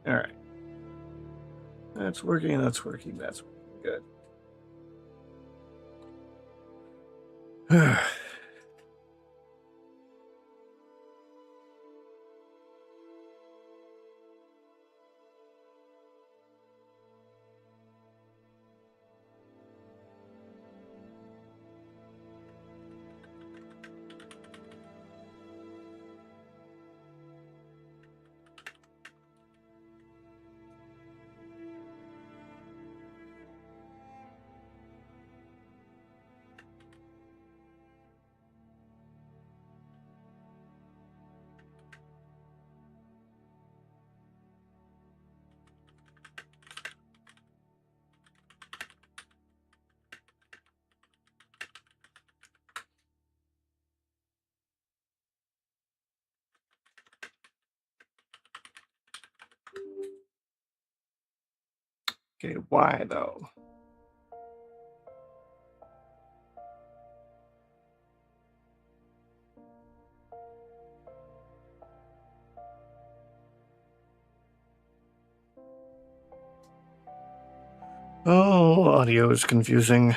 All right. That's working. That's working. That's working. Good. Okay, why though? Oh, audio is confusing.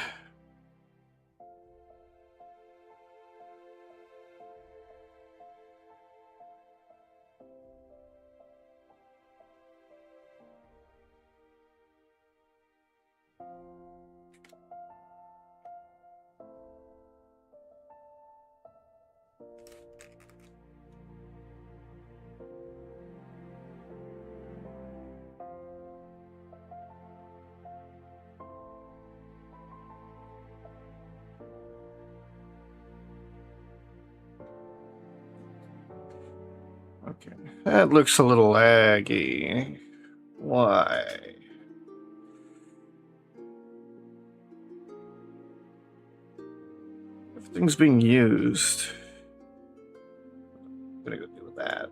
Okay, that looks a little laggy. Why? Everything's being used. I'm gonna go deal with that.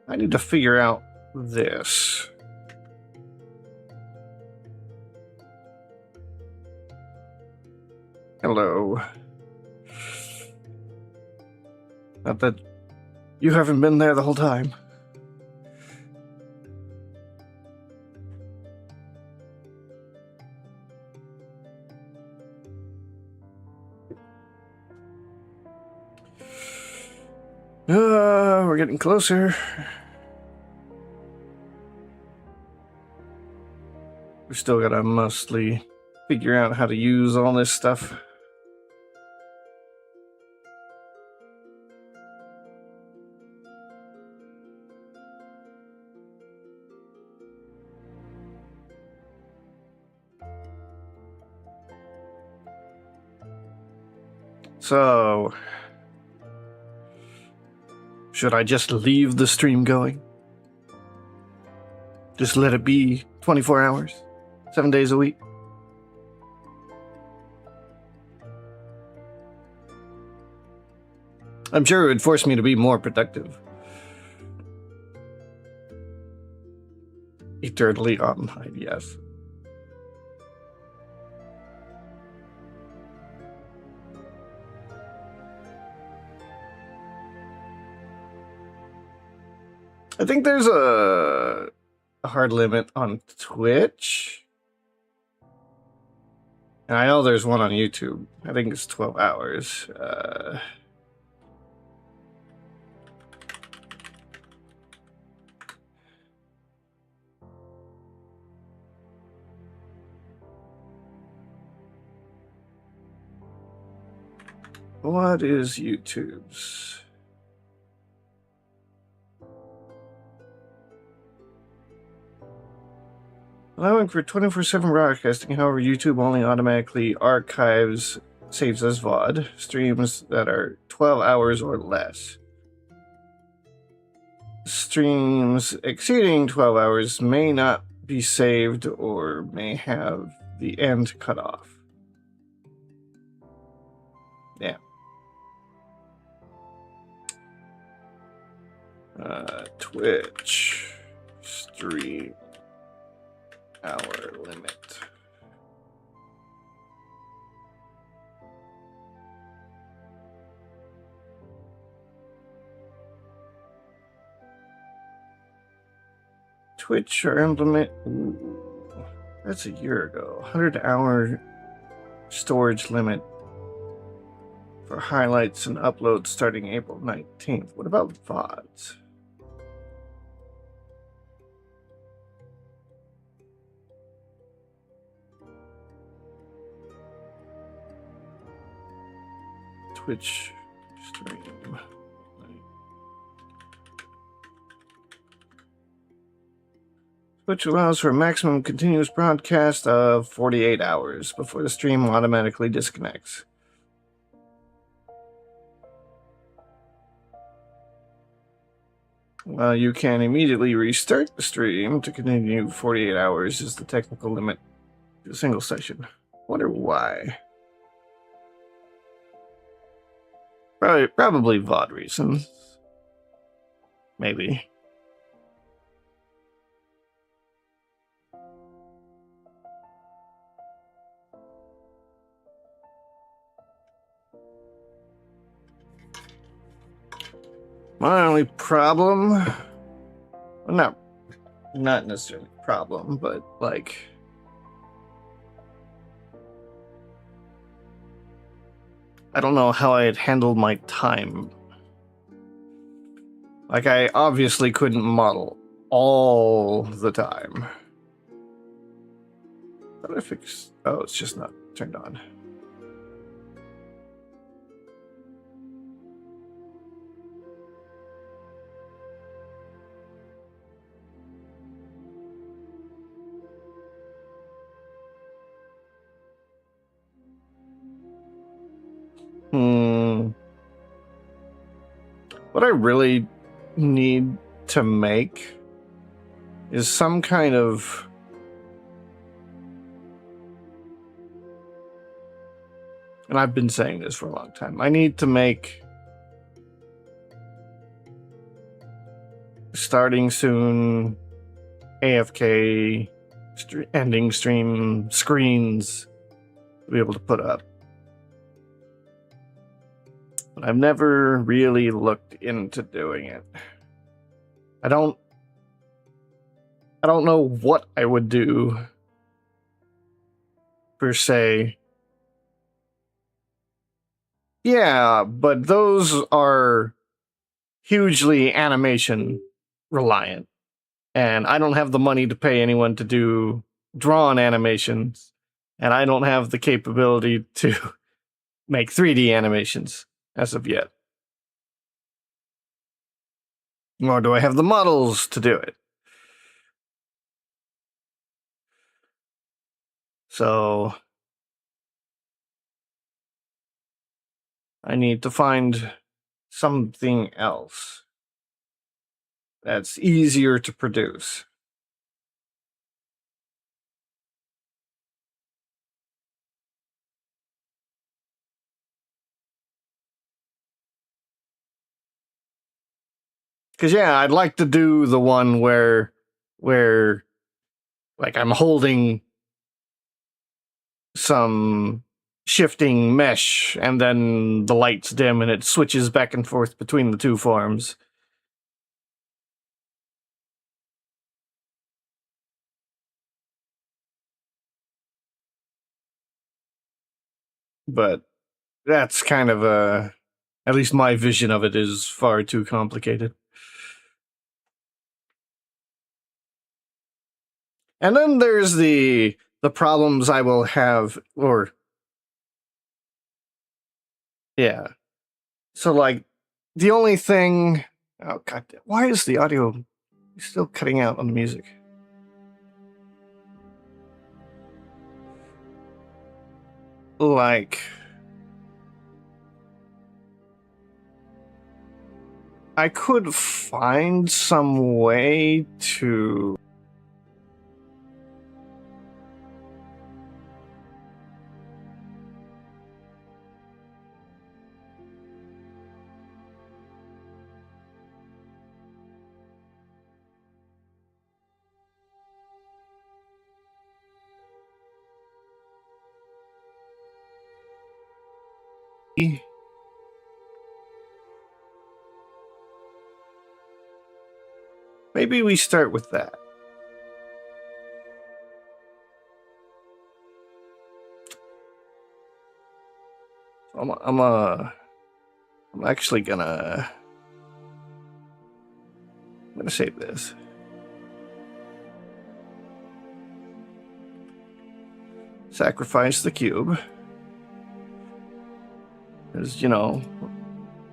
I need to figure out this. Hello. Not that you haven't been there the whole time. We're getting closer. We still gotta mostly figure out how to use all this stuff. So, should I just leave the stream going? Just let it be 24 hours, 7 days a week? I'm sure it would force me to be more productive. Eternally online, yes. I think there's a hard limit on Twitch. And I know there's one on YouTube. I think it's 12 hours. What is YouTube's? Allowing for 24/7 broadcasting, however, YouTube only automatically saves as VOD streams that are 12 hours or less. Streams exceeding 12 hours may not be saved or may have the end cut off. Yeah. Twitch stream hour limit. Twitch or implement. Ooh, that's a year ago. 100-hour storage limit for highlights and uploads starting April 19th. What about VODs? Twitch stream. Twitch allows for a maximum continuous broadcast of 48 hours before the stream automatically disconnects. You can immediately restart the stream to continue 48 hours is the technical limit to a single session. Wonder why. Probably VOD reasons. Maybe. My only problem, well, not necessarily problem, but like, I don't know how I'd handle my time. Like, I obviously couldn't model all the time. How do I fix? Oh, it's just not turned on. What I really need to make is some kind of and I've been saying this for a long time. I need to make starting soon AFK ending stream screens to be able to put up. But I've never really looked into doing it. I don't know what I would do per se. Yeah, but those are hugely animation reliant. And I don't have the money to pay anyone to do drawn animations. And I don't have the capability to make 3D animations as of yet. Nor do I have the models to do it. So I need to find something else that's easier to produce. Because, yeah, I'd like to do the one where like, I'm holding some shifting mesh, and then the lights dim, and it switches back and forth between the two forms. But that's kind of at least my vision of it is far too complicated. And then there's the problems I will have, or yeah. So, like, the only thing, oh god, why is the audio still cutting out on the music? Like, I could find some way to Maybe we start with that. I'm actually gonna save this. Sacrifice the cube. Because, you know,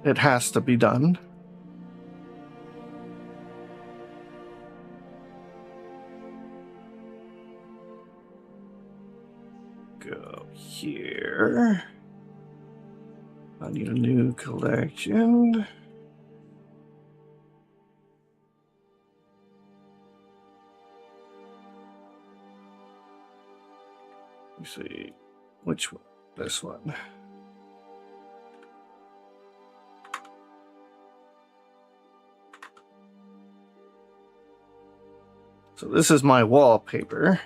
it has to be done. Go here. I need a new collection. Let's see, which one? This one. So this is my wallpaper.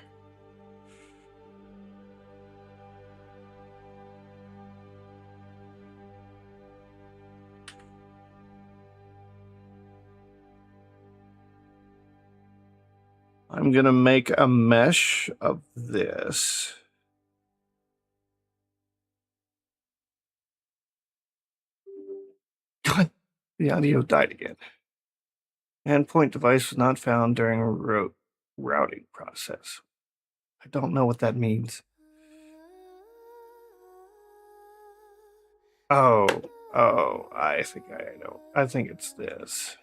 I'm gonna make a mesh of this. God, the audio died again. Endpoint device was not found during routing process. I don't know what that means. Oh, I think I know. I think it's this.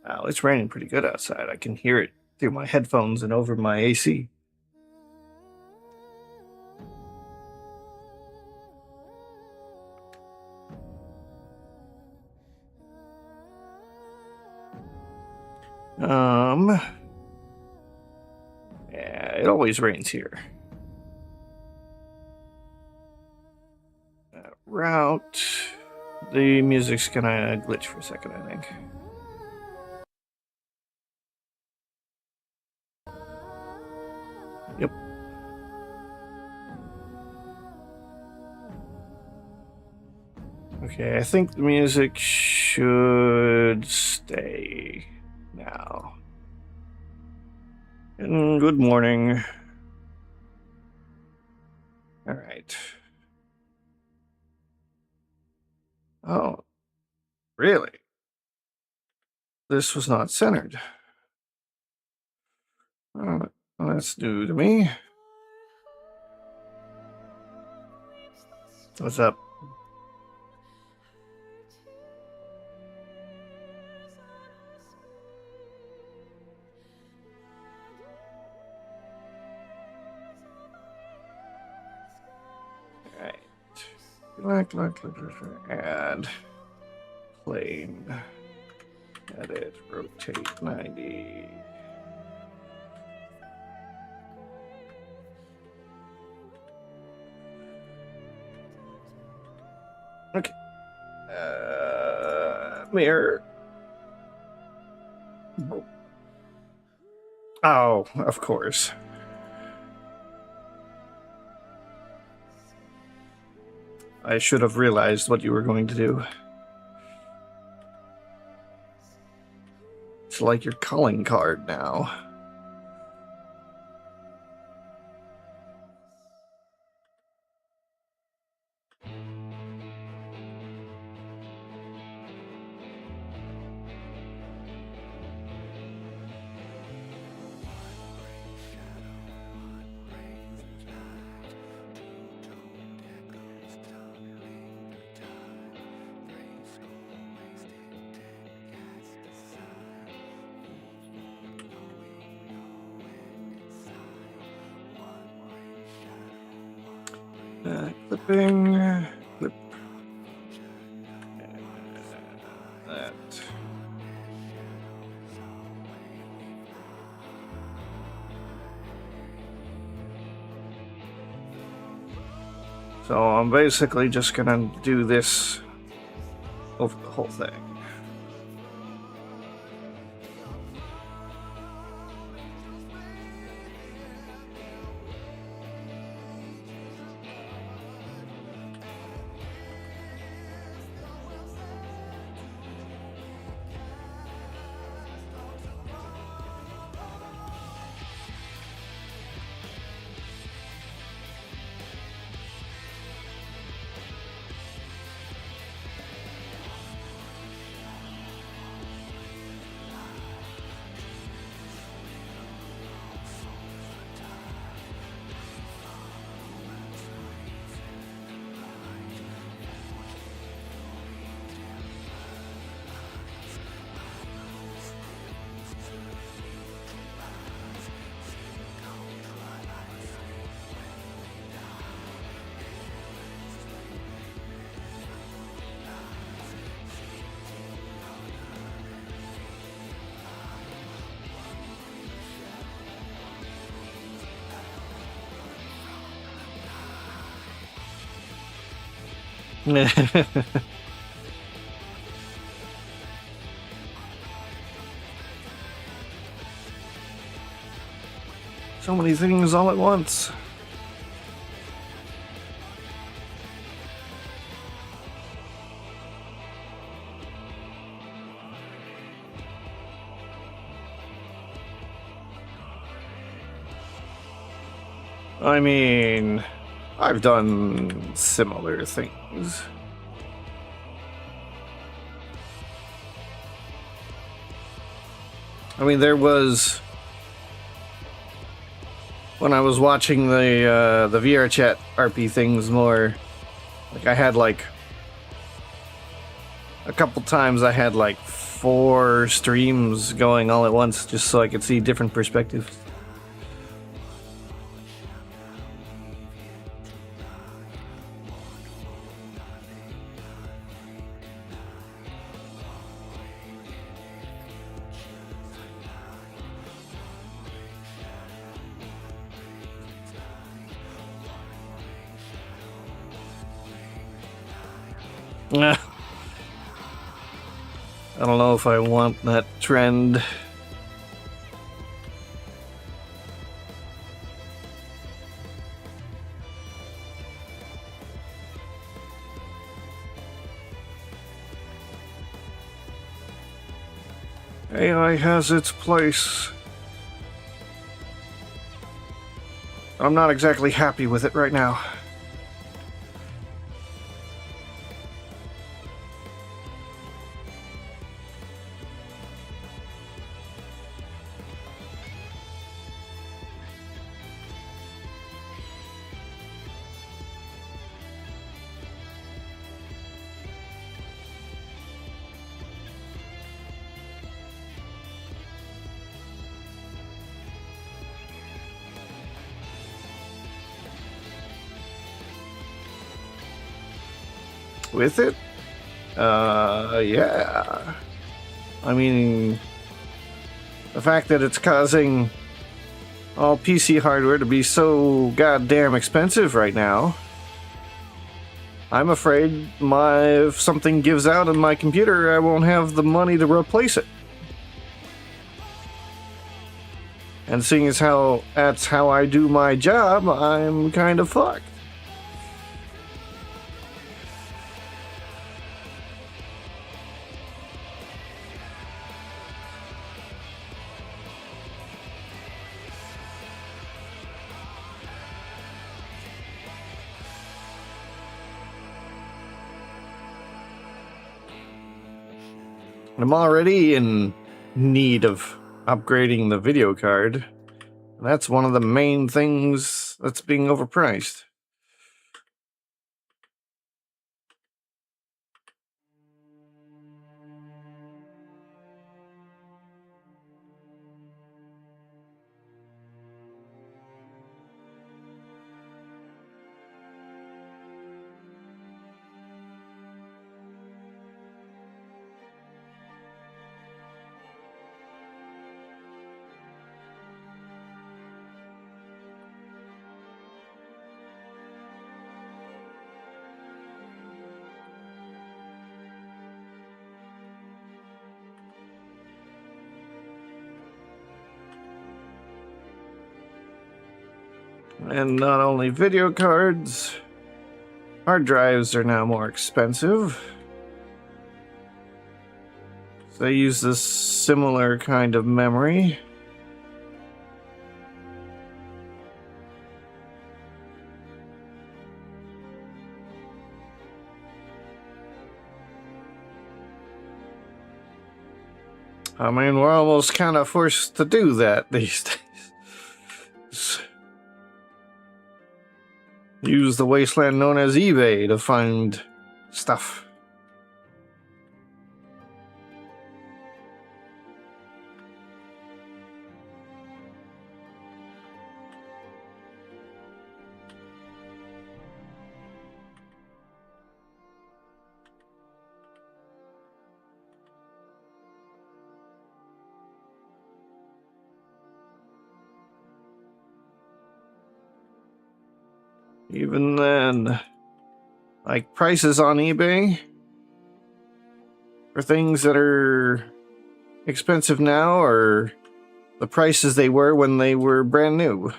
Wow, it's raining pretty good outside. I can hear it through my headphones and over my AC. Yeah, it always rains here. Route. The music's gonna glitch for a second, I think. Yep. Okay, I think the music should stay now. And good morning. All right. Oh, really? This was not centered. Oh, that's new to me. What's up? Look, add plane, edit, rotate 90. Okay. Mirror. Oh, of course. I should have realized what you were going to do. It's like your calling card now. Clipping, clip. That. So I'm basically just gonna do this over the whole thing. So many things all at once. I mean, I've done similar things. I mean, there was when I was watching the VR chat RP things more. Like I had like a couple times I had like 4 streams going all at once just so I could see different perspectives. I don't know if I want that trend. AI has its place. I'm not exactly happy with it right now. With it? Yeah. I mean, the fact that it's causing all PC hardware to be so goddamn expensive right now, I'm afraid if something gives out on my computer, I won't have the money to replace it. And seeing as how that's how I do my job, I'm kind of fucked. I'm already in need of upgrading the video card. That's one of the main things that's being overpriced. And not only video cards, hard drives are now more expensive. So they use this similar kind of memory. I mean, we're almost kind of forced to do that these days. Use the wasteland known as eBay to find stuff. Even then, like prices on eBay for things that are expensive now or the prices they were when they were brand new.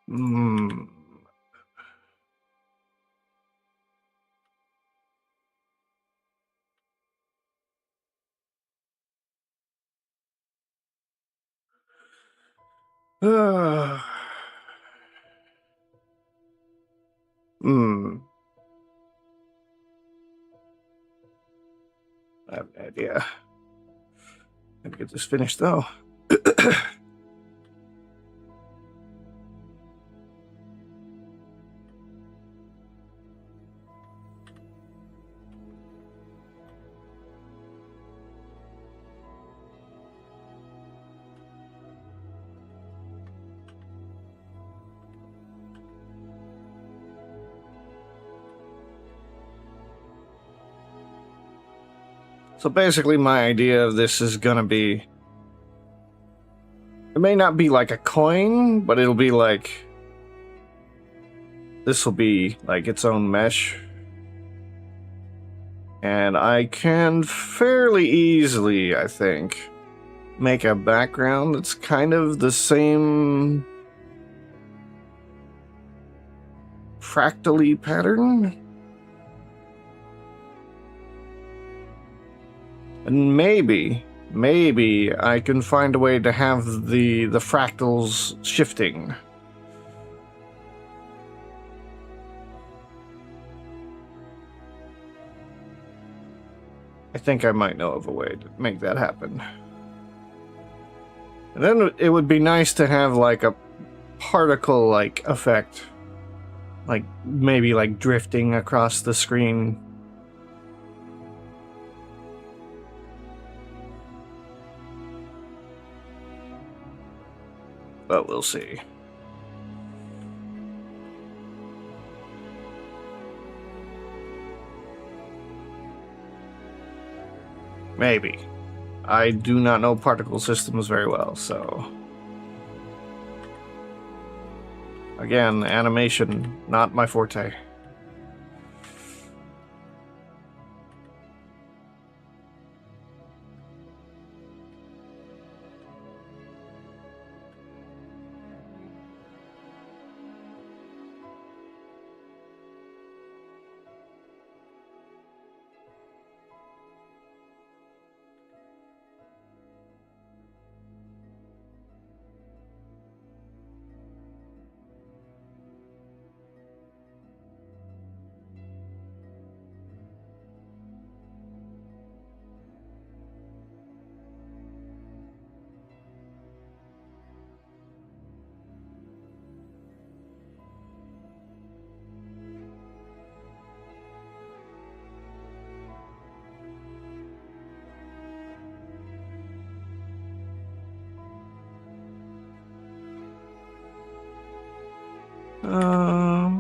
Hmm. Hmm. I have an idea. Gotta get this finished though. So basically, my idea of this is gonna be. It may not be like a coin, but it'll be like. This will be like its own mesh. And I can fairly easily, I think, make a background that's kind of the same fractally pattern. And maybe I can find a way to have the fractals shifting. I think I might know of a way to make that happen. And then it would be nice to have like a particle-like effect. Like maybe like drifting across the screen. But we'll see. Maybe. I do not know particle systems very well, so... Again, animation, not my forte. Um,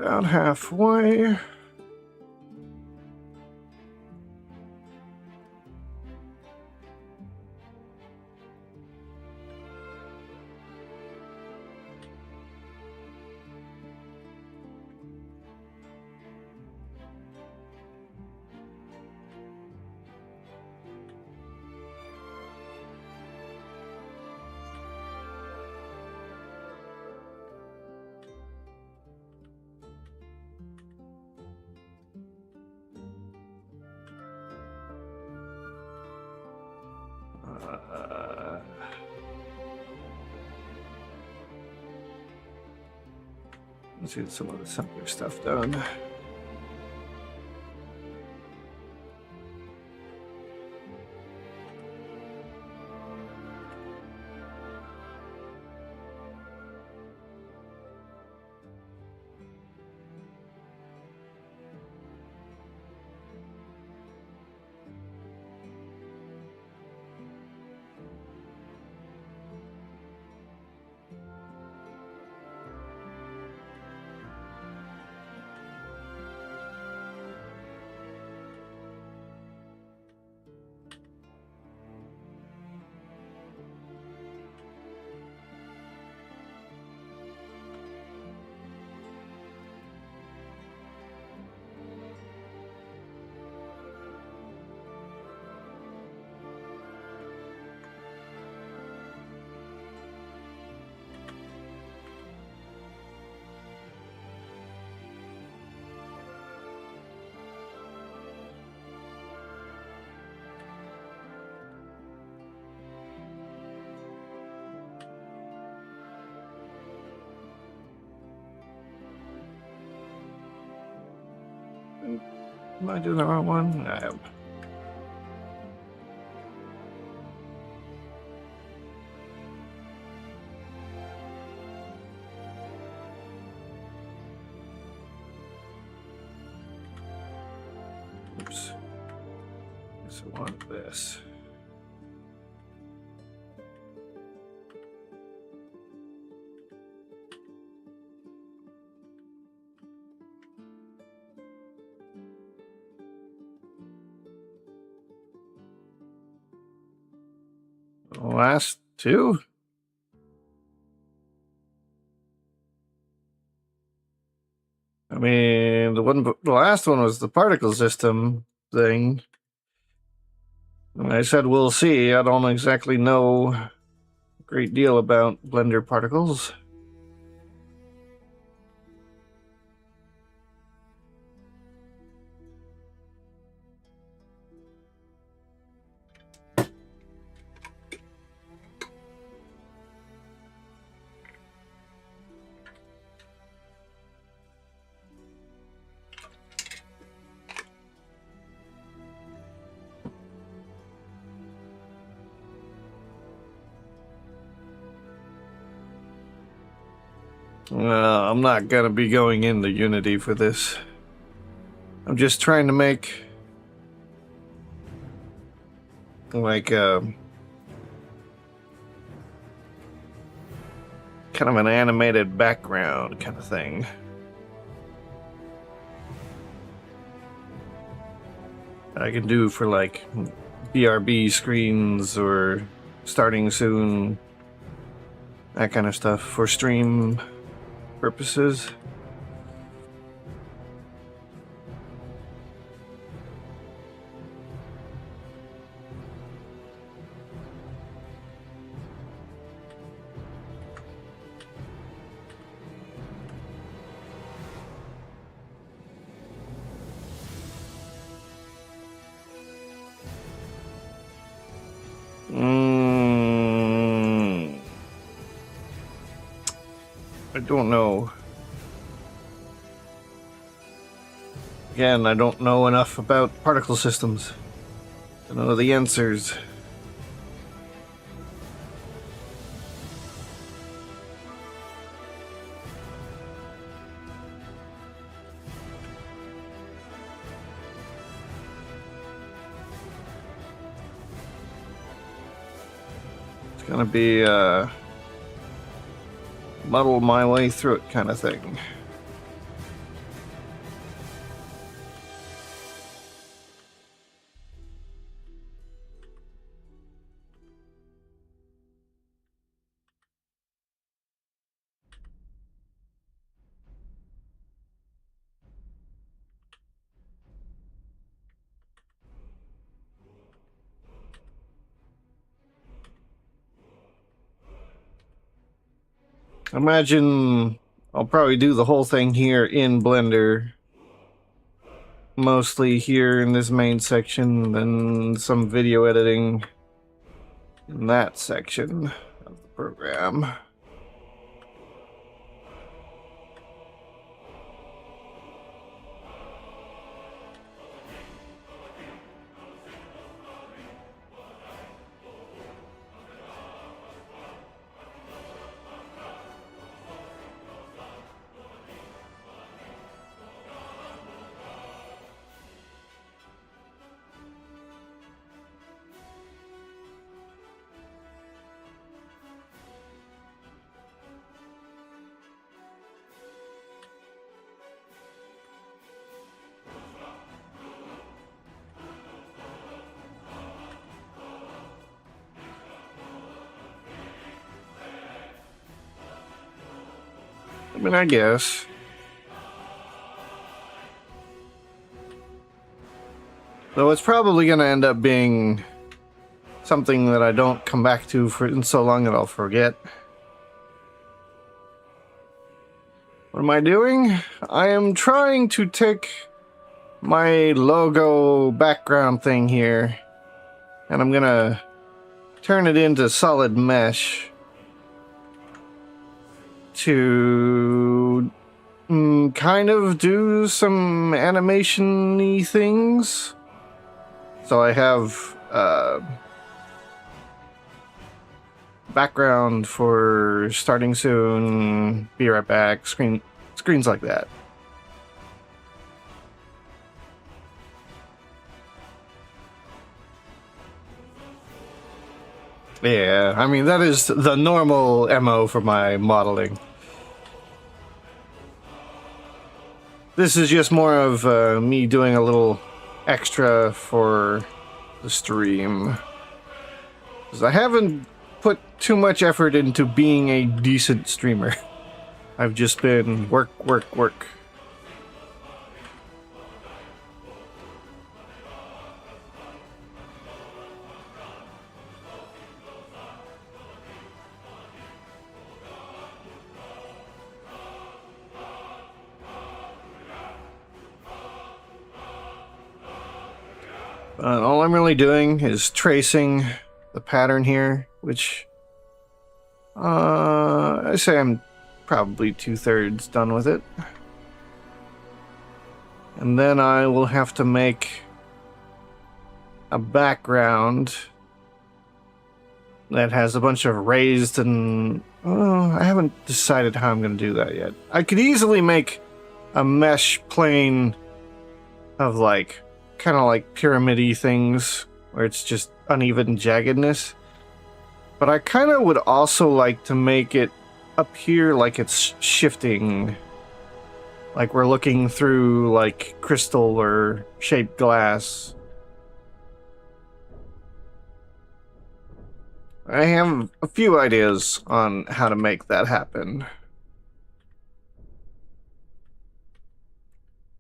about halfway. Let's get some of the simpler stuff done. Am I doing the wrong one? I am. Oops. Guess I wanted this. Last two? I mean, the the last one was the particle system thing. And I said we'll see. I don't exactly know a great deal about Blender particles. I'm not gonna be going into Unity for this. I'm just trying to make like kind of an animated background kind of thing. I can do for like BRB screens or starting soon, that kind of stuff for stream purposes. I don't know. Again, I don't know enough about particle systems to know the answers. It's gonna be muddle my way through it kind of thing. Imagine I'll probably do the whole thing here in Blender. Mostly here in this main section, then some video editing in that section of the program. I mean, I guess. Though it's probably going to end up being something that I don't come back to for in so long that I'll forget. What am I doing? I am trying to take my logo background thing here, and I'm going to turn it into solid mesh to kind of do some animation-y things. So I have background for starting soon, be right back, screens like that. Yeah, I mean, that is the normal MO for my modeling. This is just more of me doing a little extra for the stream. 'Cause I haven't put too much effort into being a decent streamer. I've just been work. All I'm really doing is tracing the pattern here, which I say I'm probably 2/3 done with it. And then I will have to make a background that has a bunch of raised and... I haven't decided how I'm going to do that yet. I could easily make a mesh plane of like, kind of like pyramid-y things, where it's just uneven jaggedness. But I kind of would also like to make it appear like it's shifting. Like we're looking through like crystal or shaped glass. I have a few ideas on how to make that happen.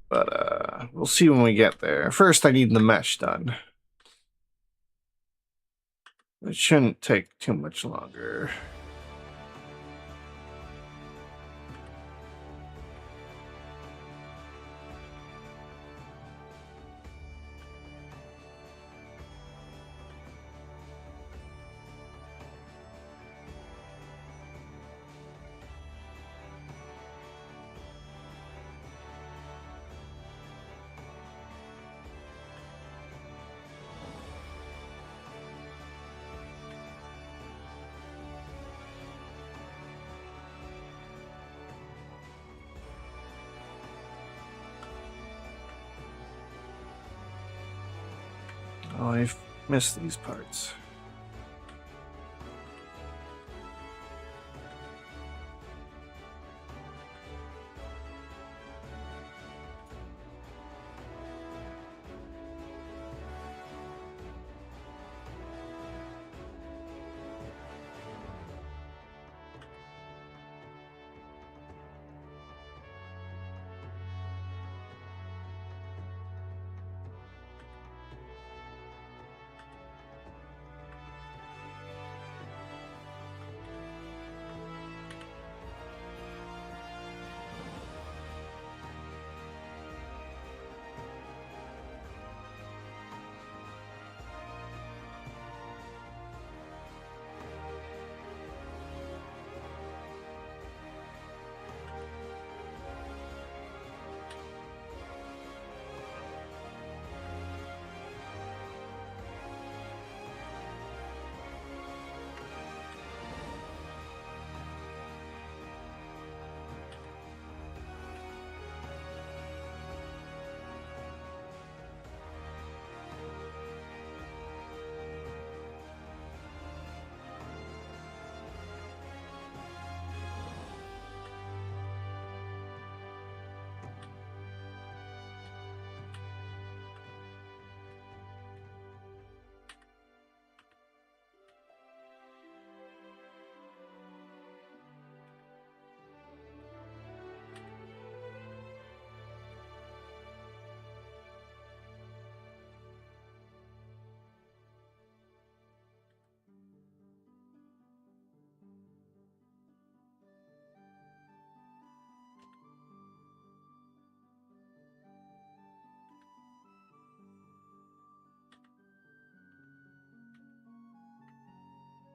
But we'll see when we get there. First, I need the mesh done. It shouldn't take too much longer. Oh, I've missed these parts.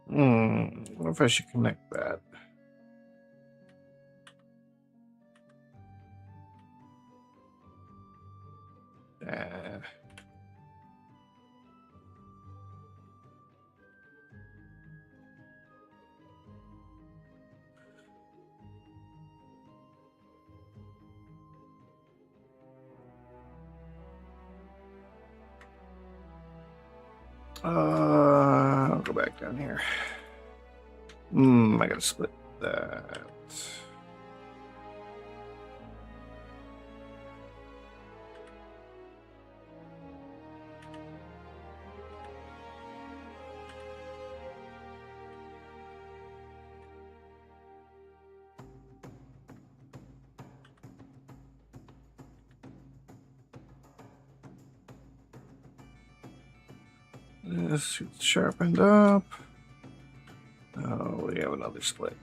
What if I should connect that? Uh, I'll go back down here. I gotta split that. This is sharpened up. Oh, we have another split.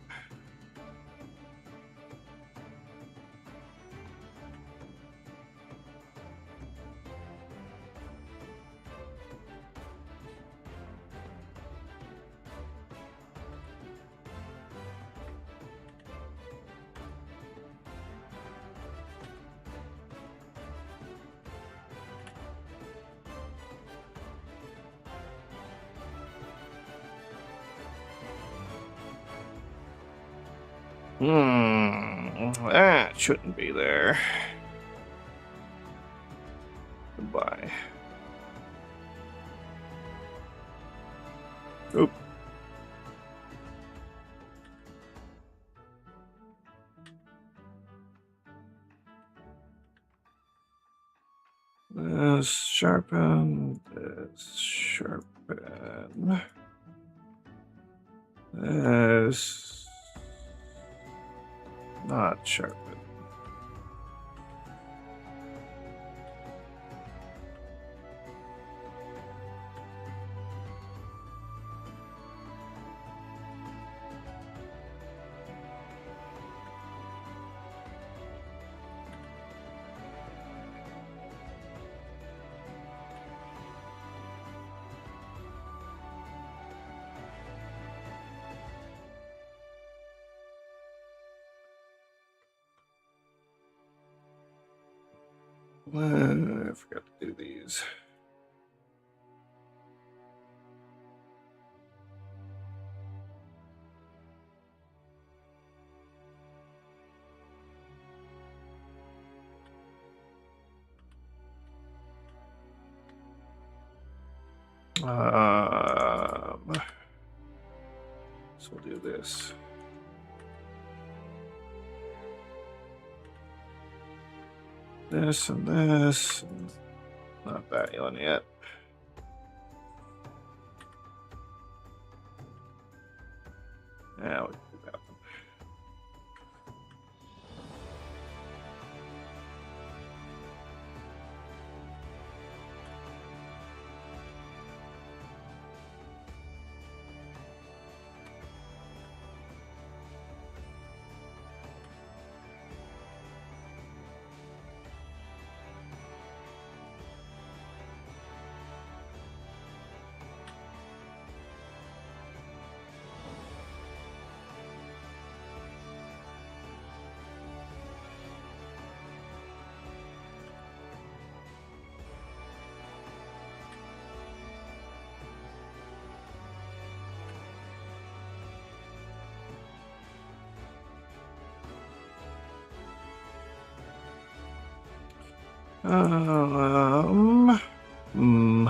That shouldn't be there. Goodbye. Oop. This sharpen. This sharpen. This not sharpen. I forgot to do these. So we'll do this. This and this. Not that one yet. Now we can do that one. Hmm.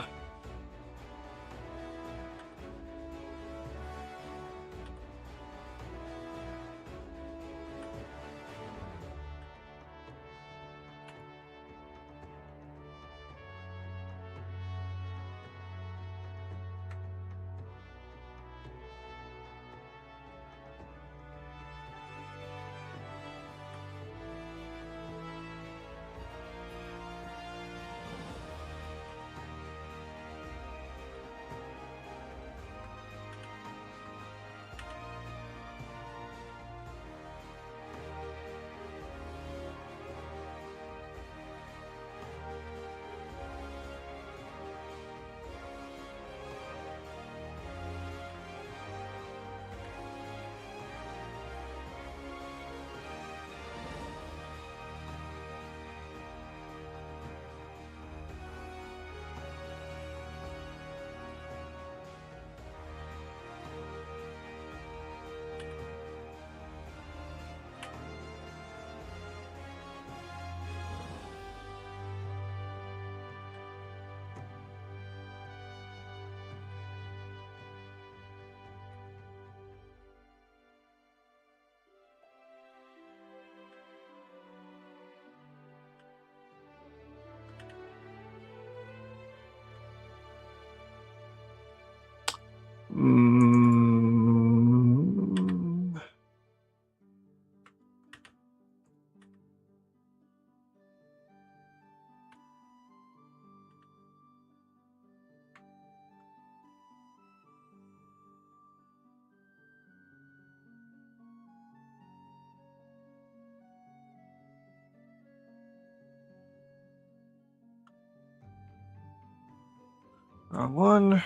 One.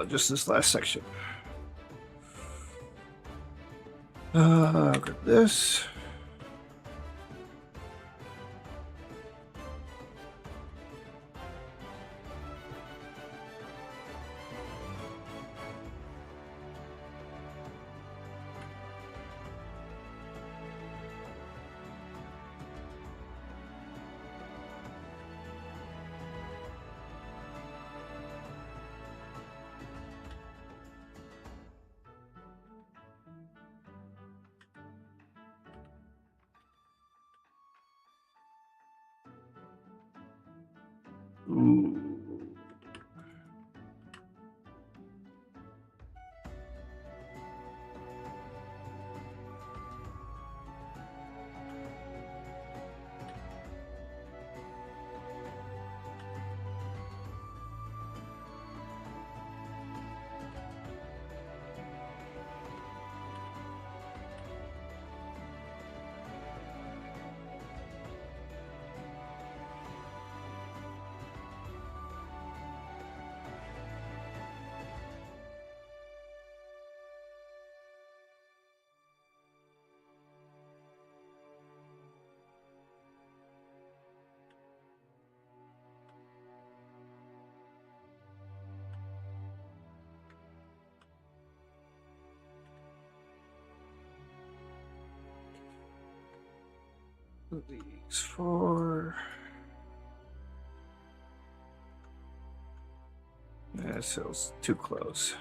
Just this last section. Grab this. Ooh. These four. That feels too close.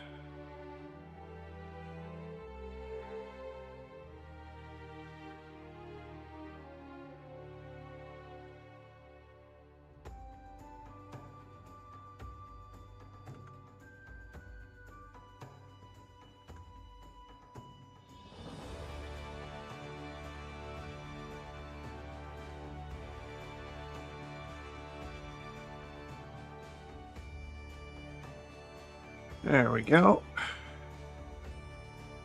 There we go.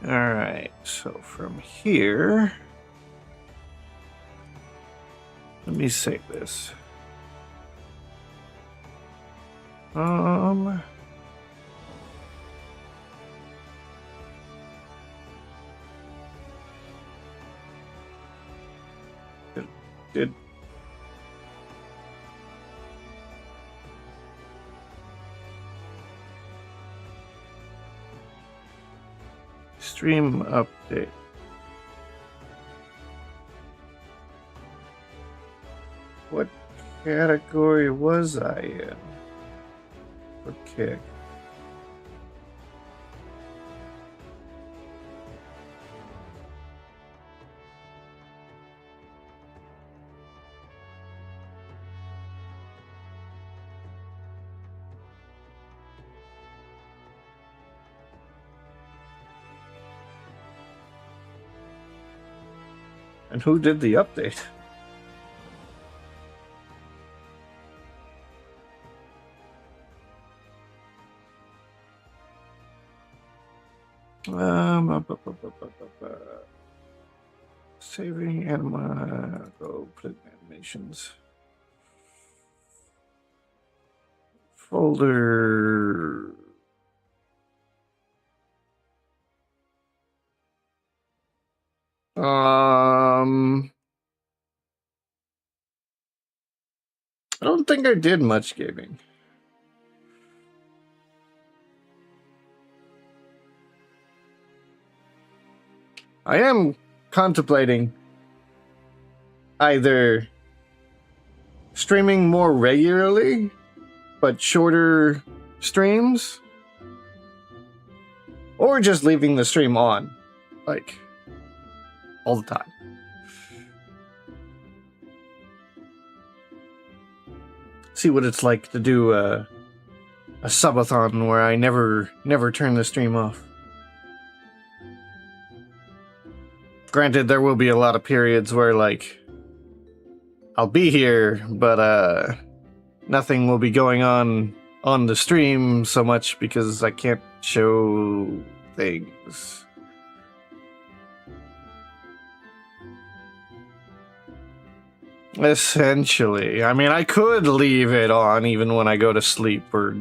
All right, so from here, let me save this. Did stream update. What category was I in? Okay. And who did the update? Saving anima. Go put in animations. Folder. I don't think I did much gaming. I am contemplating either streaming more regularly, but shorter streams, or just leaving the stream on, like, all the time. See what it's like to do a subathon where I never turn the stream off. Granted, there will be a lot of periods where, like, I'll be here, but nothing will be going on the stream so much because I can't show things. Essentially. I mean, I could leave it on even when I go to sleep or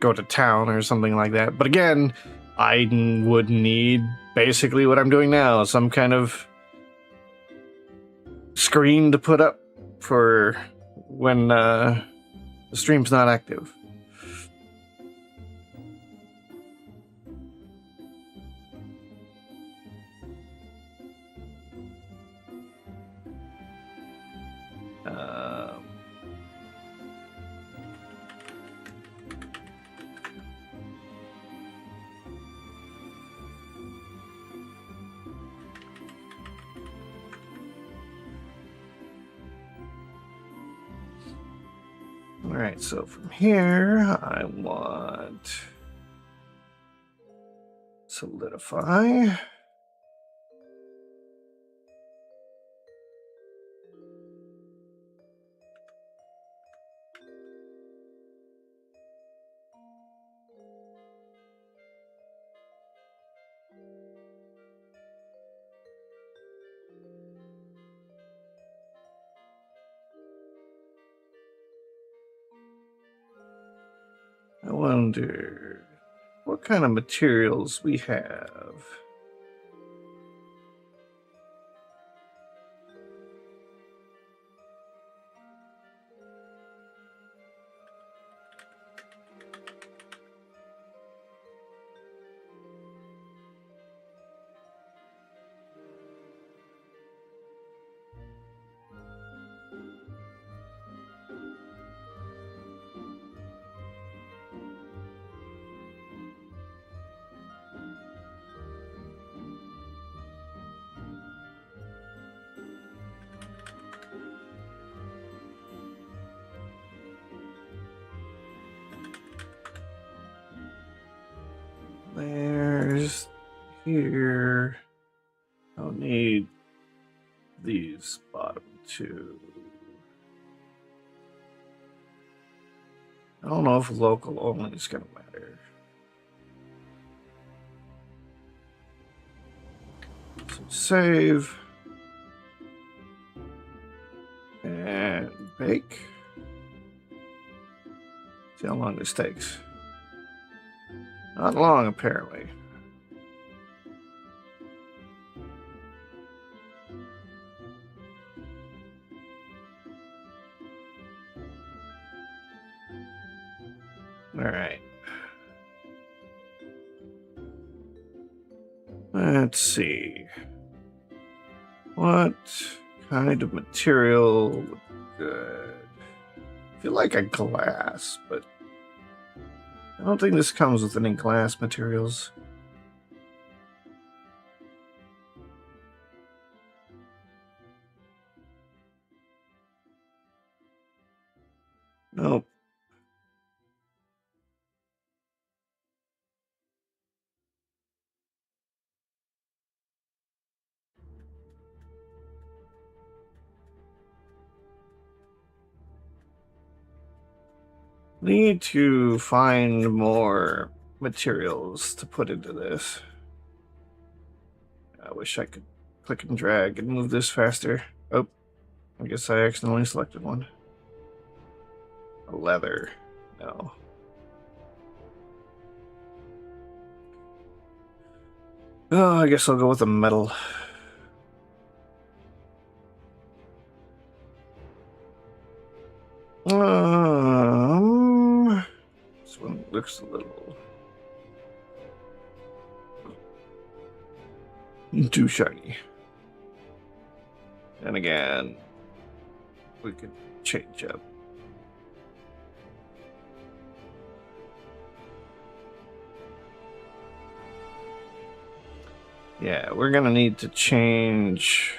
go to town or something like that. But again, I would need basically what I'm doing now, some kind of screen to put up for when the stream's not active. Alright, so from here, I want solidify. I wonder what kind of materials we have. There's here. I'll need these bottom two. I don't know if local only is going to matter. So save. And bake. See how long this takes. Not long, apparently. All right. Let's see. What kind of material would be good? I feel like a glass, but I don't think this comes with any glass materials. Nope. Need to find more materials to put into this. I wish I could click and drag and move this faster. Oh, I guess I accidentally selected one. A leather. No. Oh, I guess I'll go with a metal. This one looks a little too shiny. And again, we could change up. Yeah, we're gonna need to change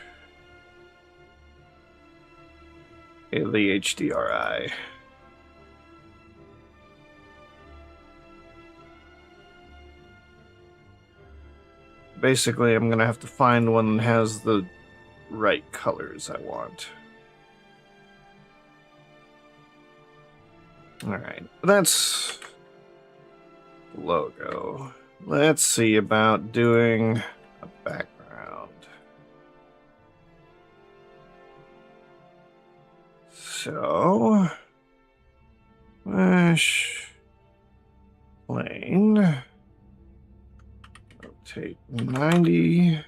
the HDRI. Basically, I'm gonna have to find one that has the right colors I want. Alright, that's the logo. Let's see about doing a background. So, flash. plane. Rotate 90.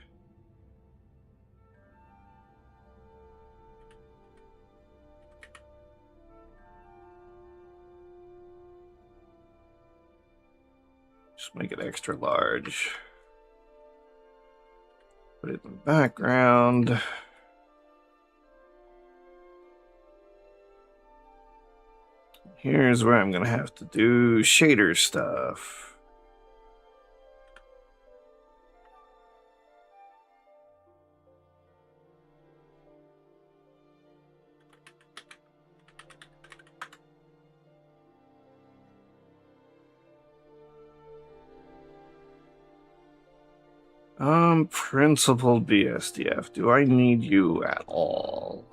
Just make it extra large. Put it in the background. Here's where I'm going to have to do shader stuff. Principal BSDF, do I need you at all?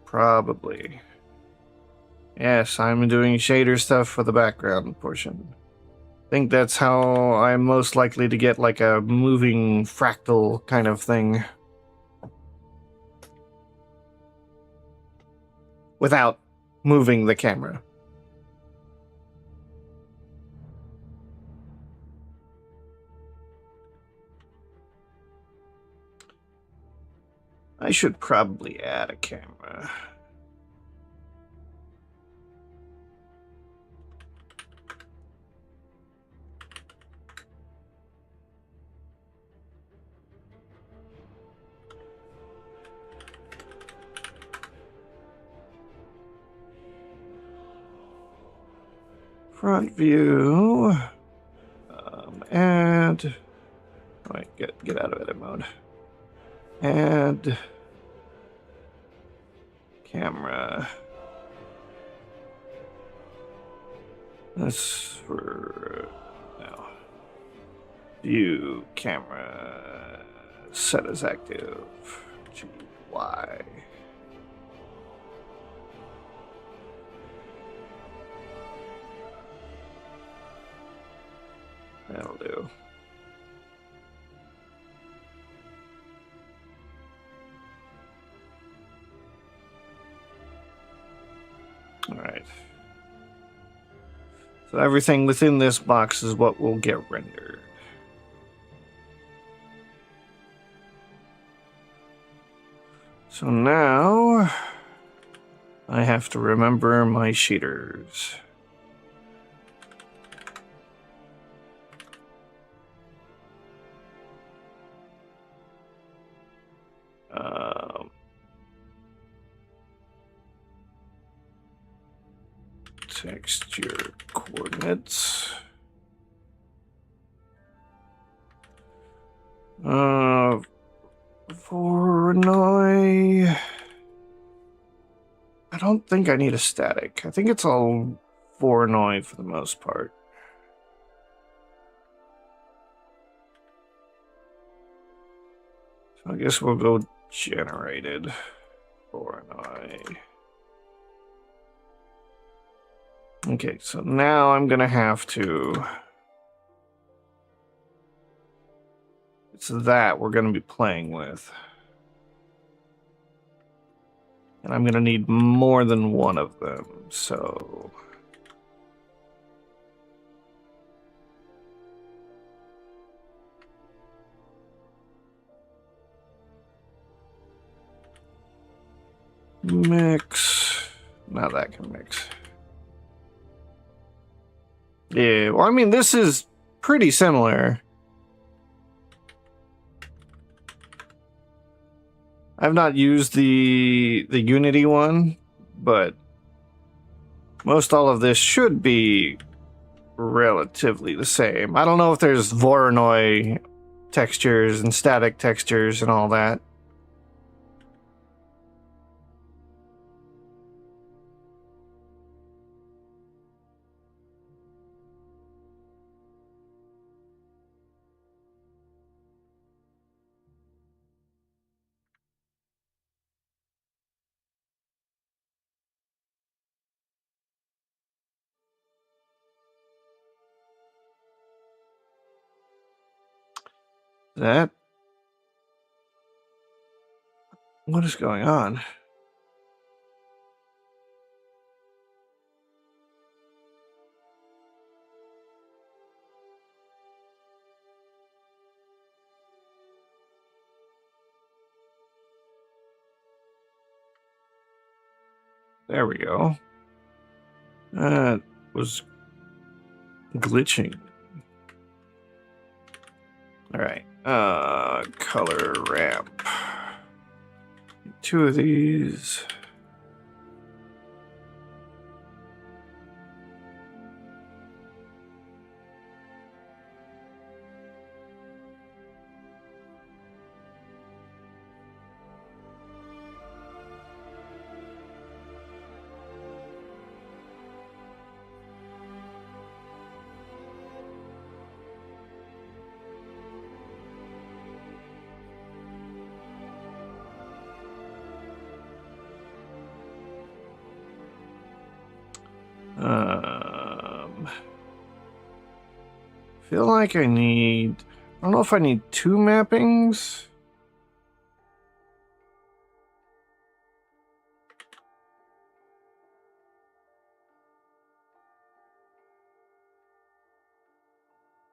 Probably. Yes, I'm doing shader stuff for the background portion. I think that's how I'm most likely to get like a moving fractal kind of thing. Without moving the camera. I should probably add a camera. Front view. Add. Wait, get out of edit mode. Add camera. That's for now. View camera. Set as active. GY. That'll do. All right. So everything within this box is what will get rendered. So now I have to remember my shaders. Texture coordinates. Voronoi. I don't think I need a static. I think it's all Voronoi for the most part. So I guess we'll go generated Voronoi. Okay, so now I'm gonna have to. It's that we're gonna be playing with. And I'm gonna need more than one of them, so. Mix. Now that can mix. Yeah, well, I mean, this is pretty similar. I've not used the Unity one, but most all of this should be relatively the same. I don't know if there's Voronoi textures and static textures and all that. That. What is going on? There we go. That was glitching. All right. Color ramp. 2 of these. Feel like I don't know if I need 2 mappings.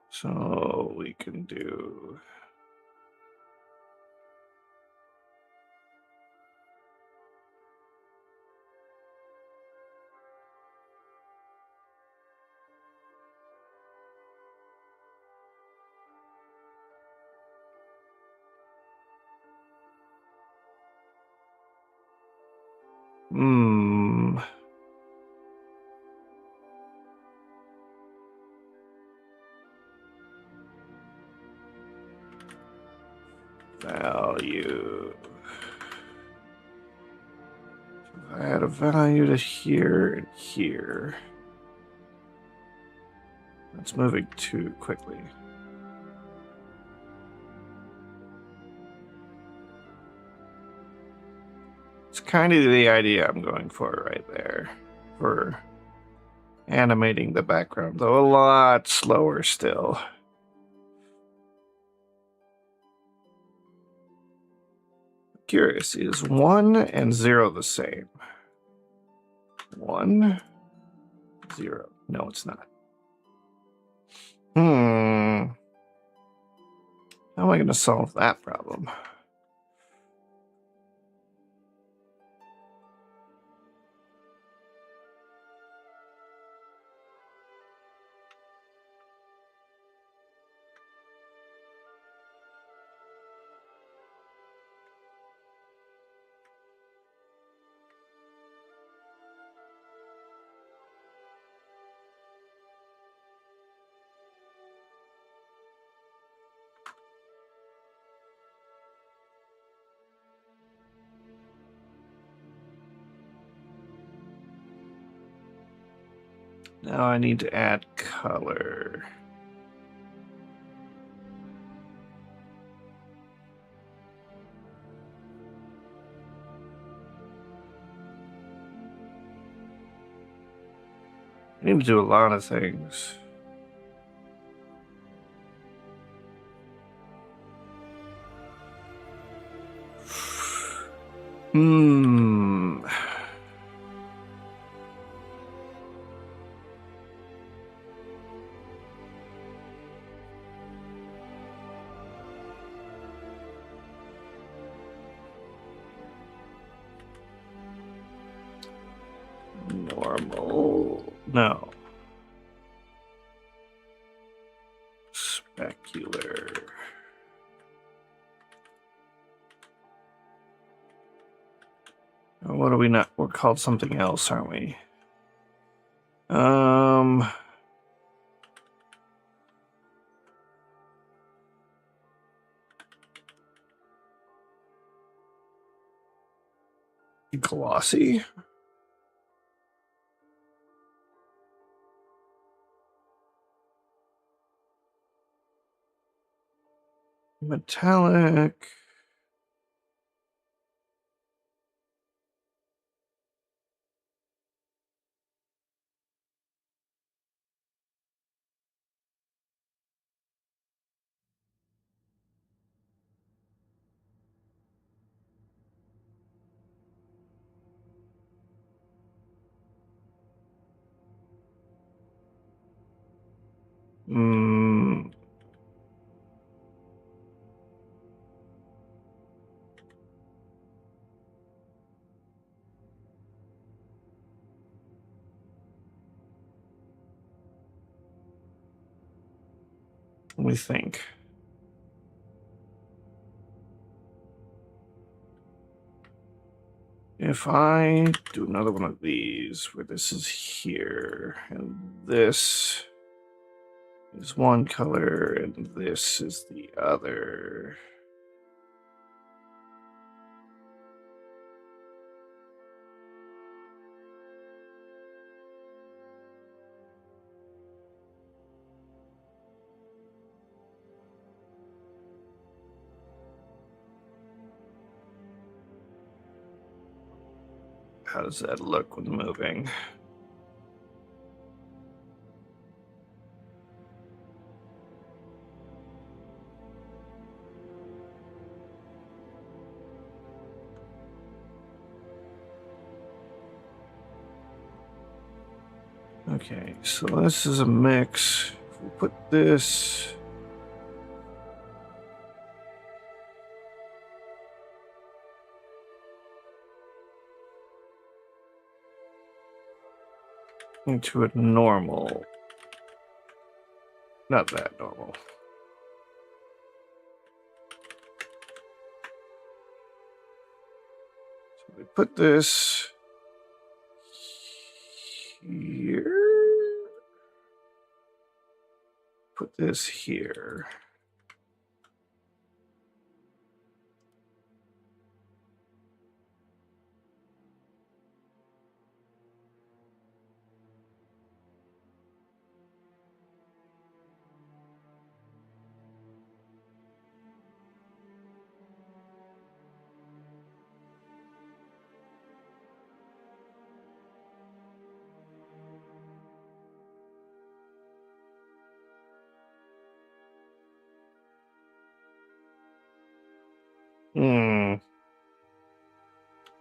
So we can do. Value. So I add a value to here and here. That's moving too quickly. It's kind of the idea I'm going for right there. For animating the background, though a lot slower still. Curious, is 1 and 0 the same? 1, 0. No, it's not. How am I going to solve that problem? Now I need to add color. I need to do a lot of things. Normal. No. Specular. What are we not? We're called something else, aren't we? Glossy. Metallic. Let me think. If I do another one of these, where this is here, and this is one color, and this is the other. How does that look when moving? Okay, so this is a mix. If we put this into a normal, not that normal. So we put this here. Put this here.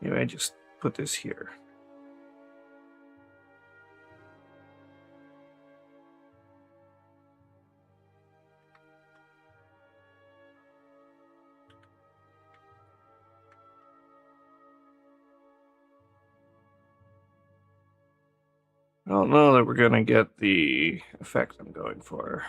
Maybe I just put this here. I don't know that we're gonna get the effect I'm going for.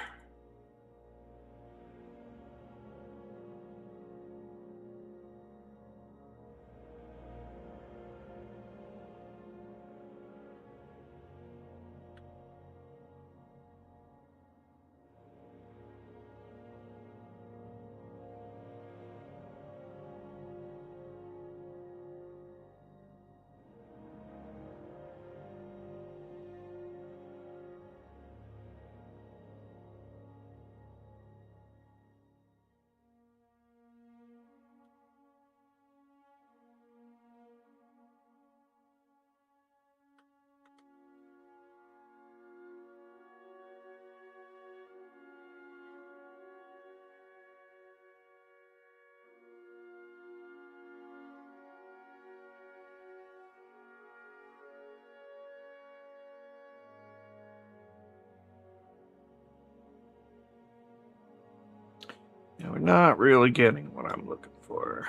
Yeah, we're not really getting what I'm looking for.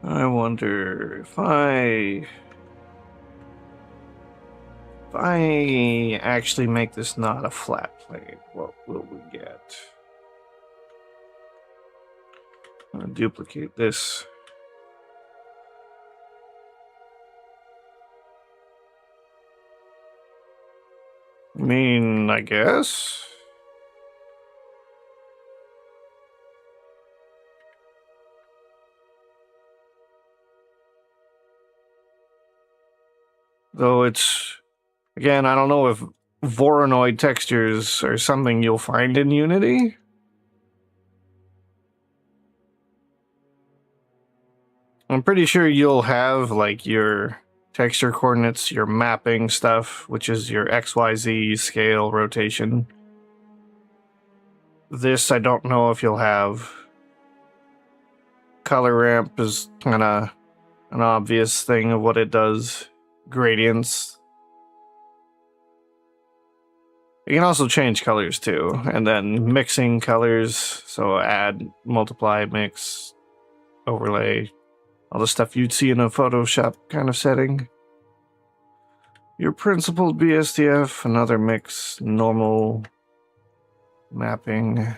I wonder if I actually make this not a flat plane, what will we get? I'm gonna duplicate this. I mean, I guess. Though it's, again, I don't know if Voronoi textures are something you'll find in Unity. I'm pretty sure you'll have like your texture coordinates, your mapping stuff, which is your XYZ scale rotation. This, I don't know if you'll have. Color ramp is kind of an obvious thing of what it does. Gradients. You can also change colors too, and then mixing colors. So add, multiply, mix, overlay, all the stuff you'd see in a Photoshop kind of setting. Your principled BSDF, another mix, normal, mapping.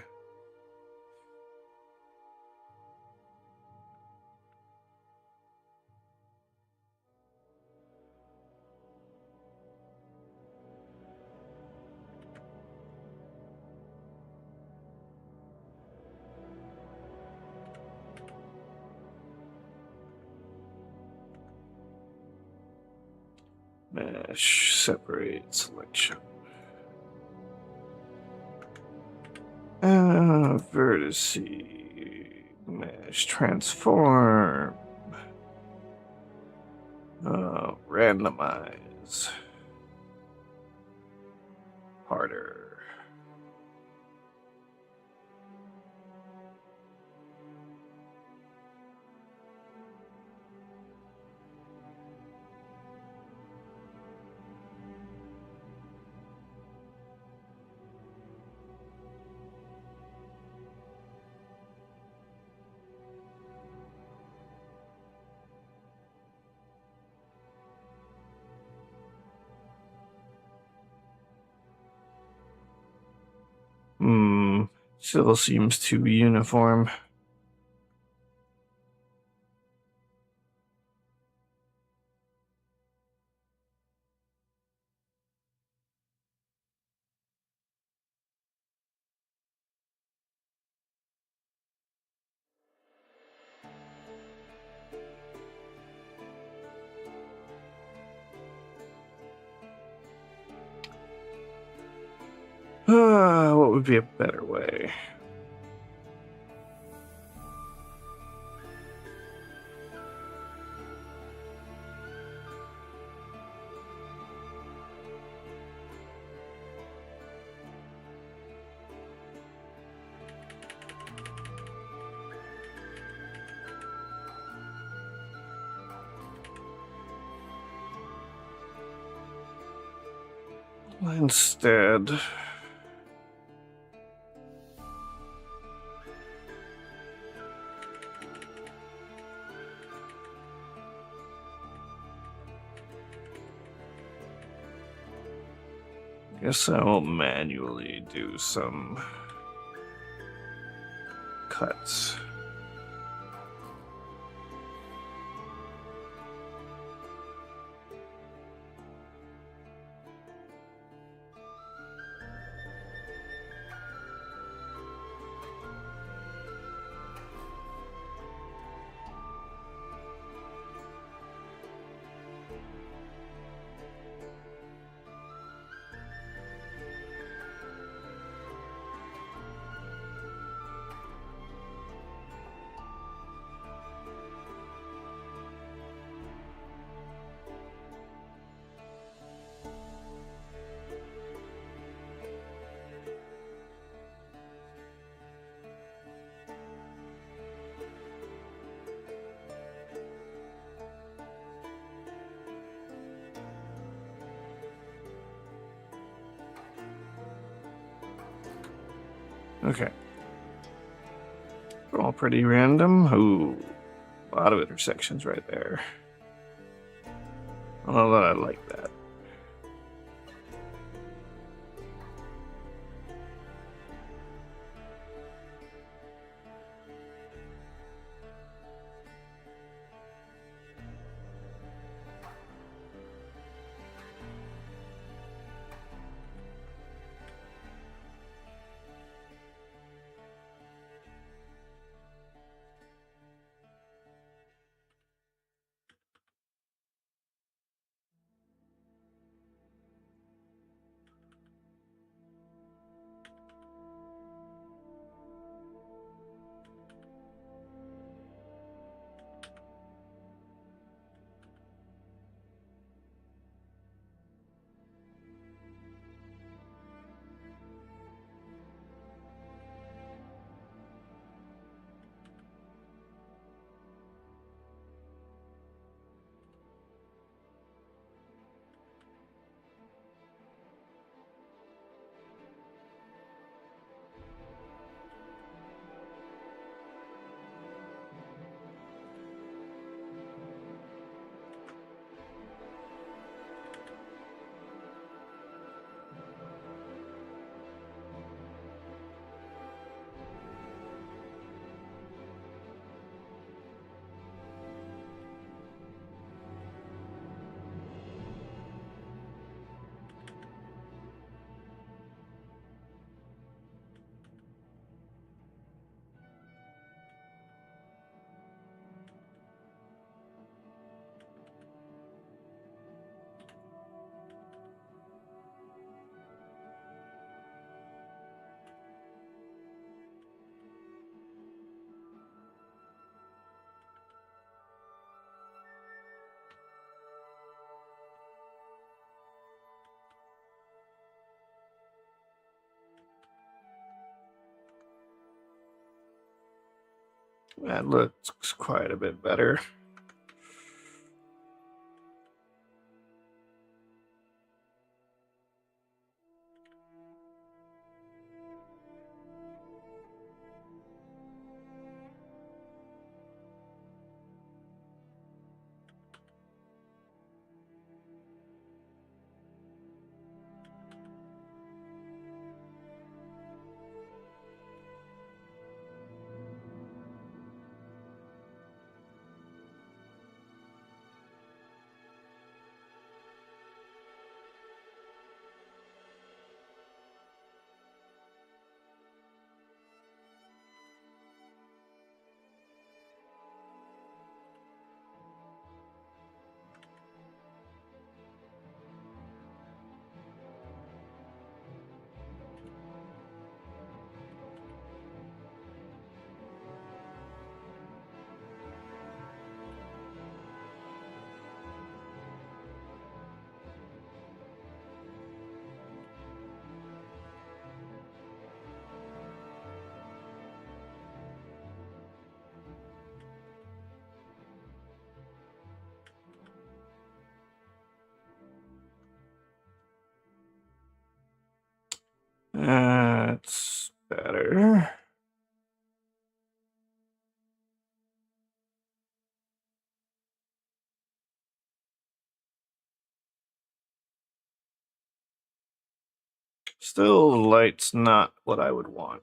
Mesh, separate, selection. Vertice, mesh, transform. Randomize. Harder. Still seems too uniform. What would be a better way? Instead, guess I will manually do some cuts. Okay. All pretty random. Ooh, a lot of intersections right there. Although I like that. That looks quite a bit better. That's better. Still, the light's not what I would want.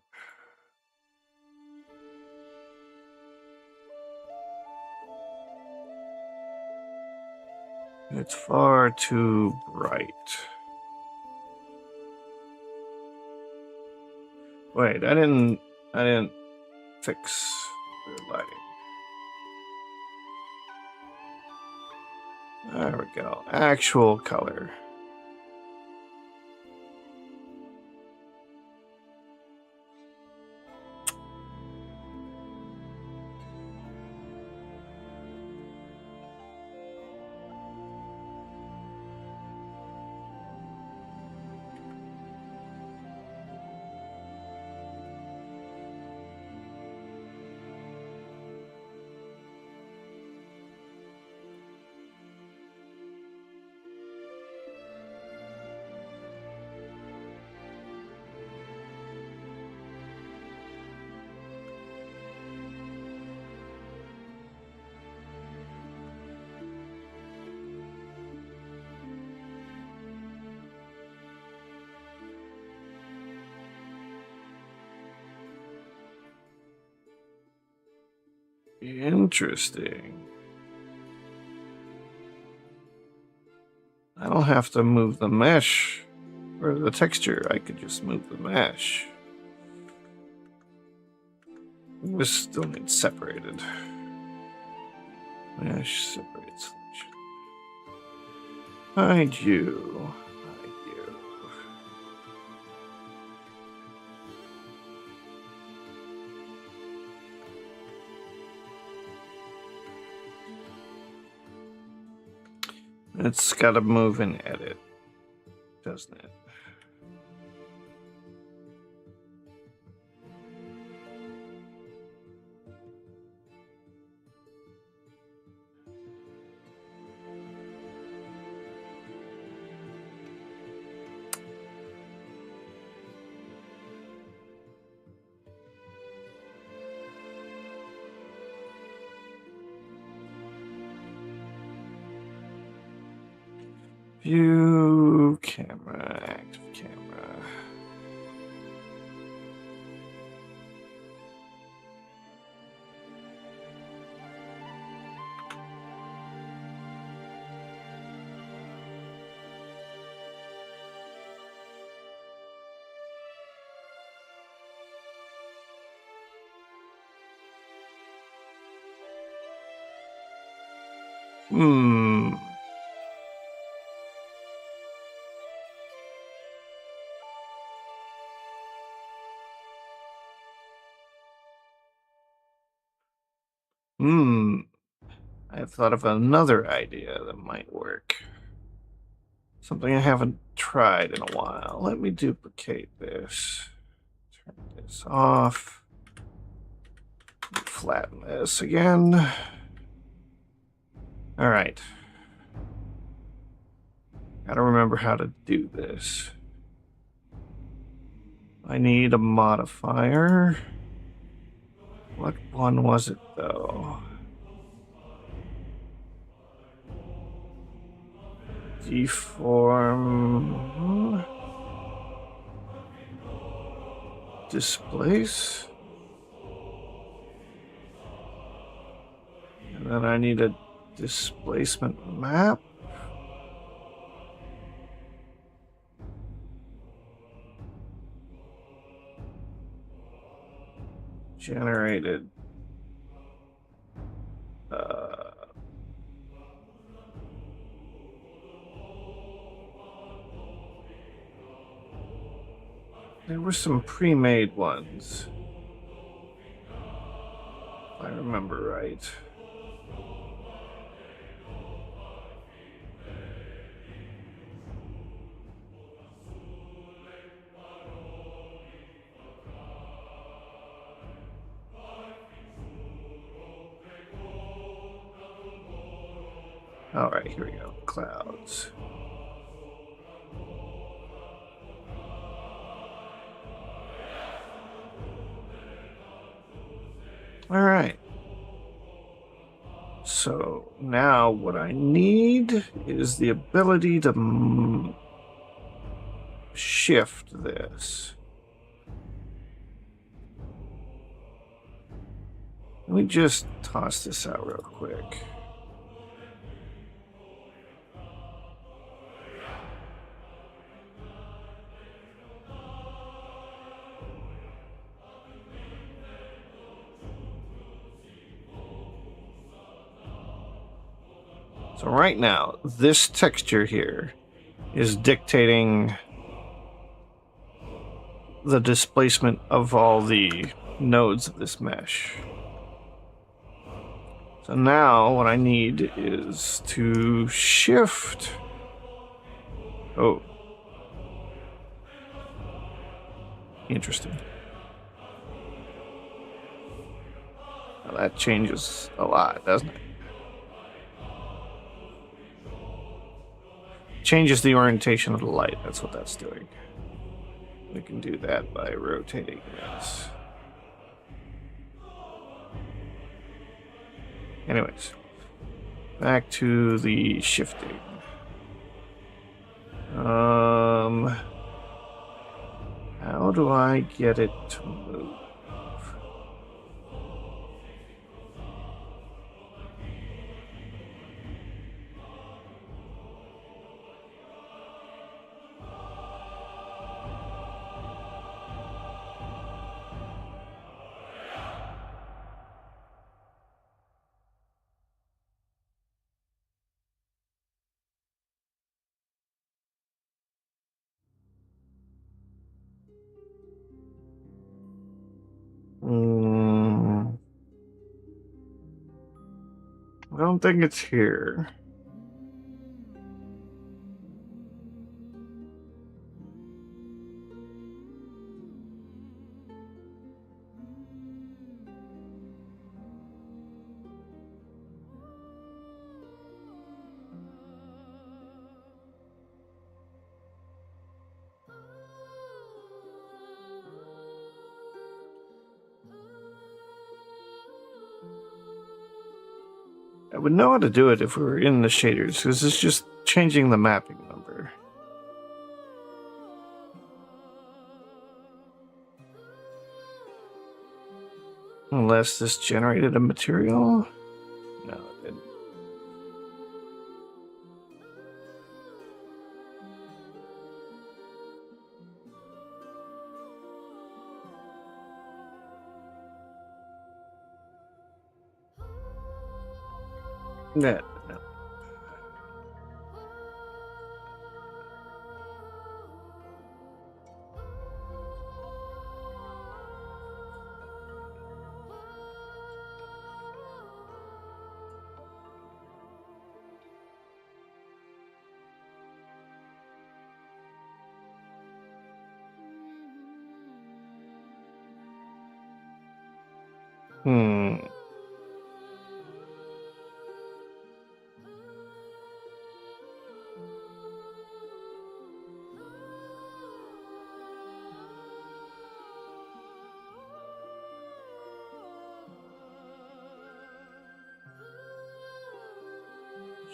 It's far too bright. Wait, I didn't fix the lighting. There we go. Actual color. Interesting. I don't have to move the mesh or the texture. I could just move the mesh. This still needs separated. Mesh separate selection. Hide you. Hide you. It's got to move and edit, doesn't it? View camera, active camera. Hmm. I've thought of another idea that might work. Something I haven't tried in a while. Let me duplicate this. Turn this off. flatten this again. All right. Gotta remember how to do this. I need a modifier. What one was it, though? Deform. Displace. And then I need a displacement map. Generated. There were some pre-made ones, if I remember right. All right, here we go. Clouds. All right. So now what I need is the ability to shift this. Let me just toss this out real quick. So right now, this texture here is dictating the displacement of all the nodes of this mesh. So now what I need is to shift. Oh. Interesting. Now that changes a lot, doesn't it? Changes the orientation of the light. That's what that's doing. We can do that by rotating this. Anyways, back to the shifting. How do I get it to move? I don't think it's here. I would know how to do it if we were in the shaders, because it's just changing the mapping number. Unless this generated a material? No, it didn't. No.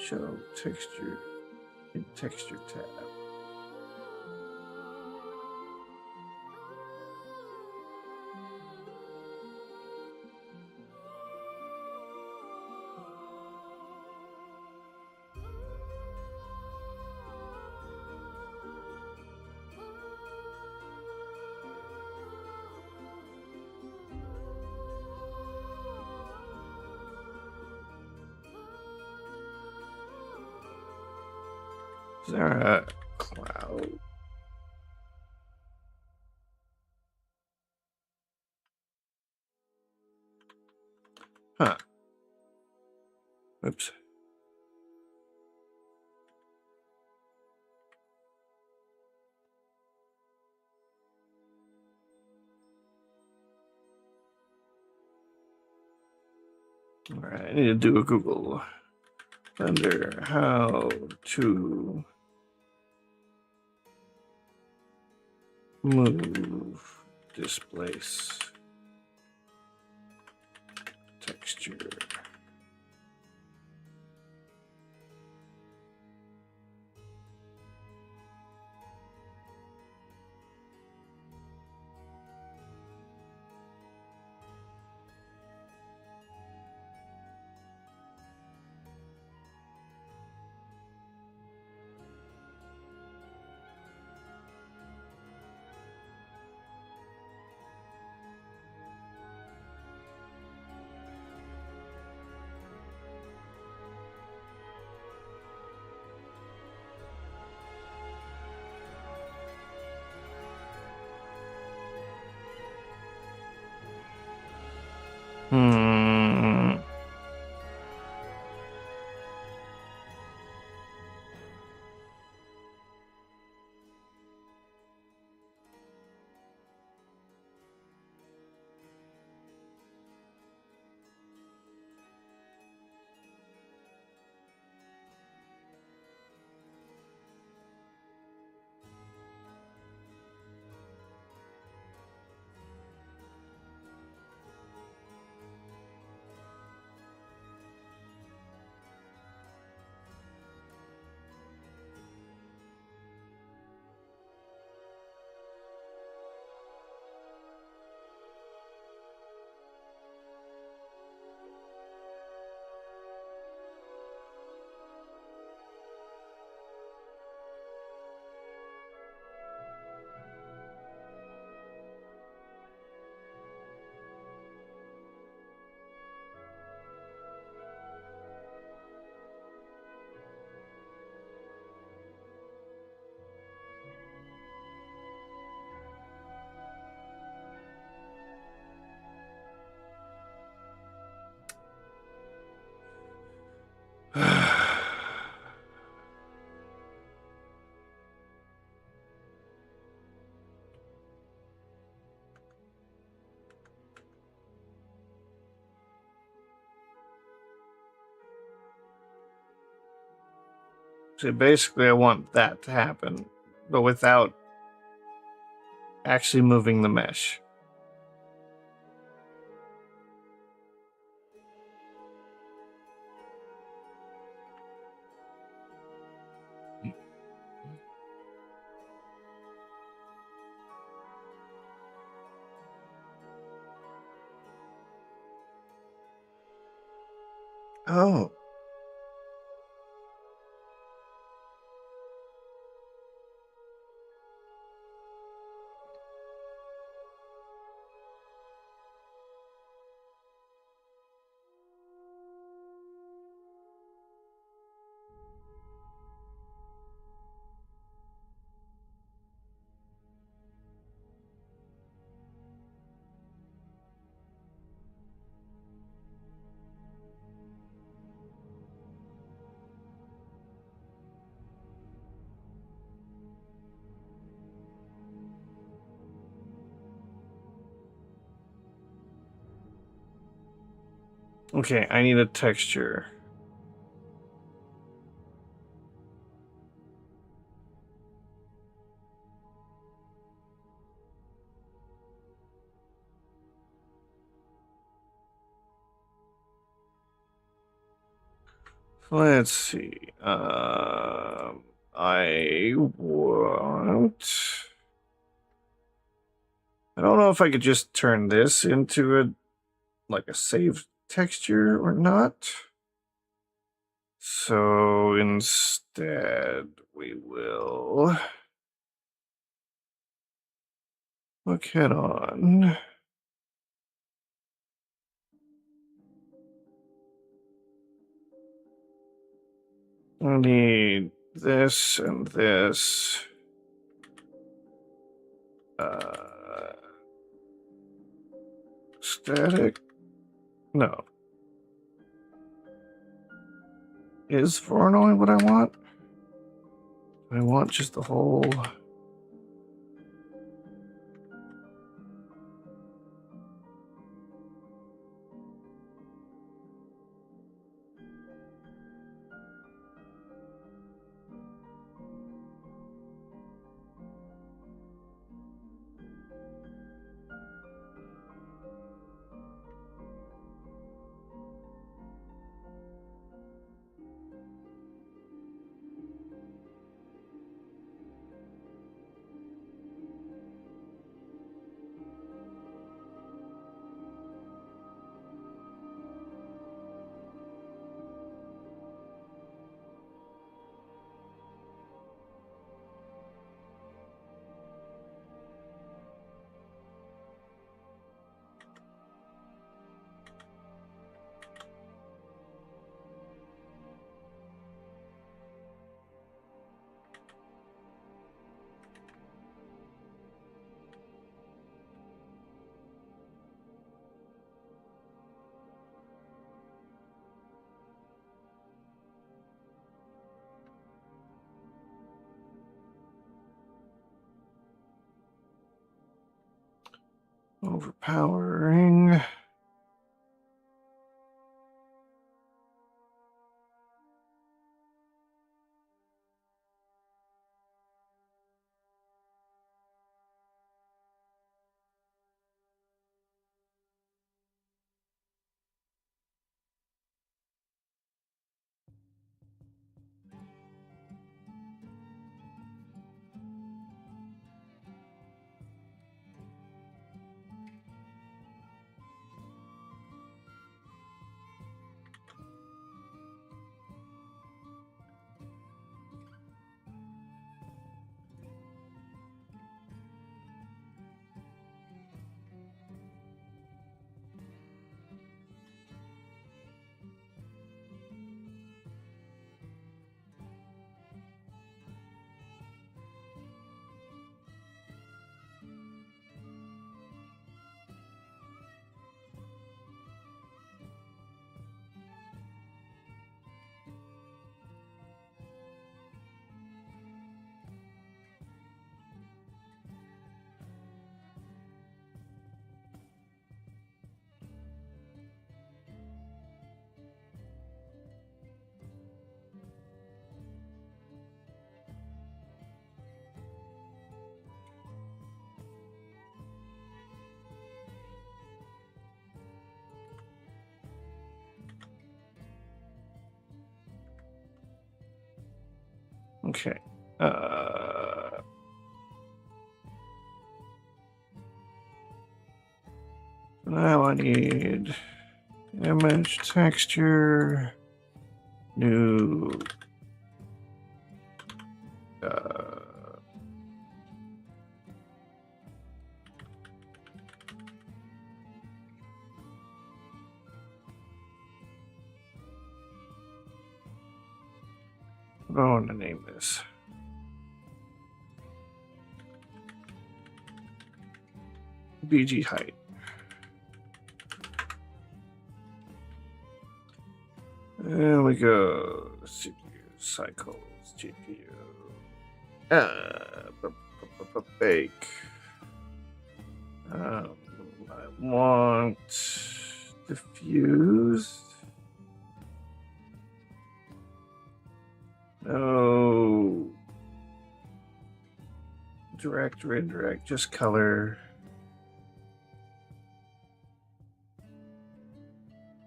Show texture in texture tab. Is there a cloud? Huh. Oops. All right, I need to do a Google. Blender, how to move, displace, texture. Hmm. So basically, I want that to happen, but without actually moving the mesh. Oh. Okay, I need a texture. Let's see. I want. I don't know if I could just turn this into a saved texture or not. So instead, we will look head on. I need this and this. Static? No. Is Voronoi what I want? I want just the whole... Overpowering. Okay. Now I need image texture, new, what do I want to name this? BG height. There we go. CPU cycles, GPU. Bake. I want diffused. No. Direct or indirect, just color.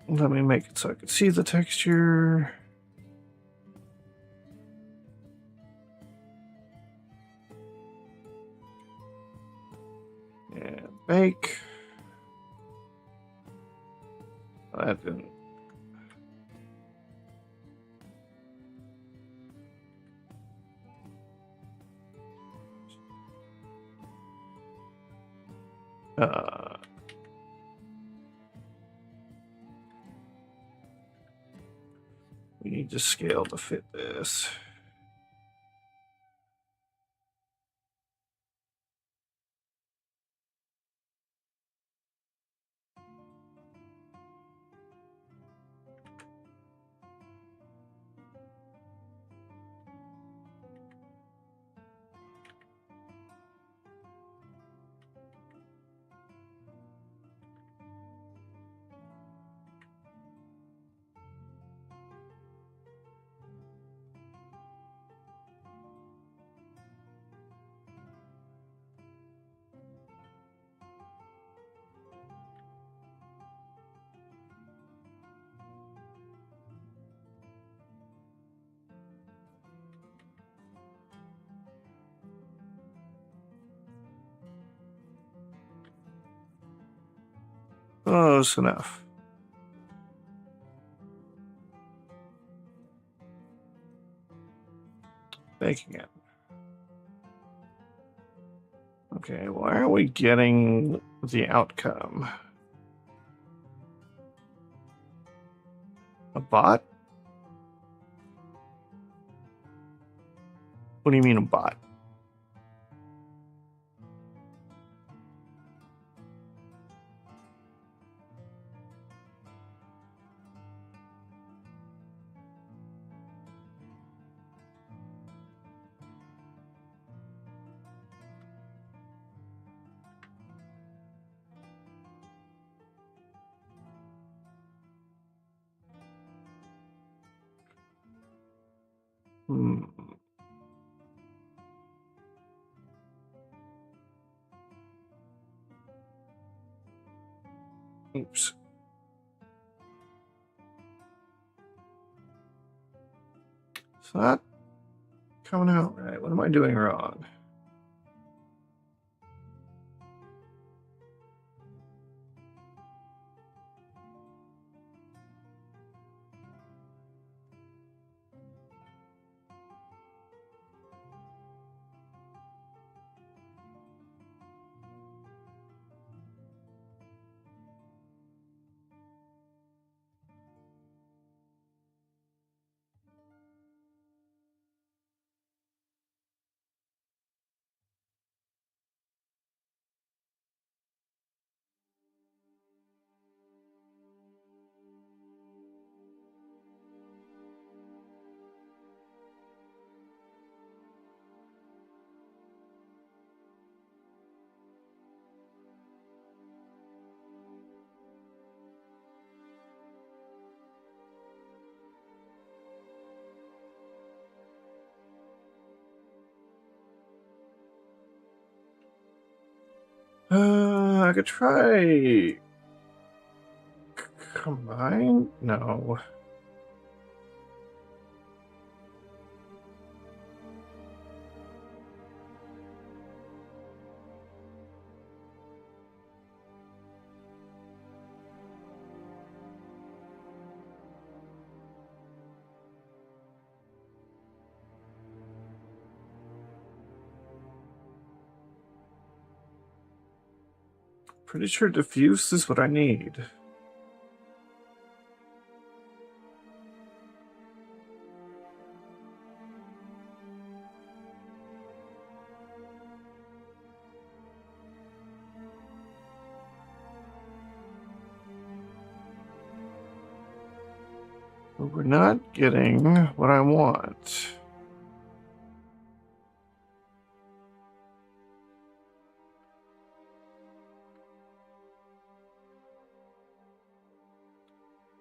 Let me make it so I can see the texture. like. That didn't. We need to scale to fit this. Close enough. Baking it. Okay, why are we getting the outcome? A bot? What do you mean a bot? Hmm. Oops. It's not coming out right. What am I doing wrong? I could try combine? No. Pretty sure diffuse is what I need. But we're not getting what I want.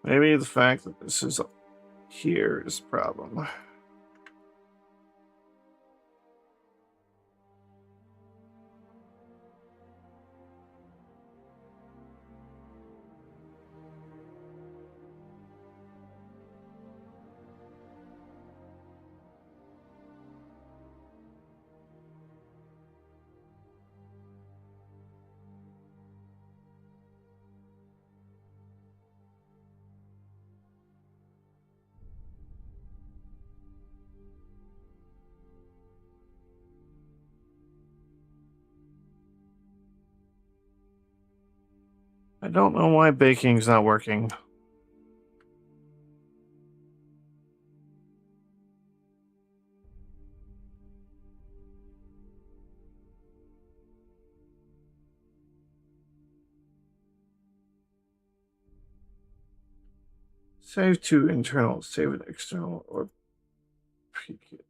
Maybe the fact that this is here is the problem. I don't know why baking's not working. Save to internal, save it external, or peek it.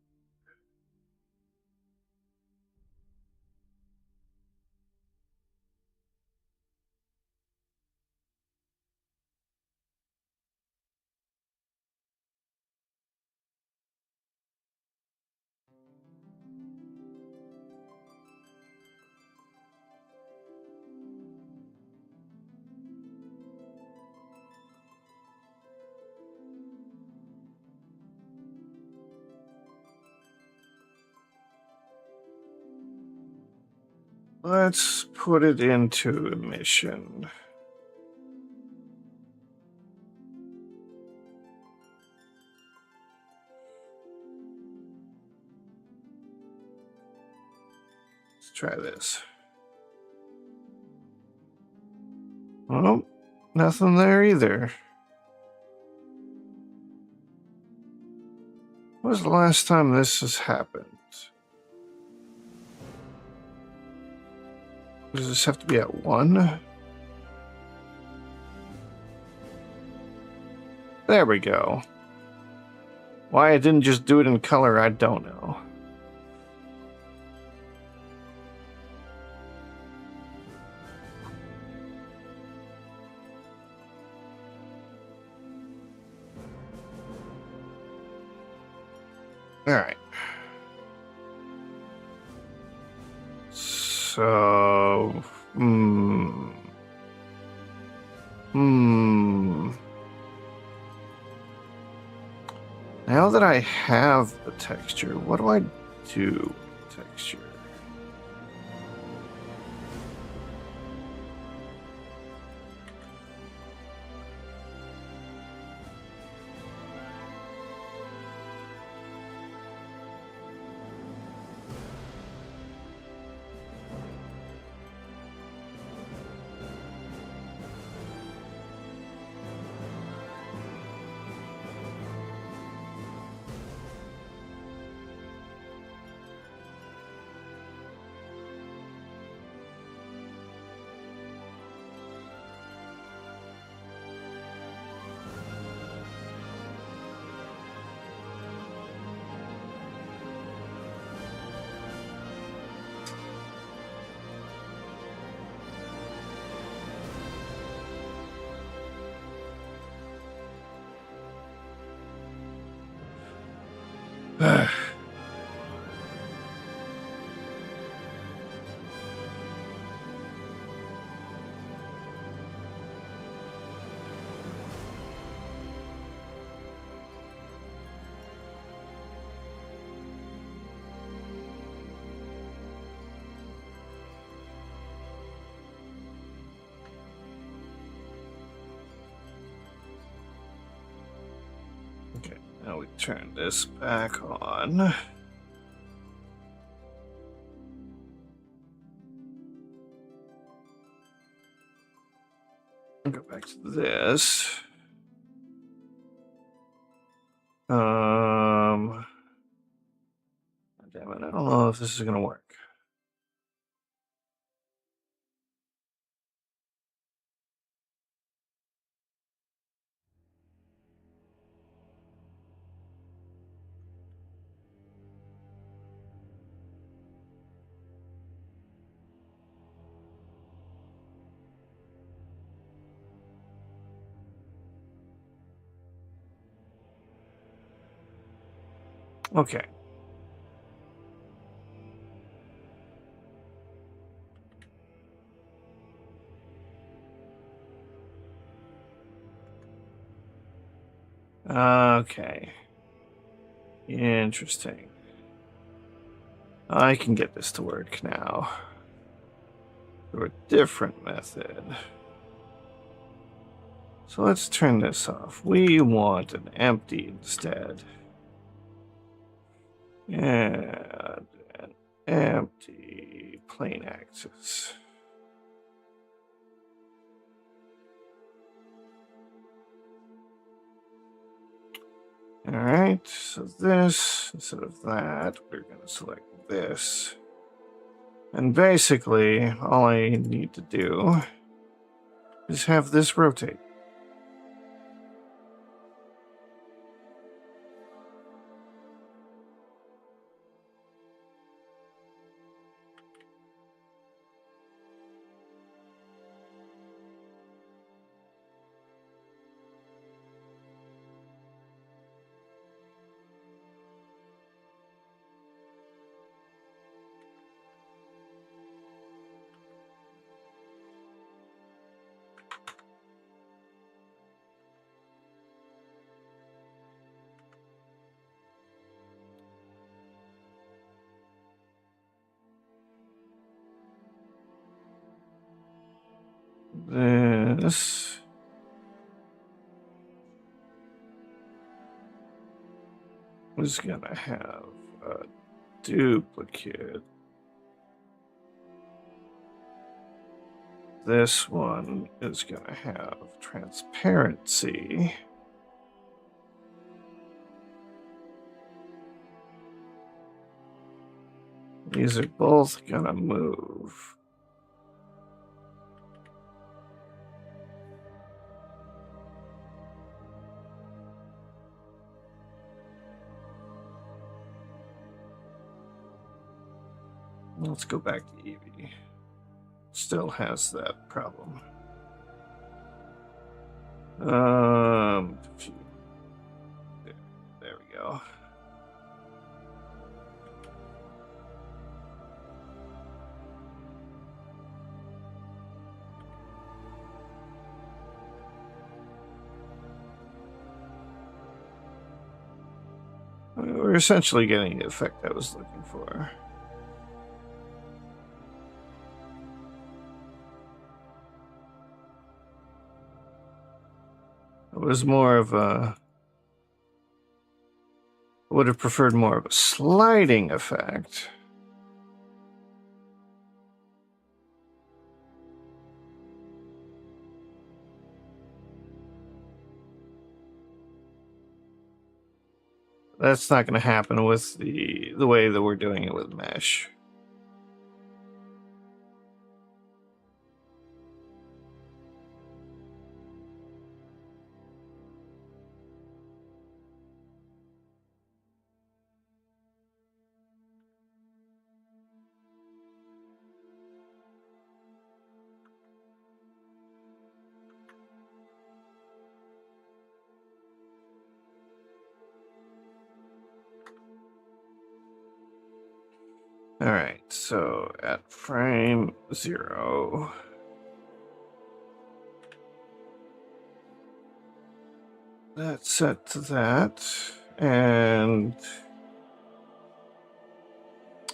Let's put it into emission. Let's try this. Oh, nothing there either. When was the last time this has happened? Does this have to be at 1? There we go. Why I didn't just do it in color, I don't know. All right. So, Now that I have the texture, what do I do with the texture? Okay, now we turn this back on. Go back to this. Damn it, I don't know if this is gonna work. Okay. Okay. Interesting. I can get this to work now. Through a different method. So let's turn this off. We want an empty instead. And an empty plain axis. Alright, so this, instead of that, we're going to select this. And basically, all I need to do is have this rotate. This is gonna have a duplicate. This one is gonna have transparency. These are both gonna move. Let's go back to Eevee. Still has that problem. There we go. We're essentially getting the effect I was looking for. It was more of a... I would have preferred more of a sliding effect. That's not going to happen with the way that we're doing it with mesh. All right, so at frame 0, that's set to that, and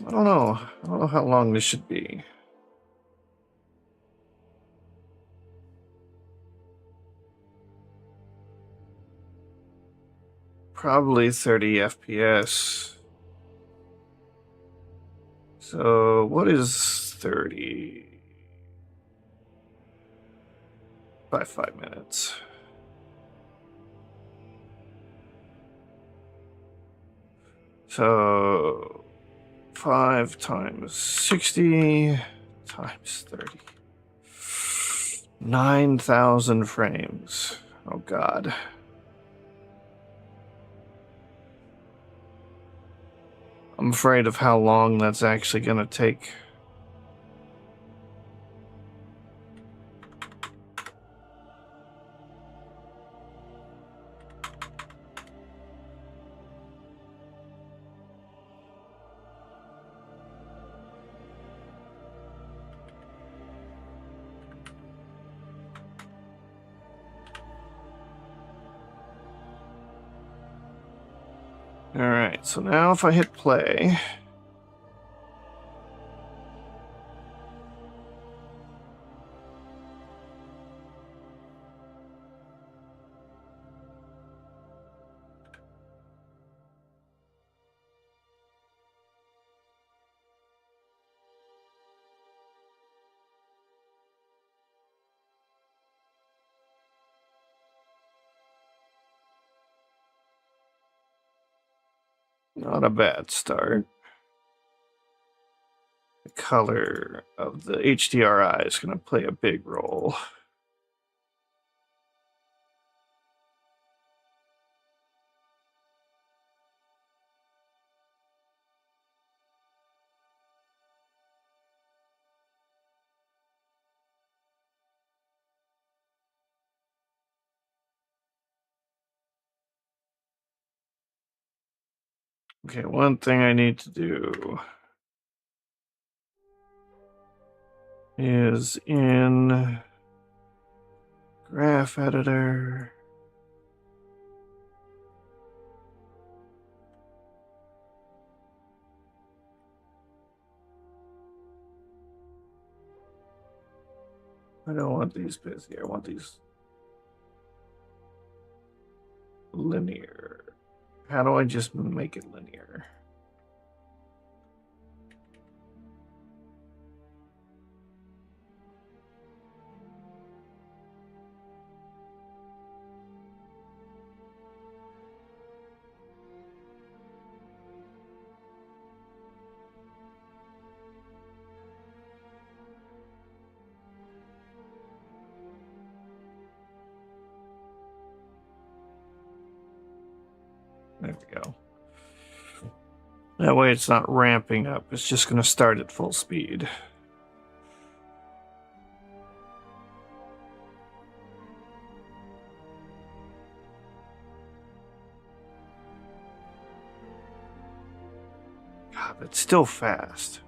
I don't know how long this should be. Probably 30 FPS. So what is 30 by 5 minutes? So 5 times 60 times 30. 9,000 frames. Oh God. I'm afraid of how long that's actually going to take. All right, so now if I hit play, Not a bad start. The color of the HDRI is going to play a big role. Okay, one thing I need to do is in graph editor. I don't want these busy. I want these linear. How do I just make it linear? There we go. That way it's not ramping up. It's just going to start at full speed. God, but it's still fast.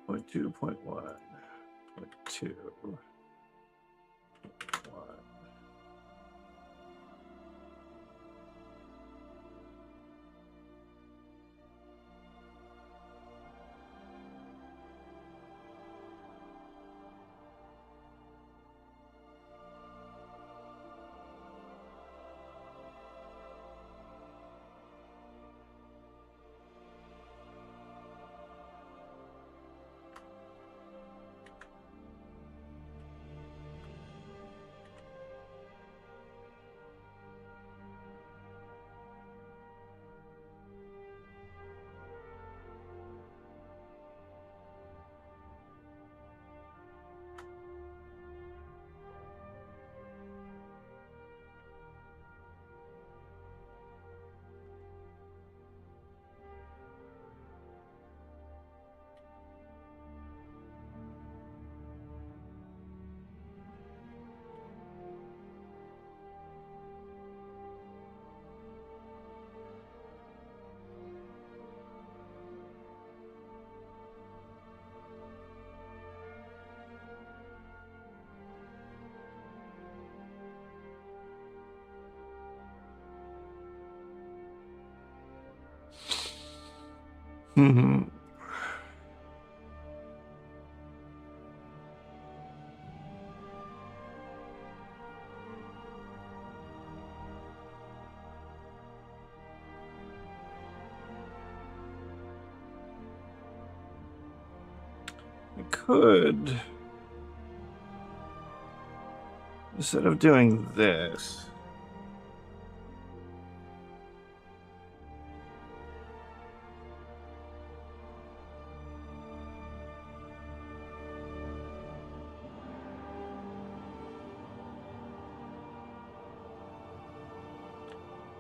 Point 2, point 1, point 2, point 1. Mm-hmm. I could, instead of doing this,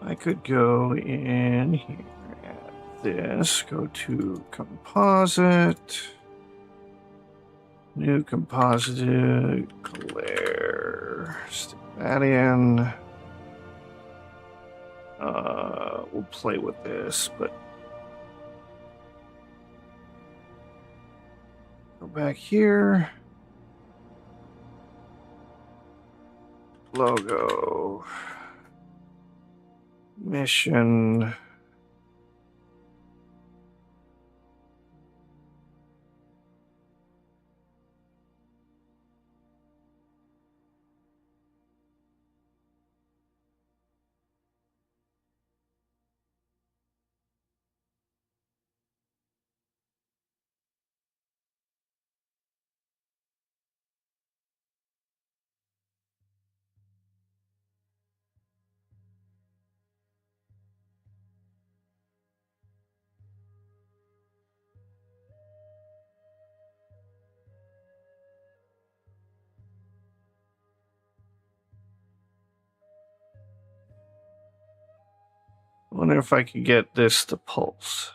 I could go in here, add this, go to composite, new composite, glare, stick that in. We'll play with this, but go back here. Logo. Mission. I wonder if I could get this to pulse.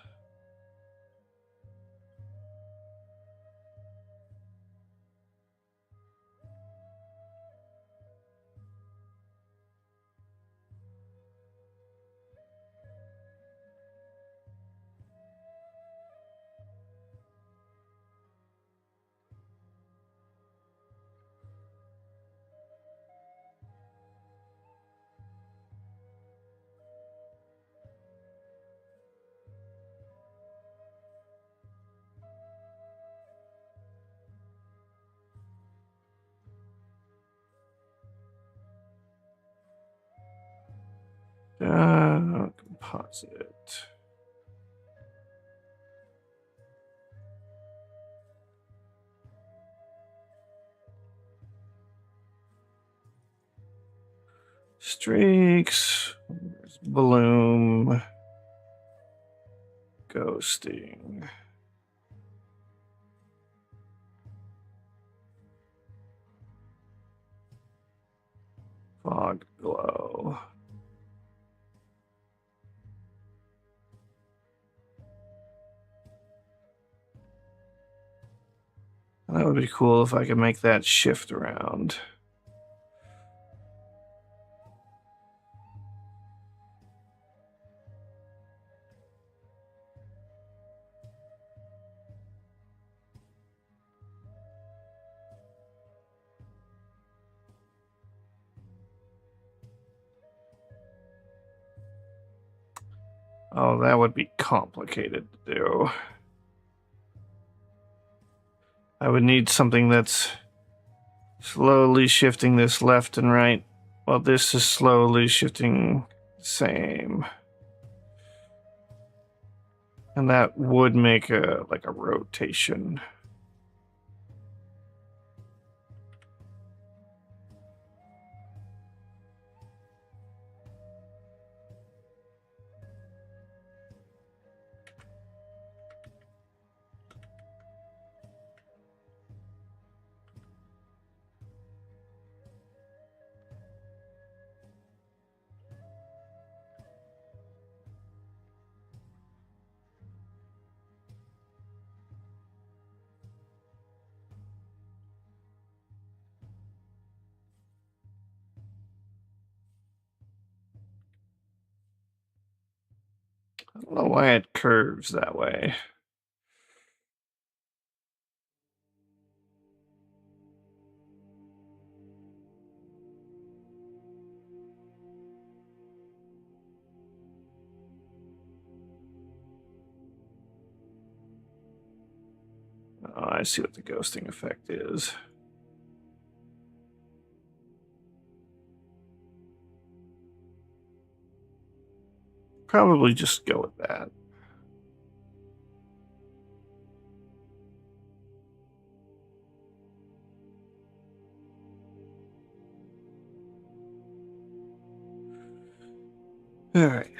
Composite. Streaks. Where's bloom? Ghosting. Fog glow. That would be cool if I could make that shift around. Oh, that would be complicated to do. I would need something that's slowly shifting this left and right, while this is slowly shifting the same. And that would make a rotation. I don't know why it curves that way. Oh, I see what the ghosting effect is. Probably just go with that. All right.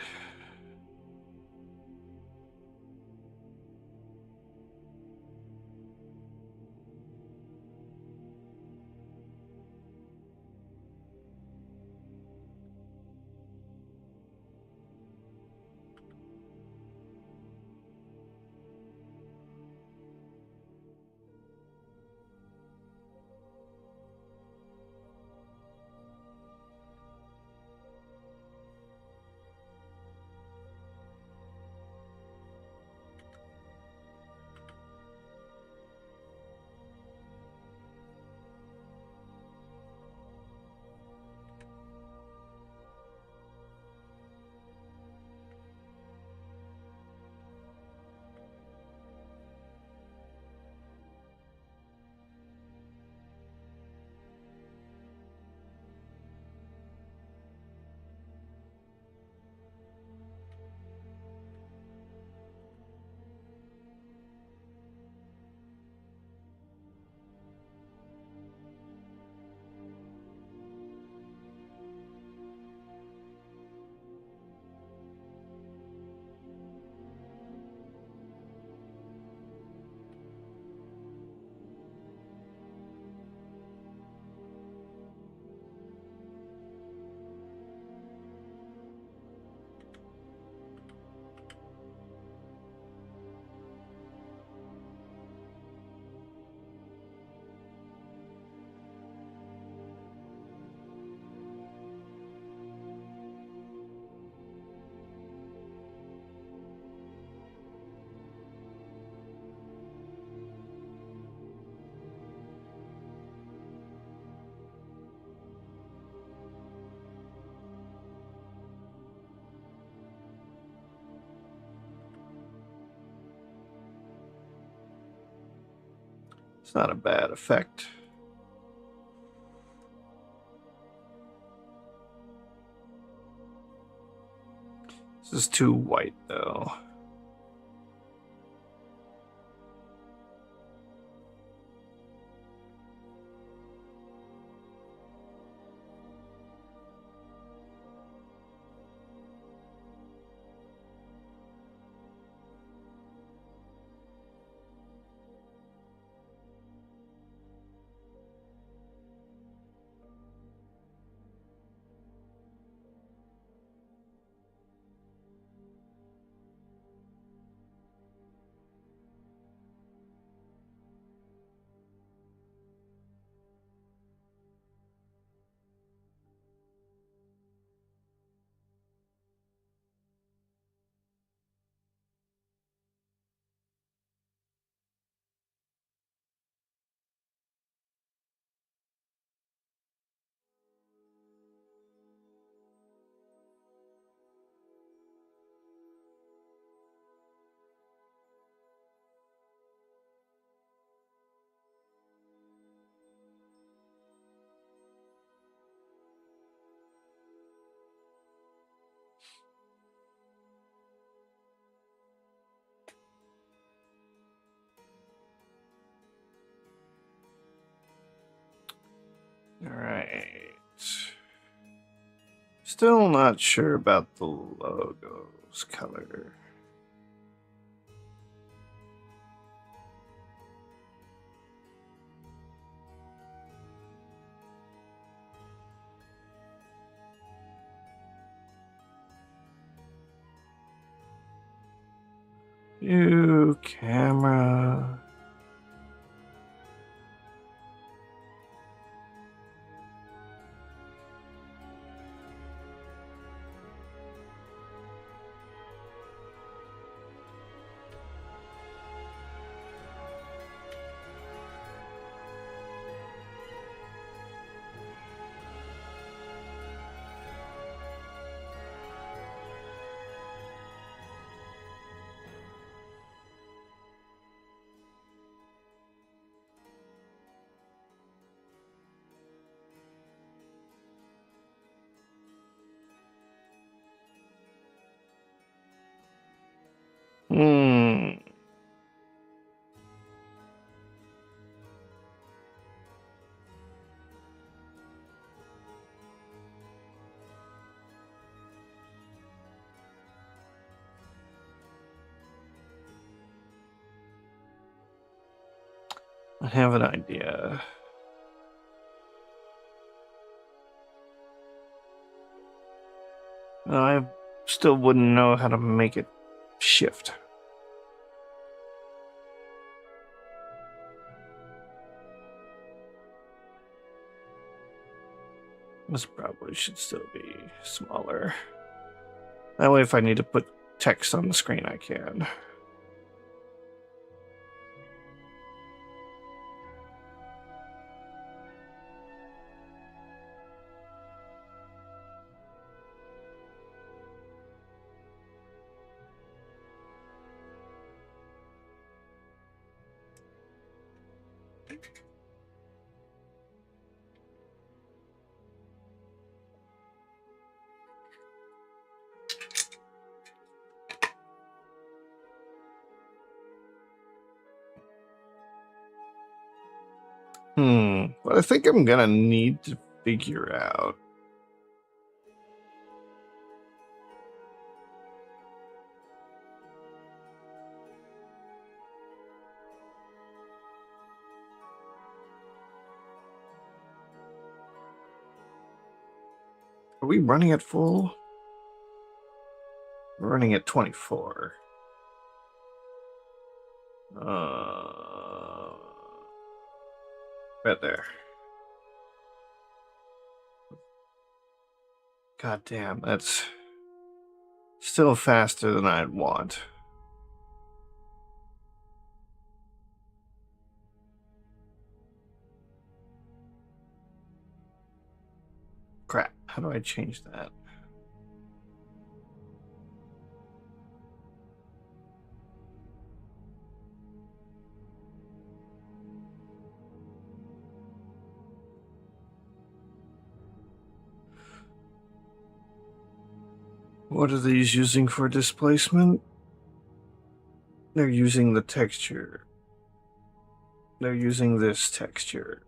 It's not a bad effect. This is too white, though. All right. Still not sure about the logo's color. View camera. Hmm. I have an idea. I still wouldn't know how to make it shift. This probably should still be smaller. That way, if I need to put text on the screen, I can. What I think I'm gonna need to figure out. Are we running at full? We're running at 24. Right there. God damn, that's still faster than I'd want. Crap, how do I change that? What are these using for displacement? They're using the texture. They're using this texture.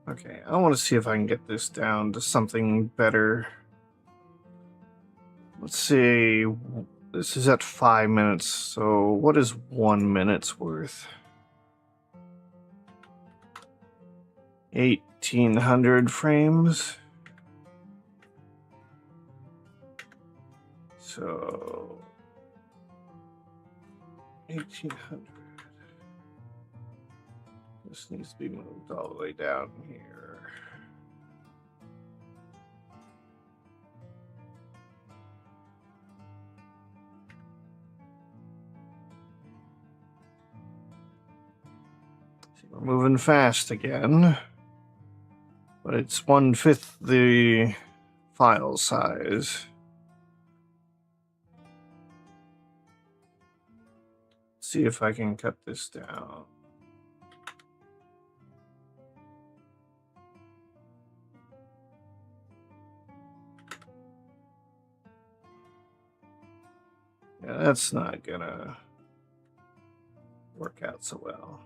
Okay, I want to see if I can get this down to something better. Let's see. This is at 5 minutes, so what is 1 minute's worth? 1800 frames. So 1800. This needs to be moved all the way down here. See, we're moving fast again, but it's 1/5 the file size. See if I can cut this down. Yeah, that's not gonna work out so well.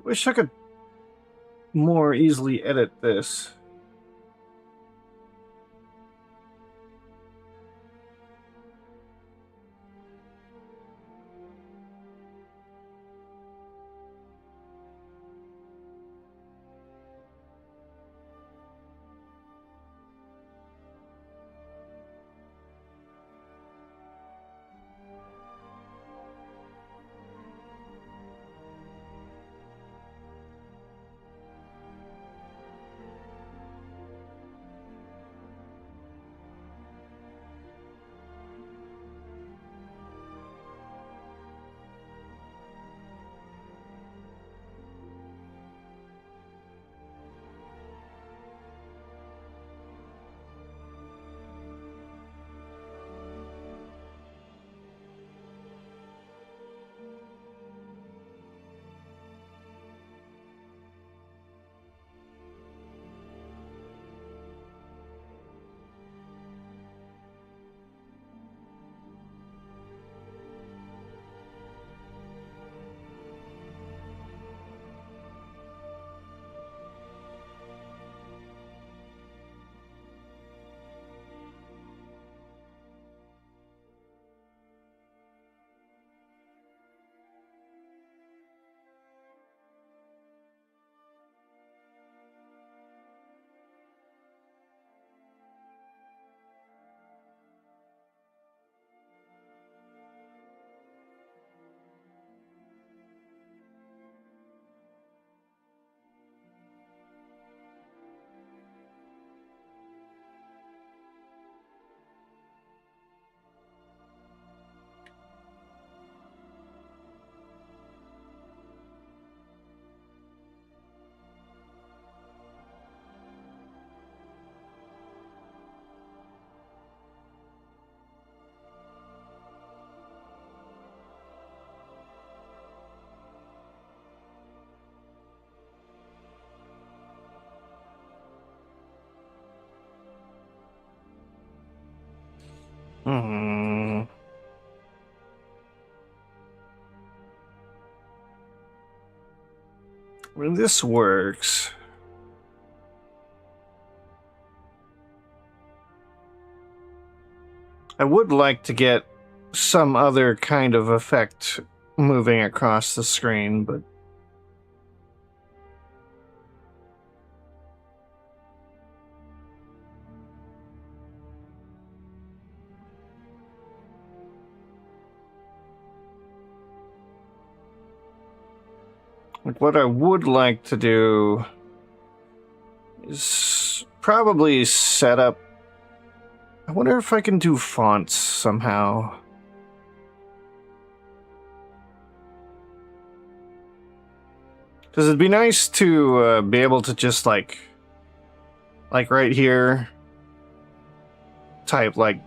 Wish I could more easily edit this. Hmm. When this works. I would like to get some other kind of effect moving across the screen, but what I would like to do is probably set up. I wonder if I can do fonts somehow. Because it'd be nice to be able to just like right here, type like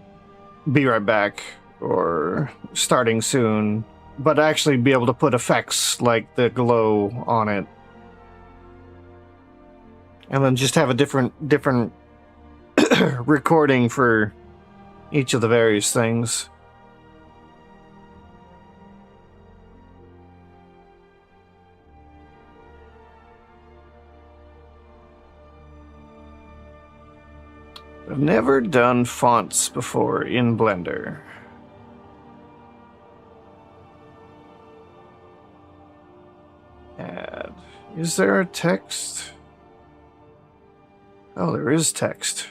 "be right back" or "starting soon," but actually be able to put effects like the glow on it, and then just have a different recording for each of the various things. I've never done fonts before in Blender. Add. Is there a text? Oh, there is text.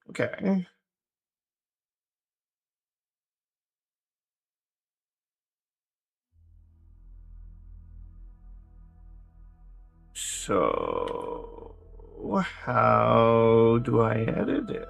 Okay. So, how do I edit it?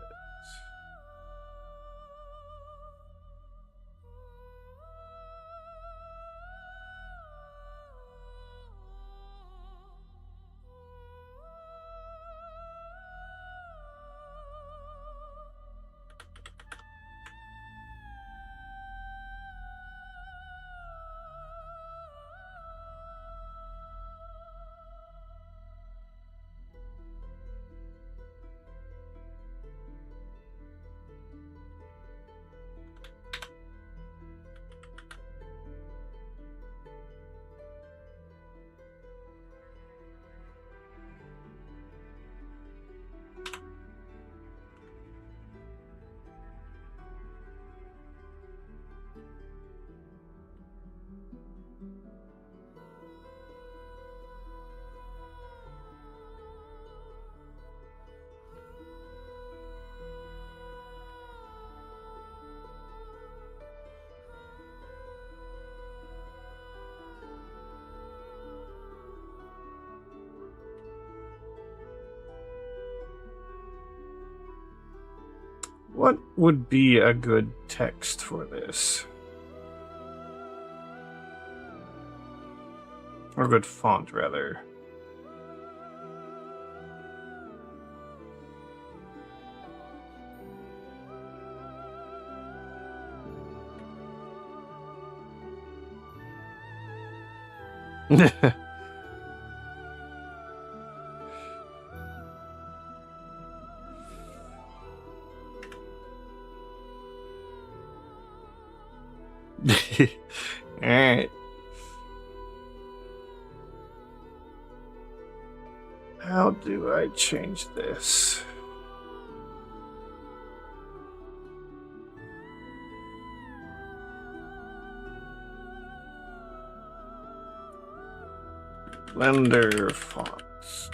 What would be a good text for this? Or a good font, rather. Alright. How do I change this? Blender fonts.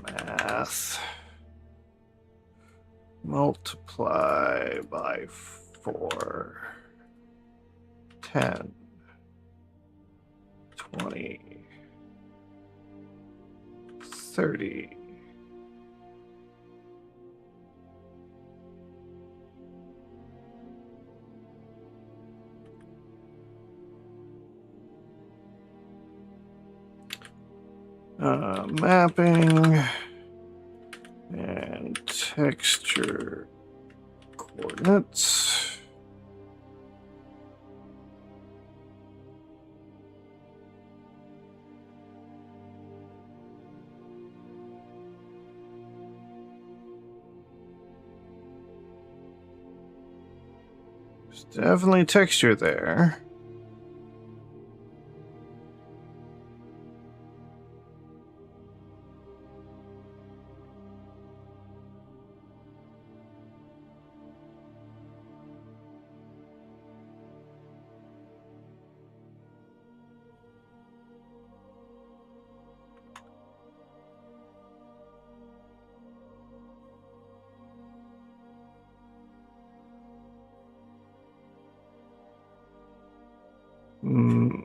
Math. Multiply by 4. 10. 20. 30. Mapping and texture coordinates. There's definitely texture there. Hmm.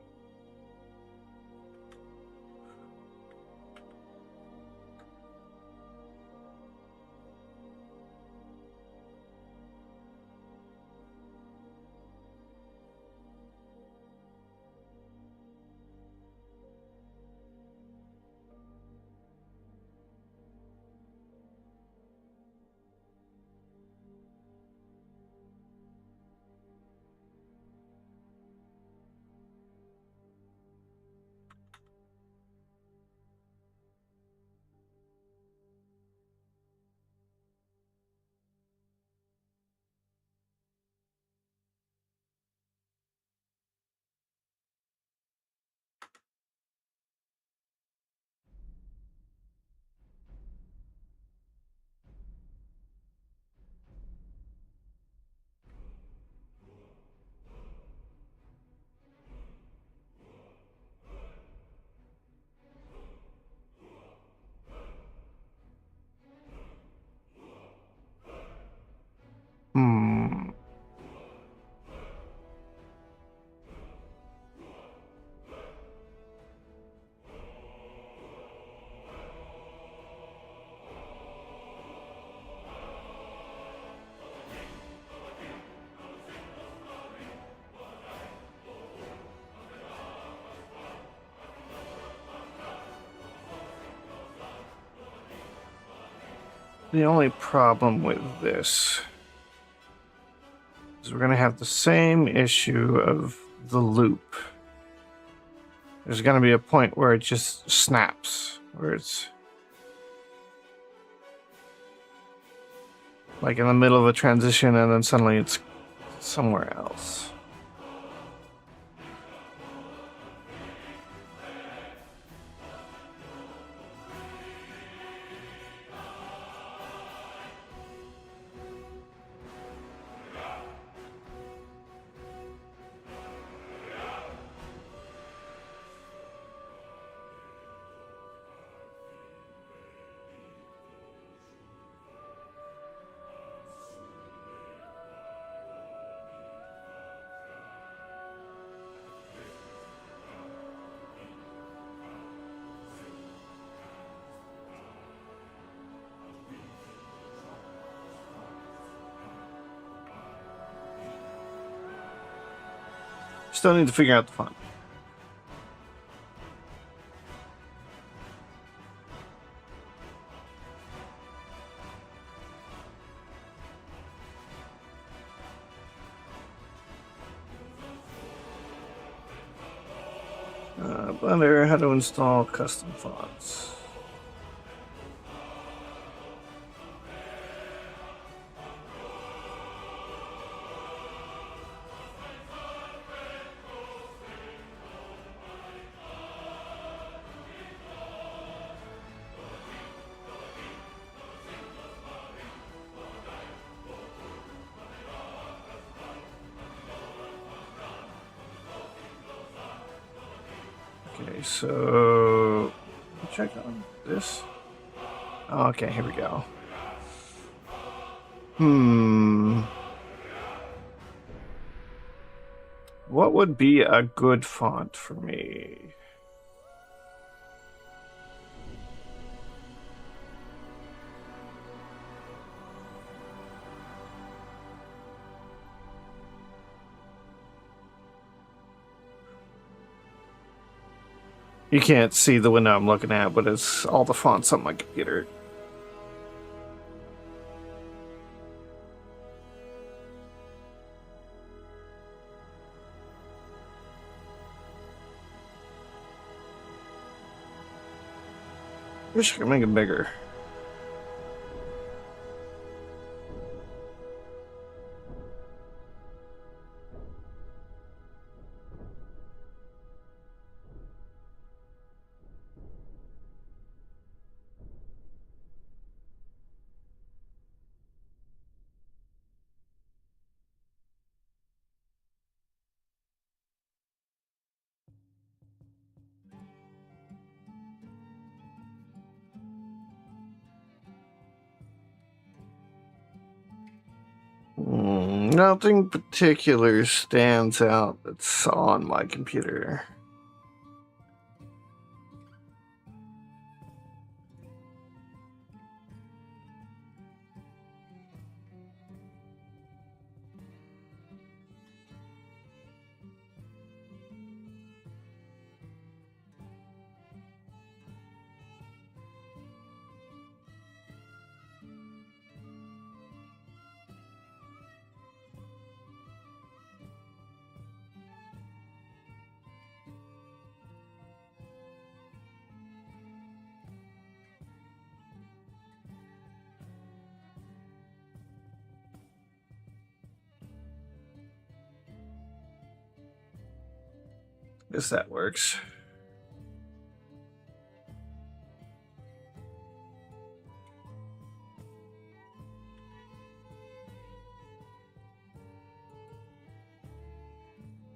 Hmm. The only problem with this is we're going to have the same issue of the loop. There's going to be a point where it just snaps, where it's like in the middle of a transition and then suddenly it's somewhere else. Still need to figure out the fun. Blender, how to install custom fonts. Okay, so check on this. Okay, here we go. What would be a good font for me? You can't see the window I'm looking at, but it's all the fonts on my computer. Wish I could make it bigger. Nothing particular stands out that's on my computer. Guess that works.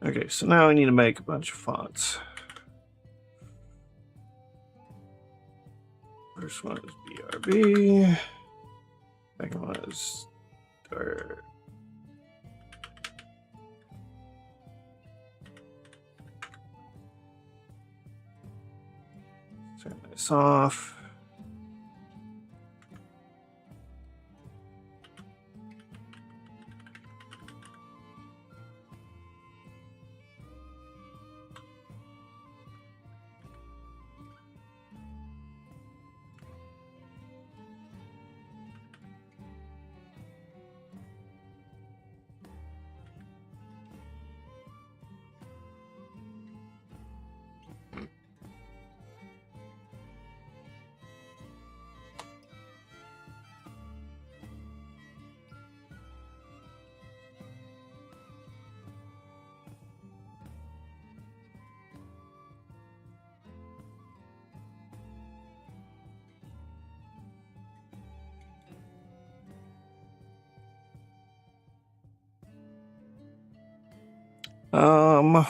Okay, so now I need to make a bunch of fonts. First one is BRB. Second one is Turn this off.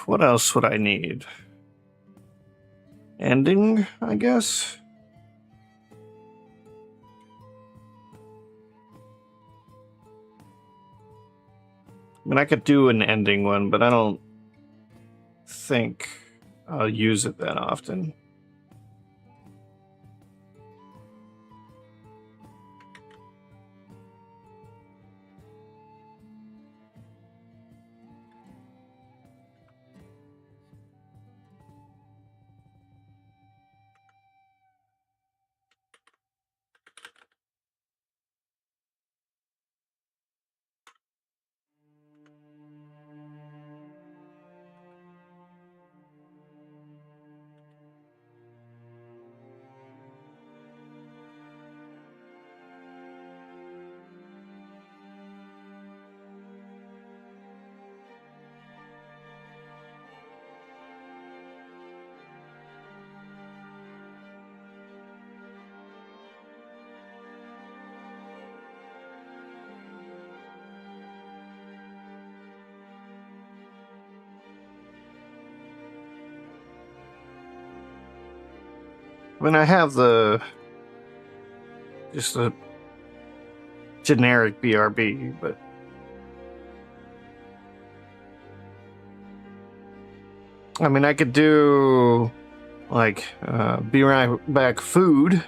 What else would I need? Ending, I guess? I mean, I could do an ending one, but I don't think I'll use it that often. I mean, I have just a generic BRB, but I mean, I could do like be right back food.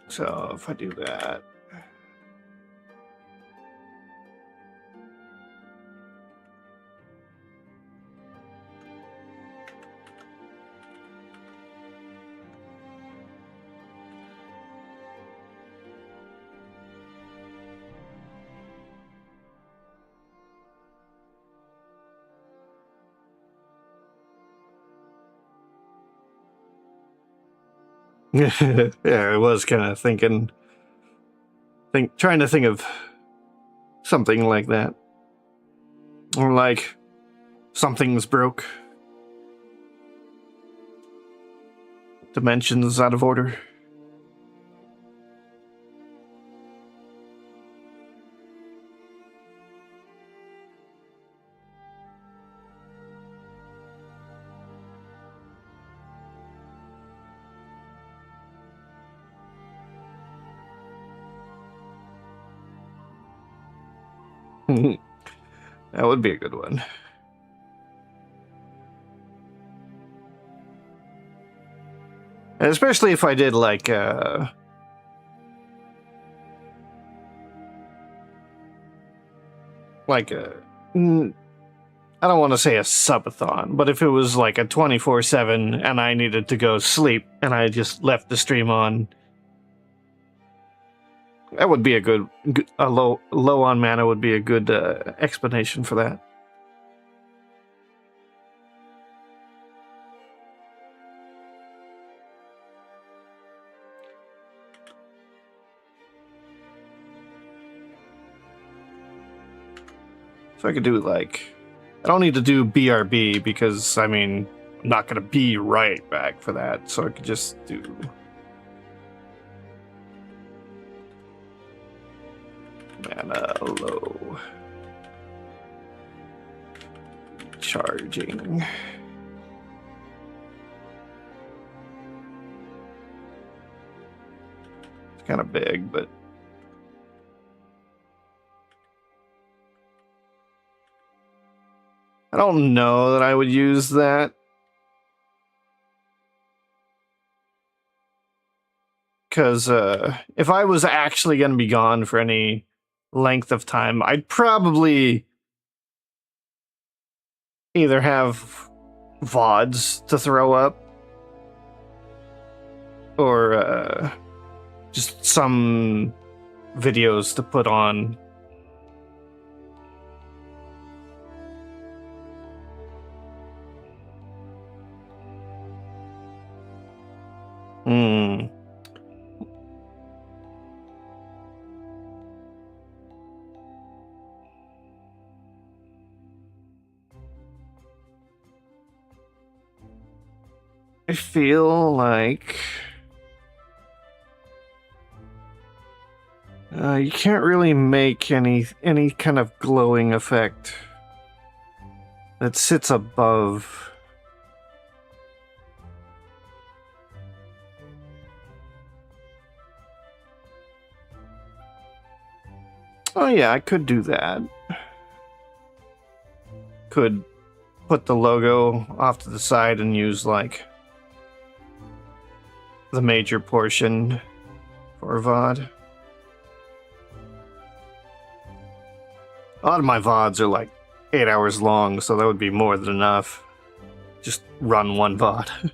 So if I do that. Yeah, I was kind of trying to think of something like that. Or like, something's broke. Dimensions out of order. That would be a good one. And especially if I did like I don't want to say a subathon, but if it was like a 24/7 and I needed to go sleep and I just left the stream on, that would be a low on mana would be a good explanation for that. So I could do like, I don't need to do BRB because I mean, I'm not gonna be right back for that. So I could just do mana low. Charging. It's kind of big, but I don't know that I would use that. Because if I was actually going to be gone for any length of time, I'd probably either have VODs to throw up or just some videos to put on. I feel like you can't really make any kind of glowing effect that sits above. Oh yeah, I could do that. Could put the logo off to the side and use like the major portion for VOD. A lot of my VODs are like 8 hours long, so that would be more than enough. Just run one VOD.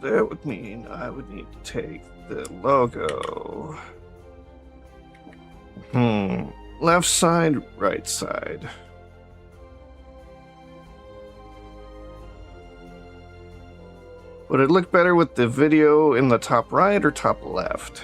That would mean I would need to take the logo. Left side, right side. Would it look better with the video in the top right or top left?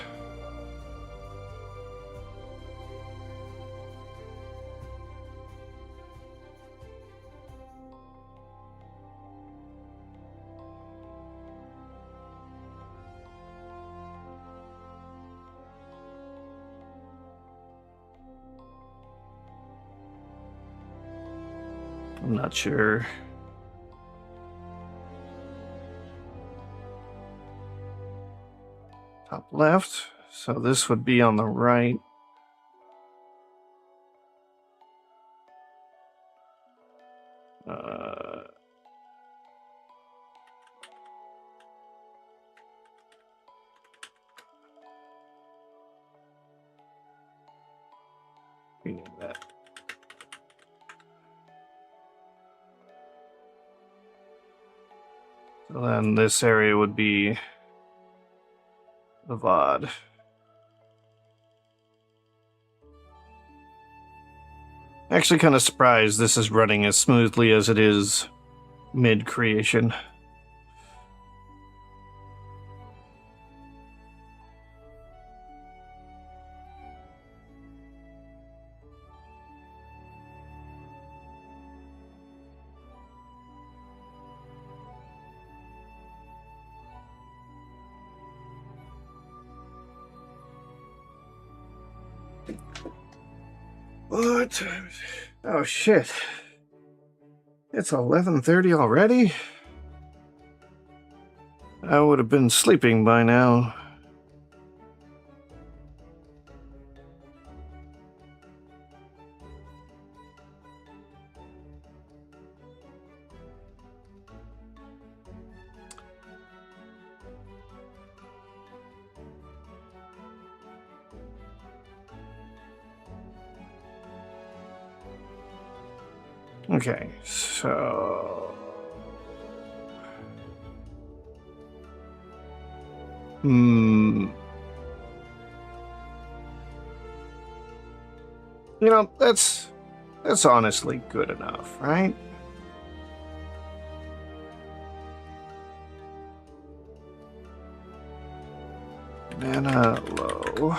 I'm not sure. Top left. So this would be on the right. Rename that. So then this area would be the VOD. Actually, kind of surprised this is running as smoothly as it is mid-creation. What? Oh shit. It's 11:30 already? I would have been sleeping by now. Okay, so... You know, that's honestly good enough, right? Mana low.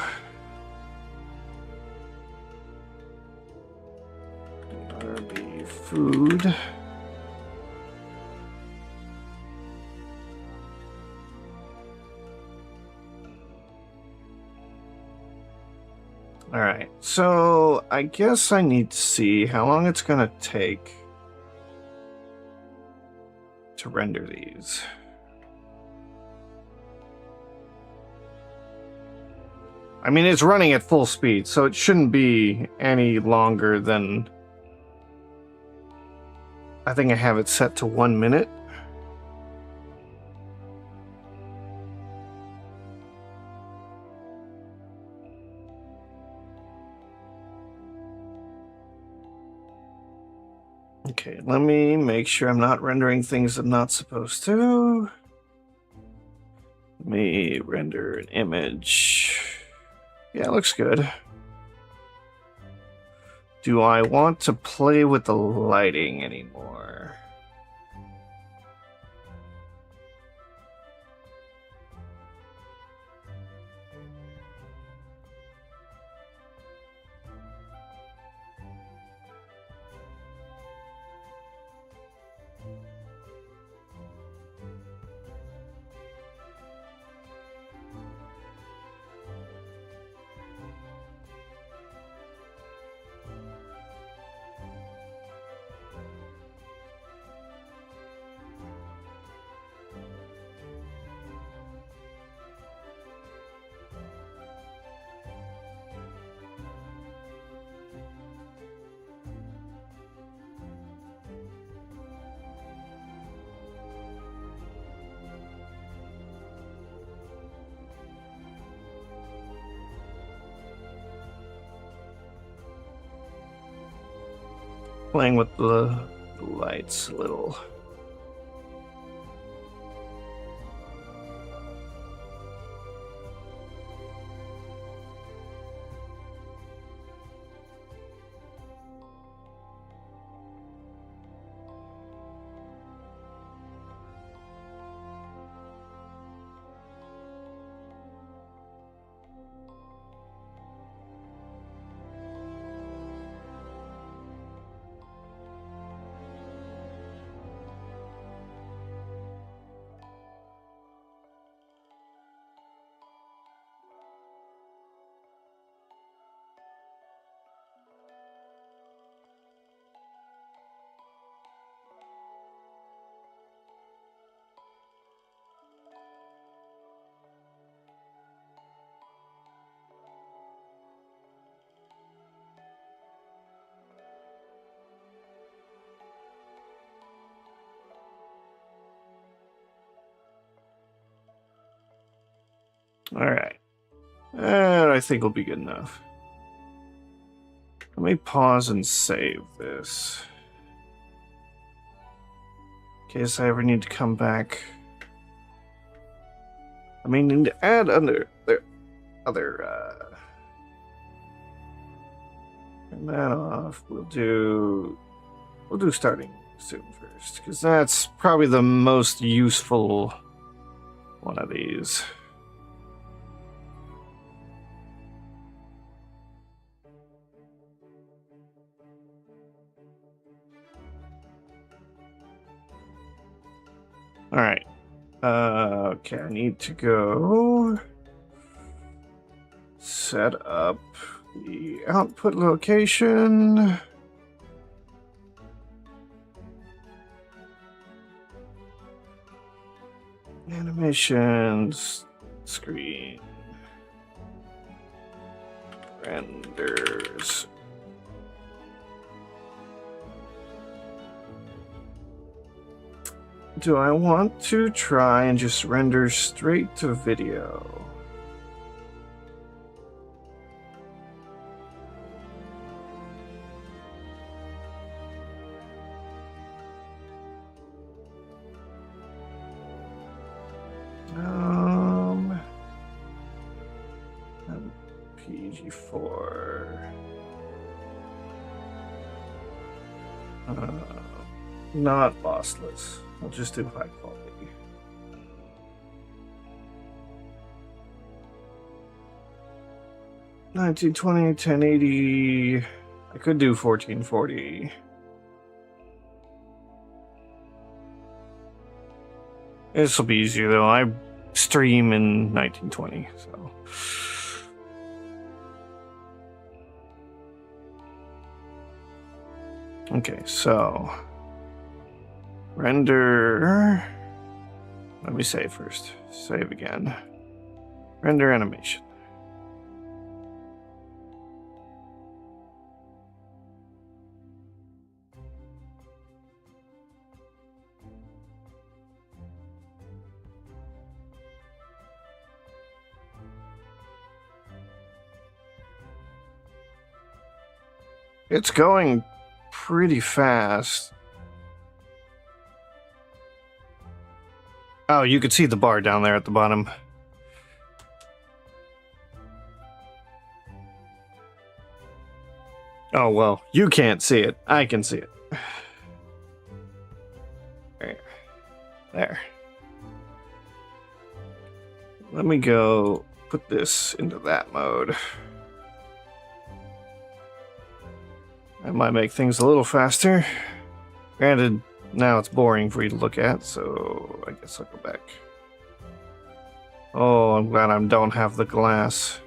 RB food. Alright, so I guess I need to see how long it's gonna take to render these. I mean, it's running at full speed, so it shouldn't be any longer than... I think I have it set to 1 minute. Okay, let me make sure I'm not rendering things I'm not supposed to. Let me render an image. Yeah, it looks good. Do I want to play with the lighting anymore? Playing with the lights a little. Alright. And I think we'll be good enough. Let me pause and save this. In case I ever need to come back. I may need to add other turn that off. We'll do starting soon first, because that's probably the most useful one of these. All right. Okay, I need to go set up the output location. Animations, screen, renders. Do I want to try and just render straight to video? PG4. Not lossless. I'll just do high quality. $1920, $1080. I could do $1440. This will be easier though. I stream in 1920, so. Okay, so render. Let me save first. Save again. Render animation. It's going pretty fast. Oh, you could see the bar down there at the bottom. Oh, well, you can't see it. I can see it. There. Let me go put this into that mode. That might make things a little faster. Granted, now it's boring for you to look at, so I guess I'll go back. Oh, I'm glad I don't have the glass.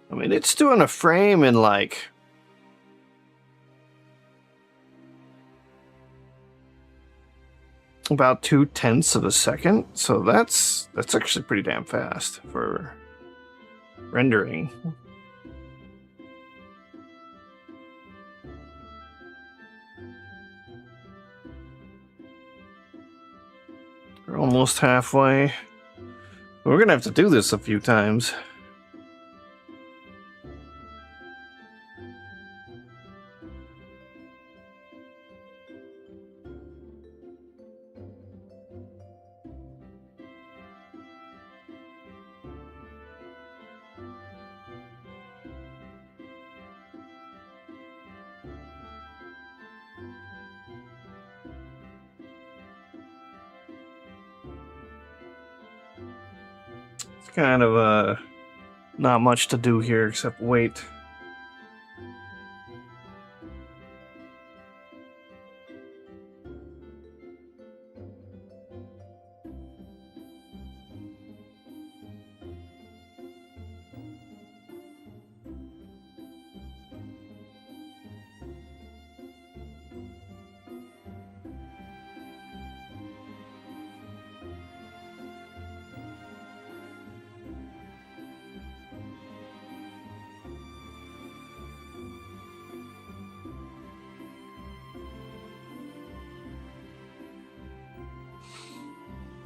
I mean, it's doing a frame in like about 0.2 of a second, so that's actually pretty damn fast for rendering. We're almost halfway. We're gonna have to do this a few times. kind of not much to do here except wait.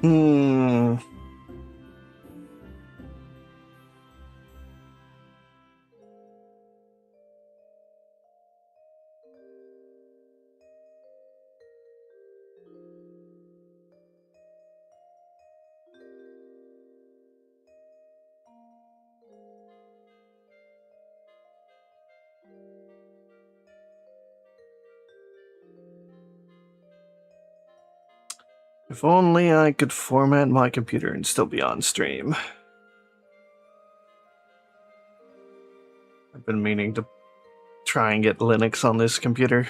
Hmm. If only I could format my computer and still be on stream. I've been meaning to try and get Linux on this computer.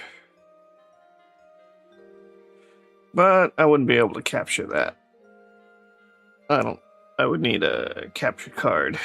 But I wouldn't be able to capture that. I would need a capture card.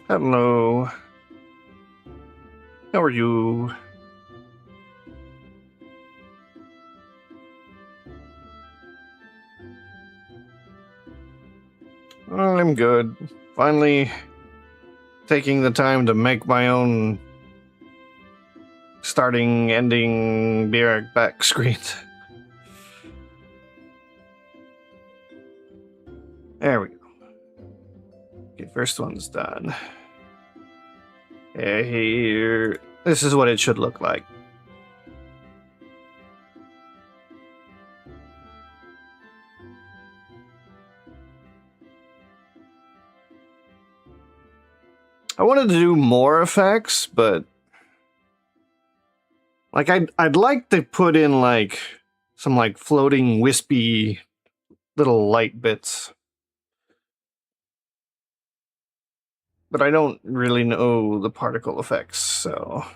Hello. How are you? I'm good. Finally taking the time to make my own starting, ending, be right back screens. There we go. Okay, first one's done. Here, this is what it should look like. I wanted to do more effects, but like I'd like to put in like some like floating wispy little light bits. But I don't really know the particle effects, so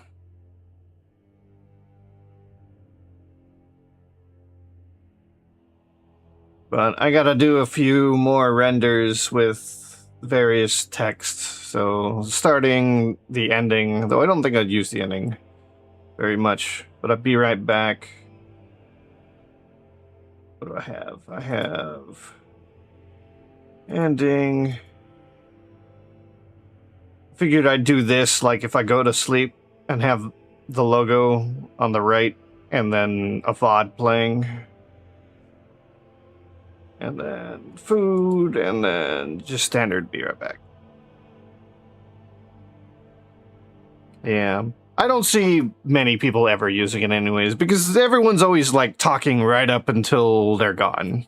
but I gotta do a few more renders with various text. So starting the ending, though I don't think I'd use the ending very much, but I'll be right back. What do I have? I have ending. Figured I'd do this like if I go to sleep and have the logo on the right and then a VOD playing. And then food, and then just standard be right back. Yeah. I don't see many people ever using it anyways, because everyone's always like talking right up until they're gone.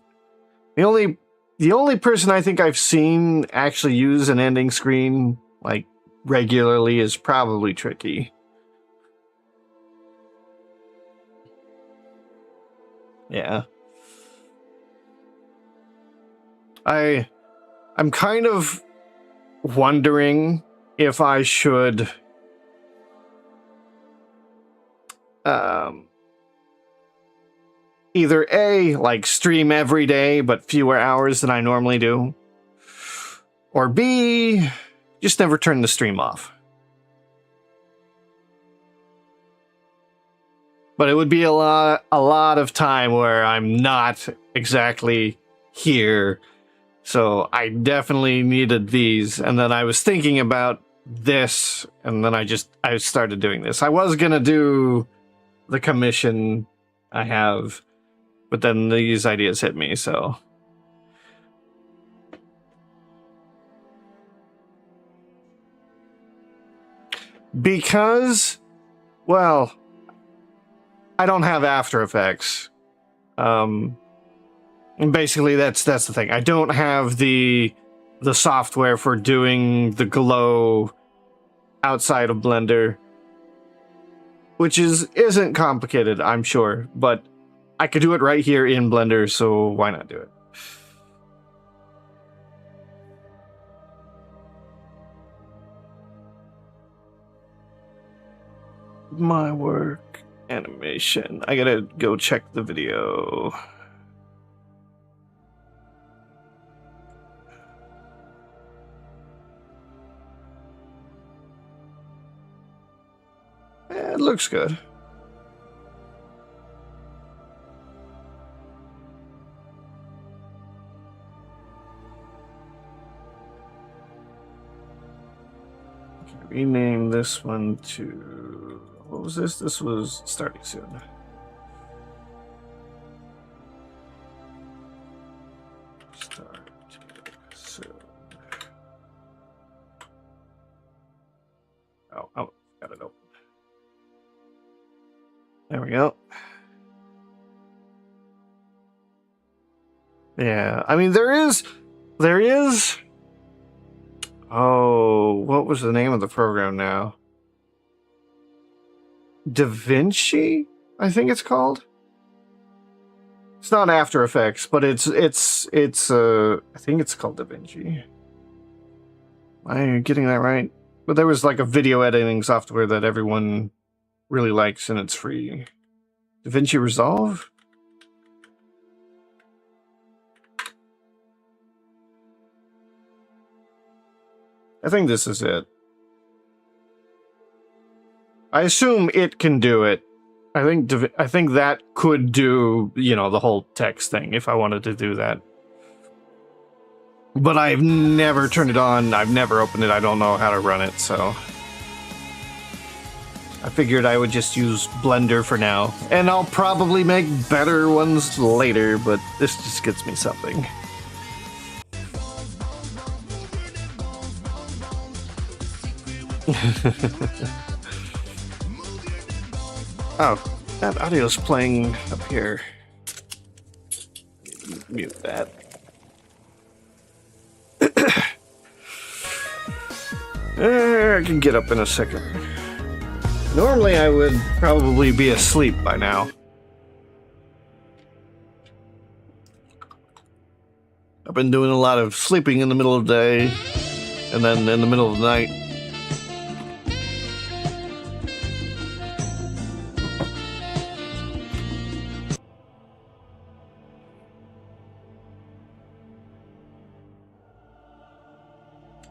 The only person I think I've seen actually use an ending screen like regularly is probably Tricky. Yeah. I'm kind of wondering if I should either A, like stream every day but fewer hours than I normally do, or B, just never turn the stream off. But it would be a lot of time where I'm not exactly here. So I definitely needed these. And then I was thinking about this, and then I started doing this. I was gonna do the commission I have, but then these ideas hit me, so. Because, well, I don't have After Effects. And basically that's the thing. I don't have the software for doing the glow outside of Blender, which isn't complicated, I'm sure, but I could do it right here in Blender, so why not do it? My work, animation. I gotta go check the video. It looks good. Rename this one to, what was this? This was starting soon. Start soon. Oh, got it open. There we go. Yeah, I mean, there is. Oh, what was the name of the program now? DaVinci, I think it's called. It's not After Effects, but it's I think it's called DaVinci. Am I getting that right? But there was like a video editing software that everyone really likes, and it's free. DaVinci Resolve? I think this is it. I assume it can do it. I think that could do, the whole text thing if I wanted to do that. But I've never turned it on. I've never opened it. I don't know how to run it, so I figured I would just use Blender for now. And I'll probably make better ones later, but this just gets me something. Oh, that audio's playing up here. Mute that. I can get up in a second. Normally I would probably be asleep by now. I've been doing a lot of sleeping in the middle of the day, and then in the middle of the night.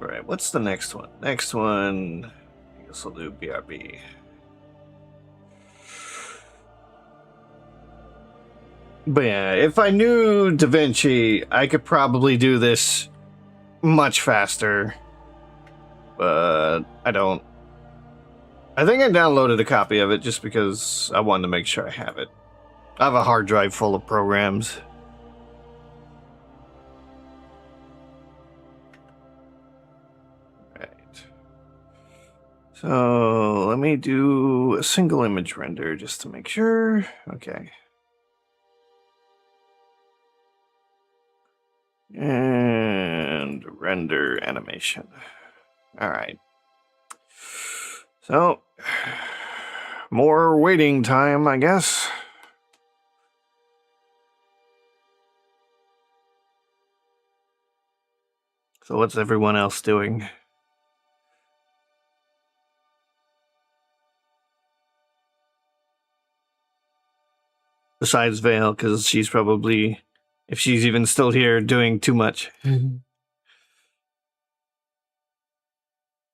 Alright, what's the next one? Next one, I guess I'll do BRB. But yeah, if I knew DaVinci, I could probably do this much faster. But I don't. I think I downloaded a copy of it just because I wanted to make sure I have it. I have a hard drive full of programs. Right. So let me do a single image render just to make sure. Okay. And render animation. All right. So, more waiting time, I guess. So what's everyone else doing? Besides Vale, because she's probably, if she's even still here, doing too much.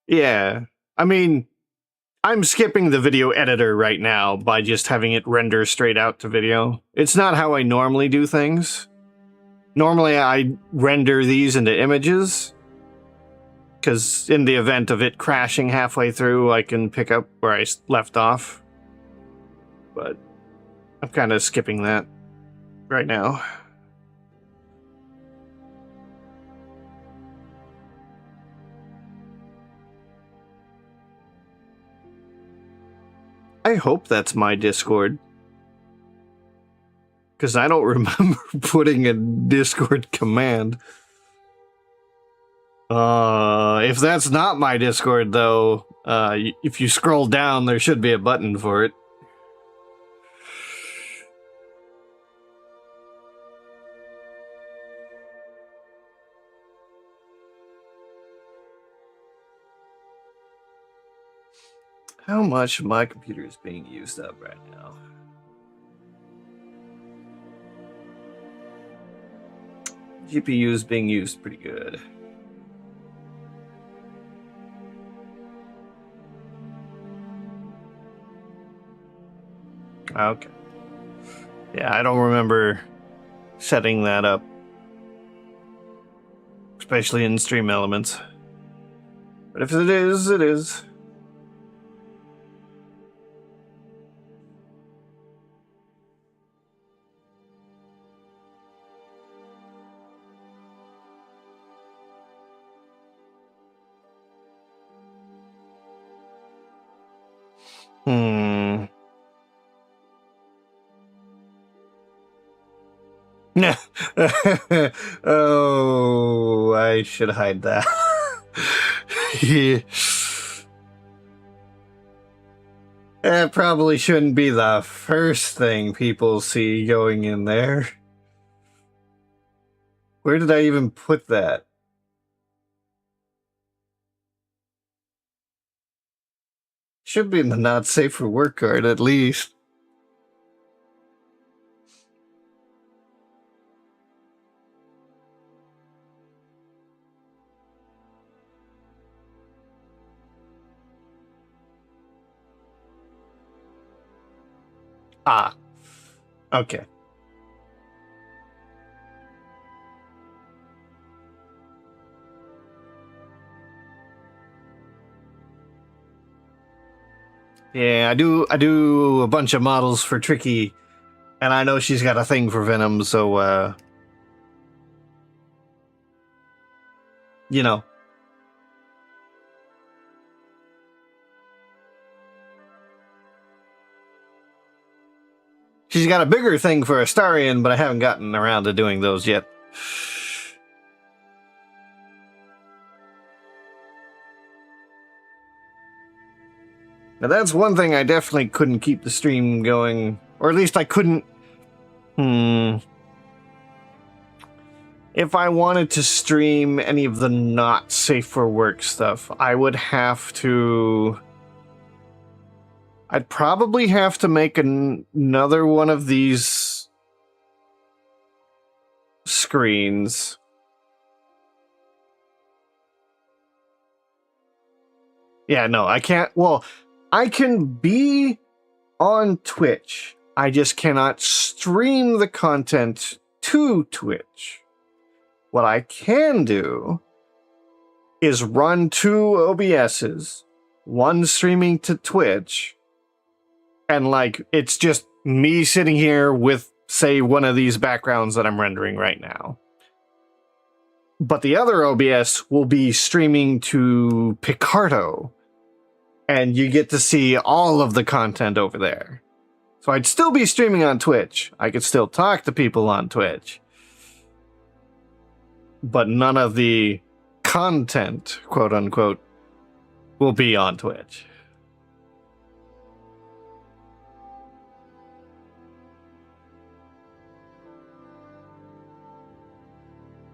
Yeah. I mean, I'm skipping the video editor right now by just having it render straight out to video. It's not how I normally do things. Normally I render these into images, because in the event of it crashing halfway through, I can pick up where I left off. But I'm kind of skipping that right now. I hope that's my Discord, because I don't remember putting a Discord command. If that's not my Discord, though, if you scroll down, there should be a button for it. How much of my computer is being used up right now? GPU is being used pretty good. Okay. Yeah, I don't remember setting that up, especially in Stream Elements. But if it is, it is. Oh, I should hide that. Yeah. That probably shouldn't be the first thing people see going in there. Where did I even put that? Should be in the not safe for work card, at least. Ah. Okay. Yeah, I do a bunch of models for Tricky, and I know she's got a thing for Venom, so you know. She's got a bigger thing for Astarion, but I haven't gotten around to doing those yet. Now that's one thing I definitely couldn't keep the stream going, or at least I couldn't. If I wanted to stream any of the not safe for work stuff, I would have to. I'd probably have to make another one of these screens. Yeah, no, I can't. Well, I can be on Twitch. I just cannot stream the content to Twitch. What I can do is run two OBSs, one streaming to Twitch, and like it's just me sitting here with, say, one of these backgrounds that I'm rendering right now. But the other OBS will be streaming to Picarto, and you get to see all of the content over there. So I'd still be streaming on Twitch. I could still talk to people on Twitch. But none of the content, quote unquote, will be on Twitch.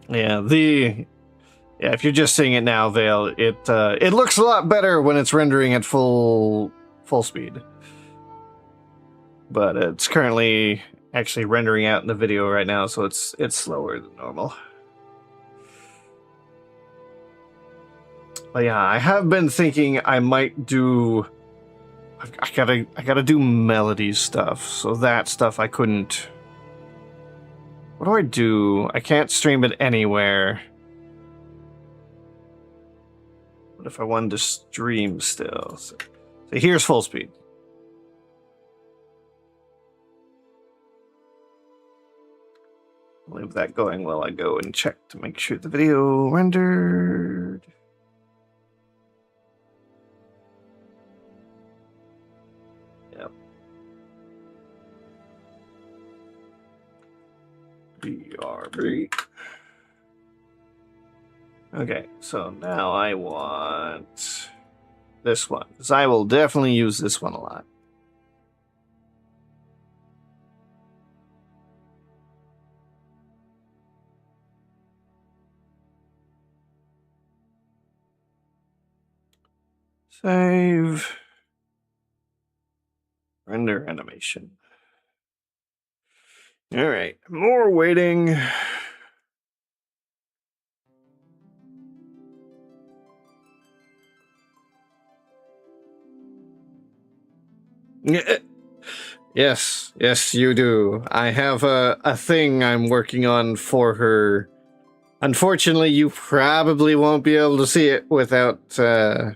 Yeah, if you're just seeing it now, Vale, it looks a lot better when it's rendering at full speed. But it's currently actually rendering out in the video right now, so it's slower than normal. But yeah, I have been thinking I might do I gotta do melody stuff, so that stuff I couldn't. What do I do? I can't stream it anywhere. What if I wanted to stream still? So here's full speed. I'll leave that going while I go and check to make sure the video rendered. Yep. BRB. Okay, so now I want this one, because I will definitely use this one a lot. Save. Render animation. All right, more waiting. Yes, you do. I have a thing I'm working on for her. Unfortunately, you probably won't be able to see it without, I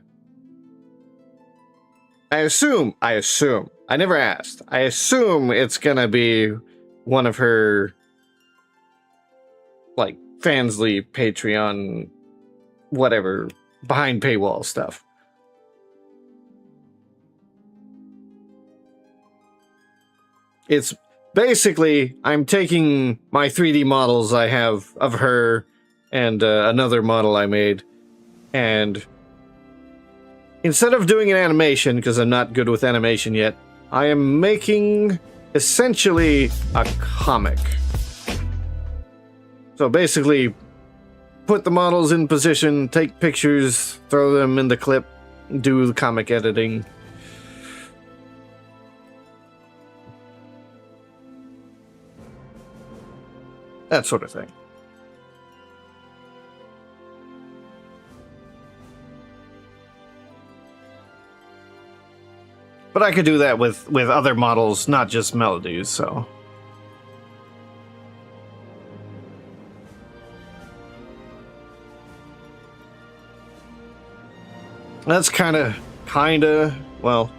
assume, I never asked. I assume it's gonna be one of her, like, Fansly Patreon, whatever, behind paywall stuff. It's basically, I'm taking my 3D models I have of her and another model I made, and instead of doing an animation, because I'm not good with animation yet, I am making essentially a comic. So basically, put the models in position, take pictures, throw them in the clip, do the comic editing. That sort of thing. But I could do that with other models, not just melodies, so. That's kinda, well.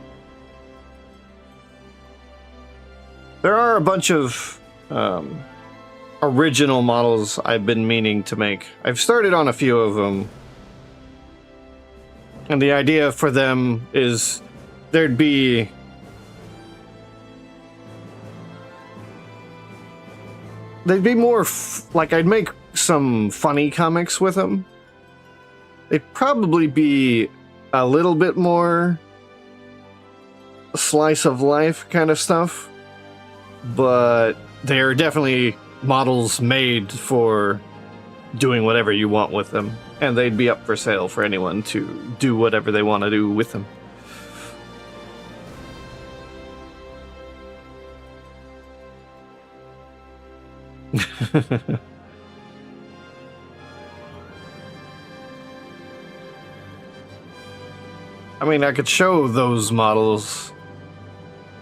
There are a bunch of original models I've been meaning to make. I've started on a few of them. And the idea for them is they'd be more like, I'd make some funny comics with them. They'd probably be a little bit more slice of life kind of stuff, but they're definitely models made for doing whatever you want with them, and they'd be up for sale for anyone to do whatever they want to do with them. I mean, I could show those models,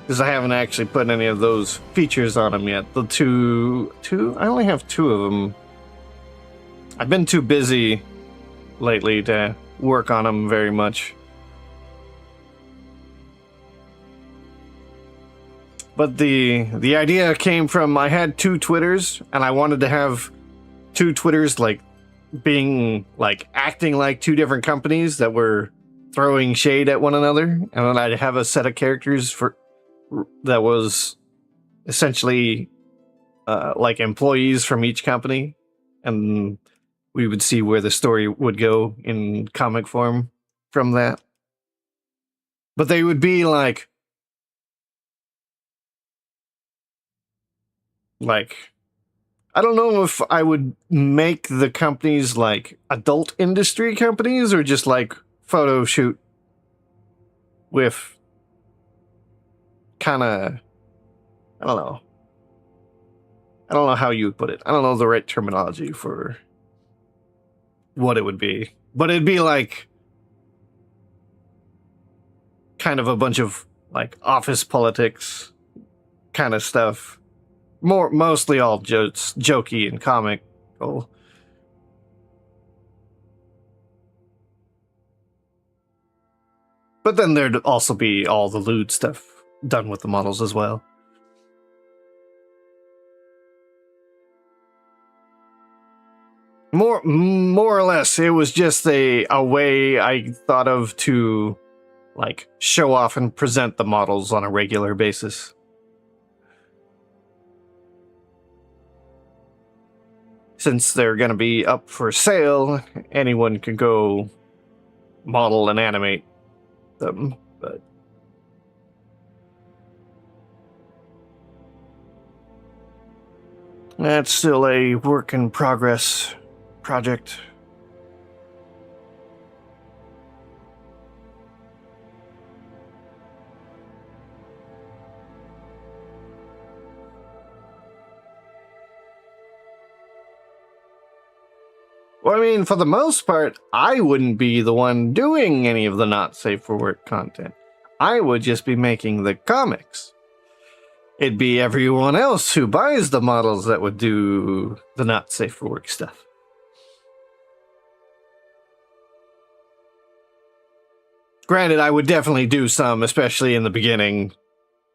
because I haven't actually put any of those features on them yet. The two, I only have 2 of them. I've been too busy lately to work on them very much. But the idea came from, I had 2 Twitters, and I wanted to have 2 Twitters, like, being, like, acting like 2 different companies that were throwing shade at one another, and then I'd have a set of characters for that was essentially like employees from each company, and we would see where the story would go in comic form from that. But they would be like I don't know if I would make the companies like adult industry companies or just like photo shoot with kind of, I don't know how you would put it. I don't know the right terminology for what it would be, but it'd be like kind of a bunch of like office politics kind of stuff. Mostly all jokey and comical. But then there'd also be all the lewd stuff done with the models as well. More or less, it was just a way I thought of to like show off and present the models on a regular basis. Since they're going to be up for sale, anyone can go model and animate them, but that's still a work in progress project. Well, I mean, for the most part, I wouldn't be the one doing any of the not safe for work content. I would just be making the comics. It'd be everyone else who buys the models that would do the not safe for work stuff. Granted, I would definitely do some, especially in the beginning,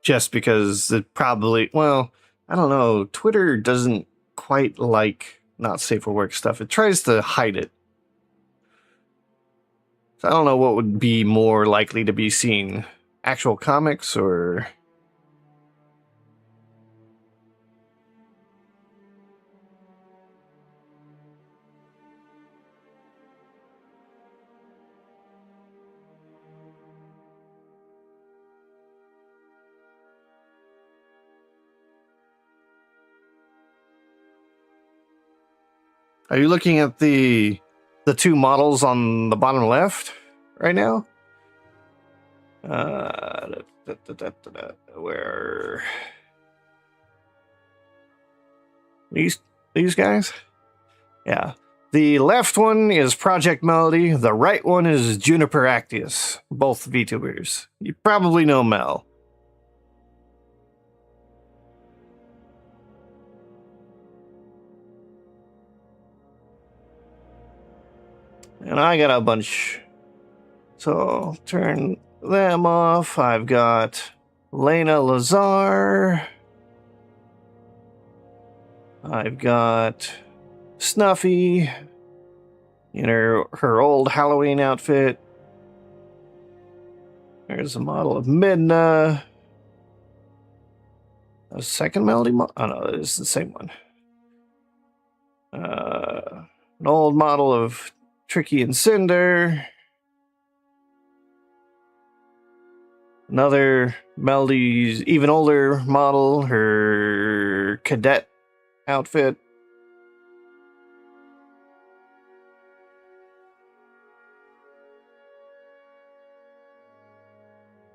just because it probably, well, I don't know, Twitter doesn't quite like not safe for work stuff. It tries to hide it. So I don't know what would be more likely to be seen. Actual comics or... Are you looking at the two models on the bottom left right now? Where these guys? Yeah. The left one is Project Melody. The right one is Juniper Actius. Both VTubers. You probably know Mel. And I got a bunch. So I'll turn them off. I've got Lena Lazar. I've got Snuffy in her old Halloween outfit. There's a model of Midna. A second Melody model? Oh no, it's the same one. An old model of Tricky and Cinder. Another Melody's even older model, her cadet outfit.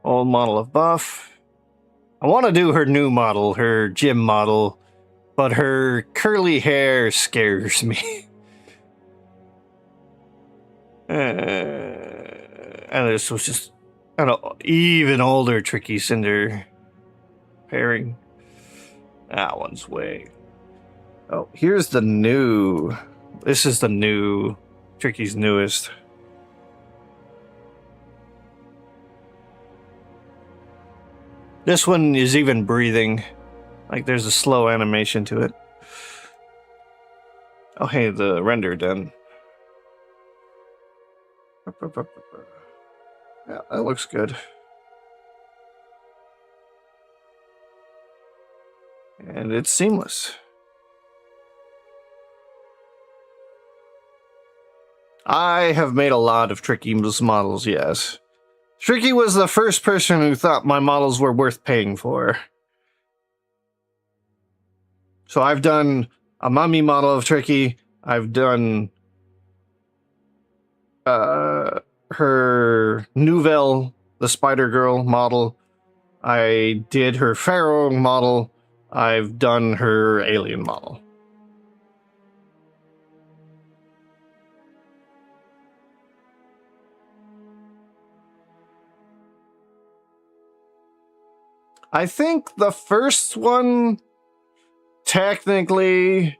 Old model of Buff. I want to do her new model, her gym model, but her curly hair scares me. And this was just an even older Tricky Cinder pairing. That one's way. Oh, here's the new. This is the new. Tricky's newest. This one is even breathing. Like there's a slow animation to it. Oh, hey, the render done. Yeah, that looks good. And it's seamless. I have made a lot of Tricky's models, yes. Tricky was the first person who thought my models were worth paying for. So I've done a mummy model of Tricky. I've done her Nouvelle, the Spider-Girl model. I did her Pharaoh model. I've done her alien model. I think the first one, technically,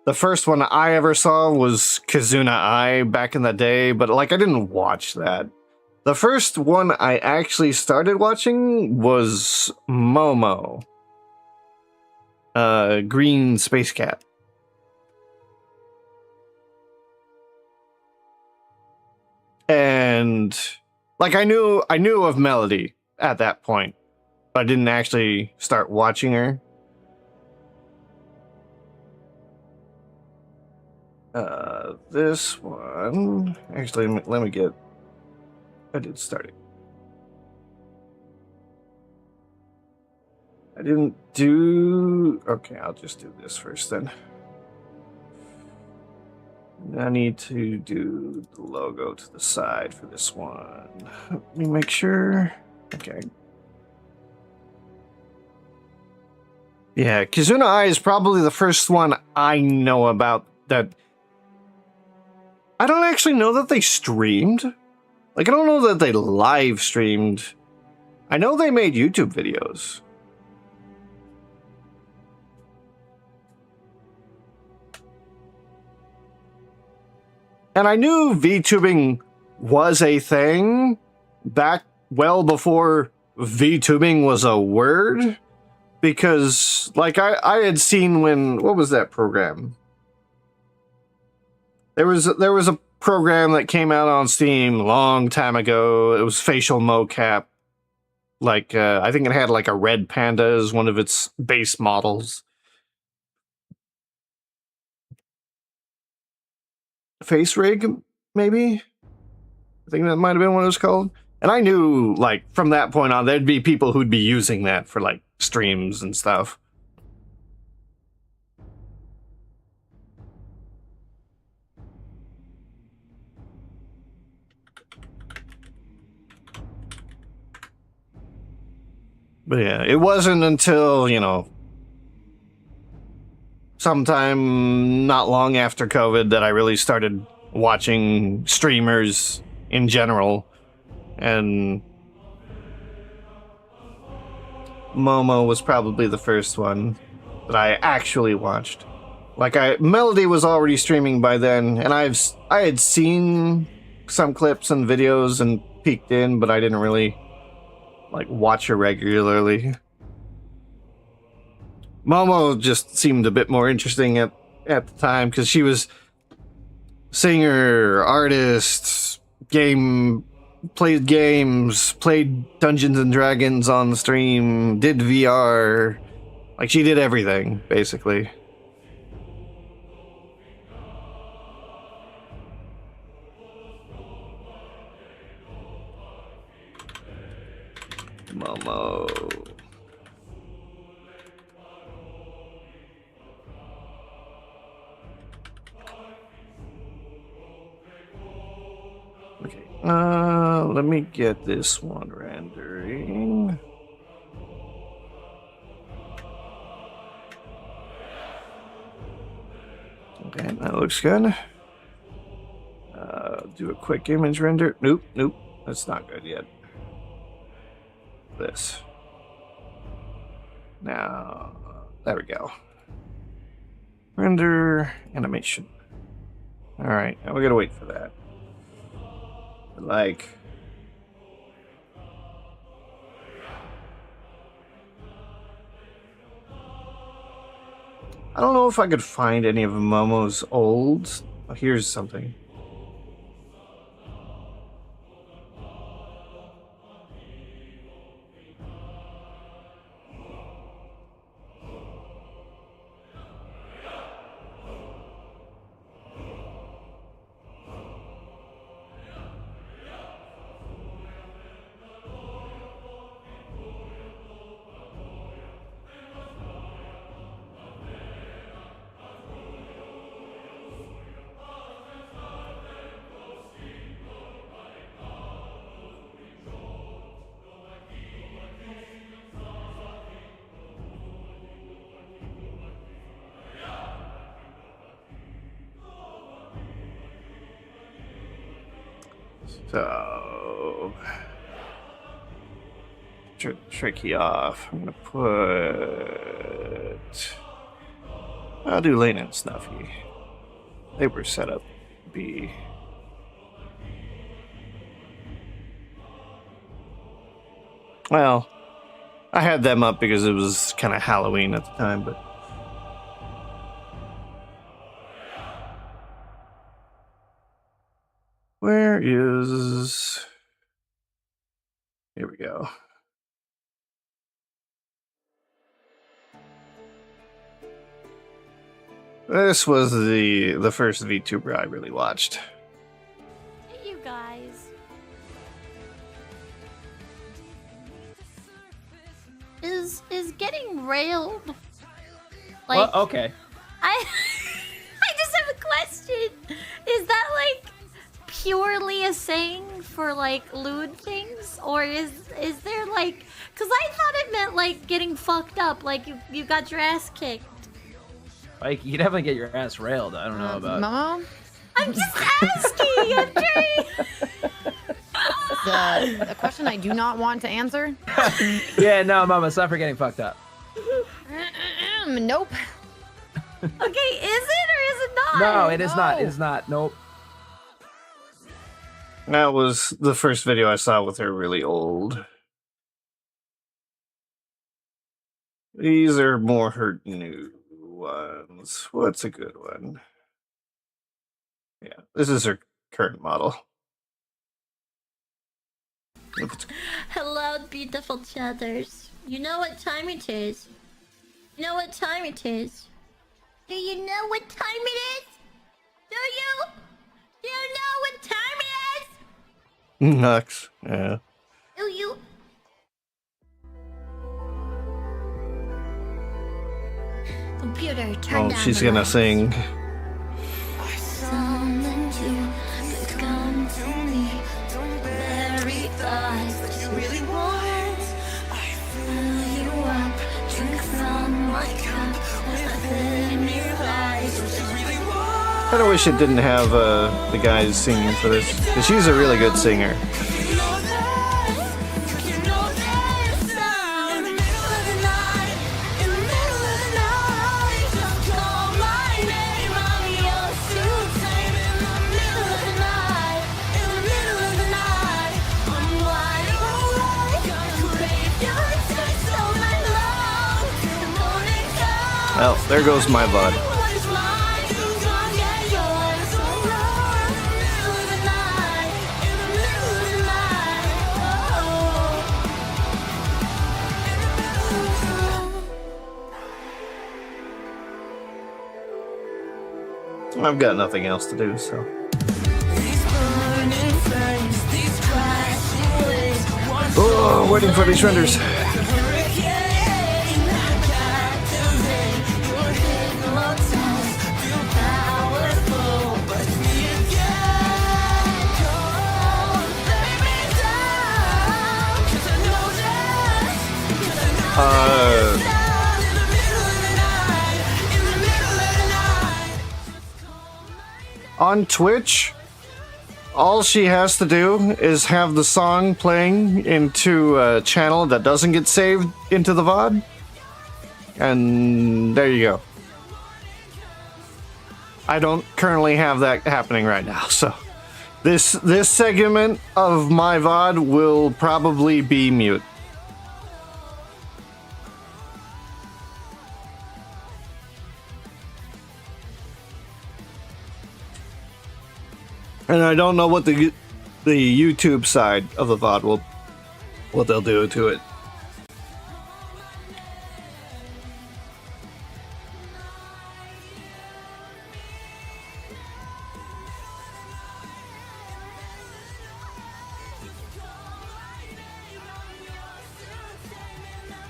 the first one I ever saw was Kizuna Ai back in the day, but like I didn't watch that. The first one I actually started watching was Momo, Green Space Cat. And like I knew of Melody at that point, but I didn't actually start watching her. This one, actually, let me get. I did start it. I didn't do. Okay, I'll just do this first then. I need to do the logo to the side for this one. Let me make sure. Okay. Yeah, Kizuna Ai is probably the first one I know about that. I don't actually know that they streamed. Like, I don't know that they live streamed. I know they made YouTube videos. And I knew VTubing was a thing back well before VTubing was a word. Because, like, I had seen when... What was that program? There was a program that came out on Steam a long time ago. It was facial mocap. Like, I think it had, like, a red panda as one of its base models. Face rig, maybe? I think that might have been what it was called. And I knew, like, from that point on, there'd be people who'd be using that for, like, streams and stuff. But yeah, it wasn't until, you know, sometime not long after COVID that I really started watching streamers in general. And Momo was probably the first one that I actually watched. Like, Melody was already streaming by then, and I had seen some clips and videos and peeked in, but I didn't really like watch her regularly. Momo just seemed a bit more interesting at the time because she was singer, artist, played games, played Dungeons and Dragons on the stream, did VR. Like, she did everything, basically. Momo. Okay. Let me get this one rendering. Okay, that looks good. Do a quick image render. Nope, that's not good yet. This. Now, there we go. Render animation. All right, now we gotta wait for that. Like, I don't know if I could find any of Momo's old. Oh, here's something. So, Tricky off. I'm gonna put. I'll do Lane and Snuffy. They were set up B. Well, I had them up because it was kind of Halloween at the time, but. Where is. Here we go. This was the first VTuber I really watched. Hey, you guys. Is getting railed like Well, okay. I I just have a question. Is that like purely a saying for like lewd things, or is there like, cuz I thought it meant like getting fucked up, like you got your ass kicked. Like, you definitely get your ass railed. I don't know about. Momo? I'm just asking, Andre. A question I do not want to answer. Yeah, no, Mama, stop for getting fucked up. Nope. Okay, is it or is it not? No, it is not. No. It is not. Nope. That was the first video I saw with her really old. These are more her new ones. What's a good one? Yeah, this is her current model. Hello, beautiful chatters. You know what time it is. You know what time it is. Do you know what time it is? Do you? Do you know what time it is? Nux. Yeah. Do you? Computer, turn Oh, down she's the gonna lights. sing. Something to come to me. Very thoughts that you really want. I fill you up, drink from my cup. Within your eyes, what you really want. I kind of wish it didn't have the guys singing for this, because she's a really good singer. Well, there goes my VOD. I've got nothing else to do, so. Oh, waiting for these renders. On Twitch, all she has to do is have the song playing into a channel that doesn't get saved into the VOD. And there you go. I don't currently have that happening right now, so this segment of my VOD will probably be mute. And I don't know what the YouTube side of the VOD will, what they'll do to it.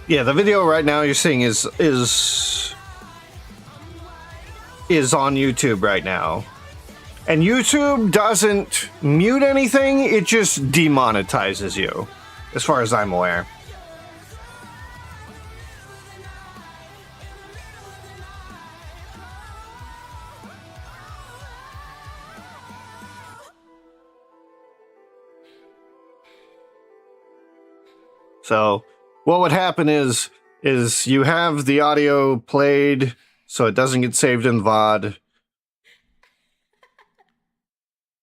Yeah, the video right now you're seeing is on YouTube right now. And YouTube doesn't mute anything, it just demonetizes you, as far as I'm aware. So, what would happen is you have the audio played so it doesn't get saved in VOD.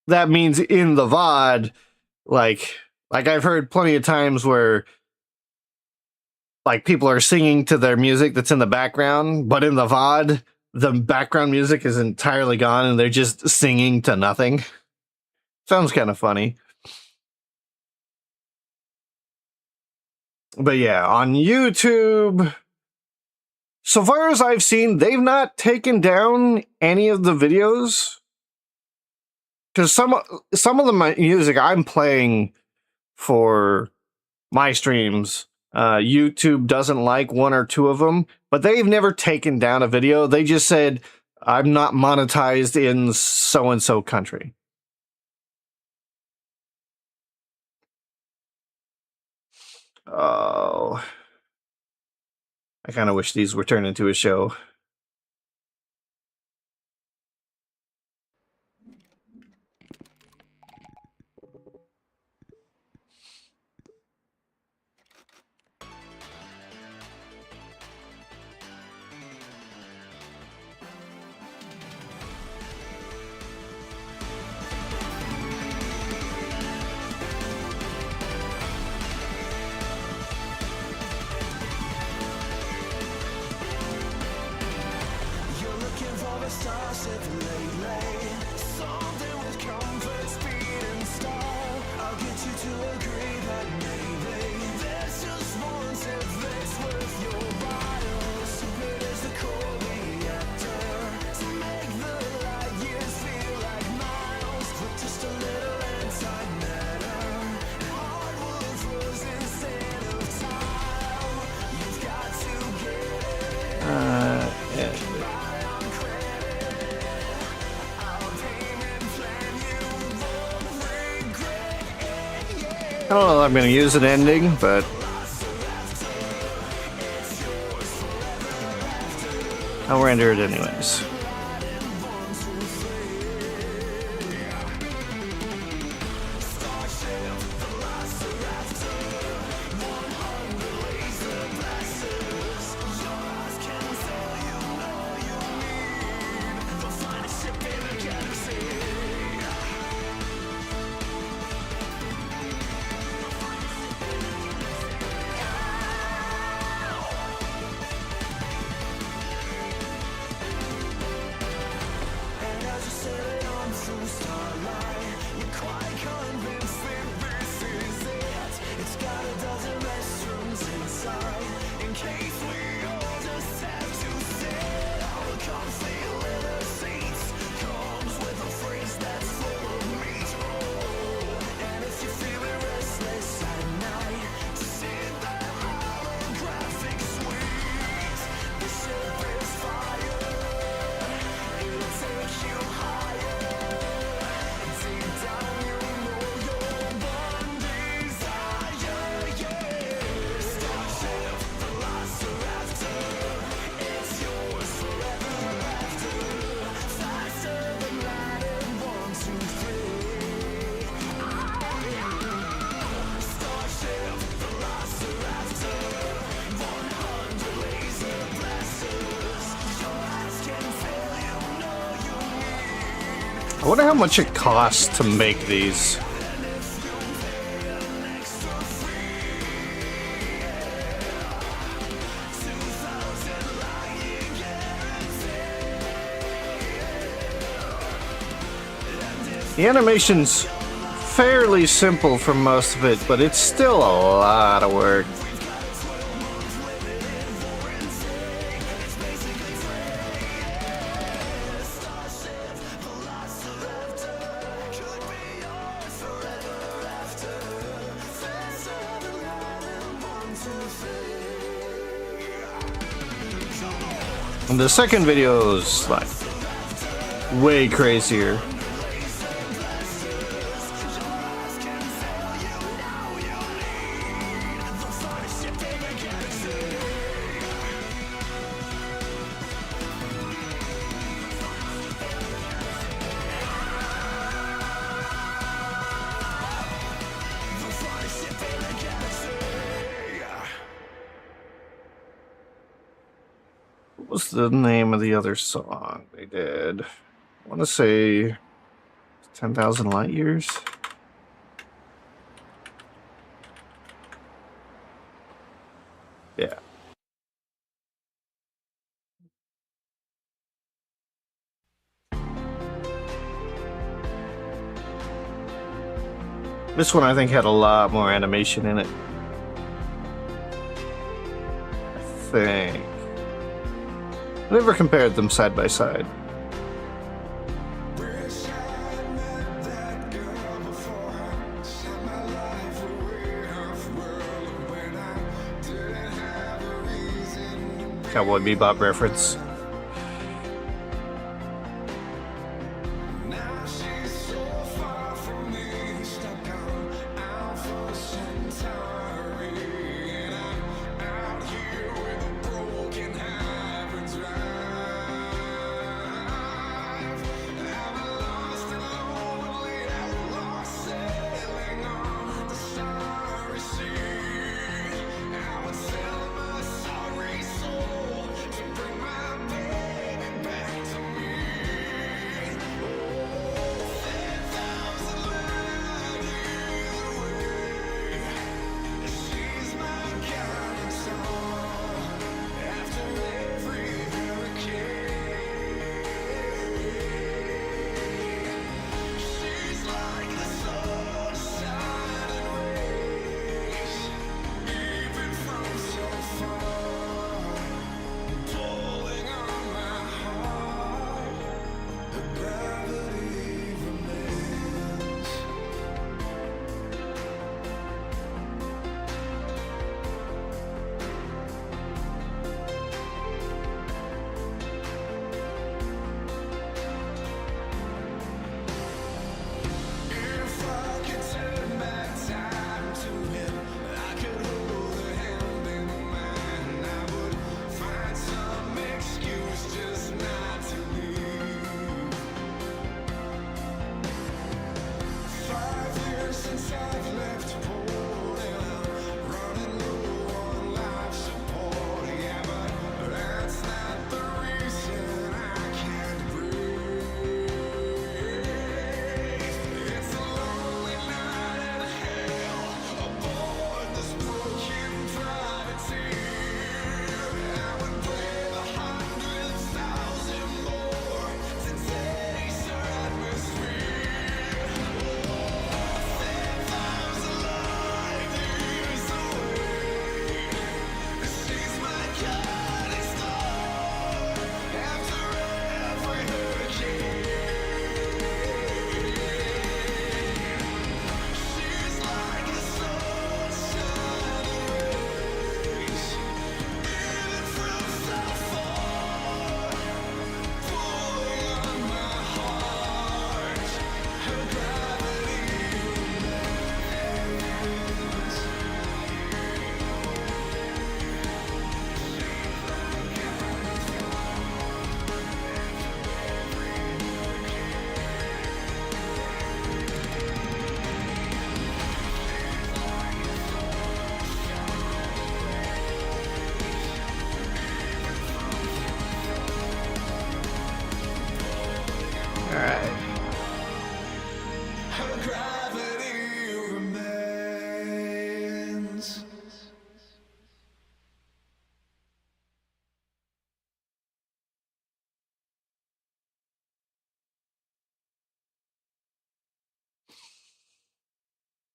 That means in the VOD, like I've heard plenty of times where like people are singing to their music that's in the background, but in the VOD, the background music is entirely gone and they're just singing to nothing. Sounds kind of funny. But yeah, on YouTube, so far as I've seen, they've not taken down any of the videos. Because some of the music I'm playing for my streams, YouTube doesn't like one or two of them, but they've never taken down a video. They just said, I'm not monetized in so-and-so country. Oh, I kind of wish these were turned into a show. Yeah. I don't know if I'm going to use an ending, but I'll render it anyways. I wonder how much it costs to make these. The animation's fairly simple for most of it, but it's still a lot of work. And the second video's like way crazier. What's the name of the other song they did? I want to say 10,000 Light Years. Yeah. This one I think had a lot more animation in it. I think. I never compared them side by side. Cowboy Bebop reference.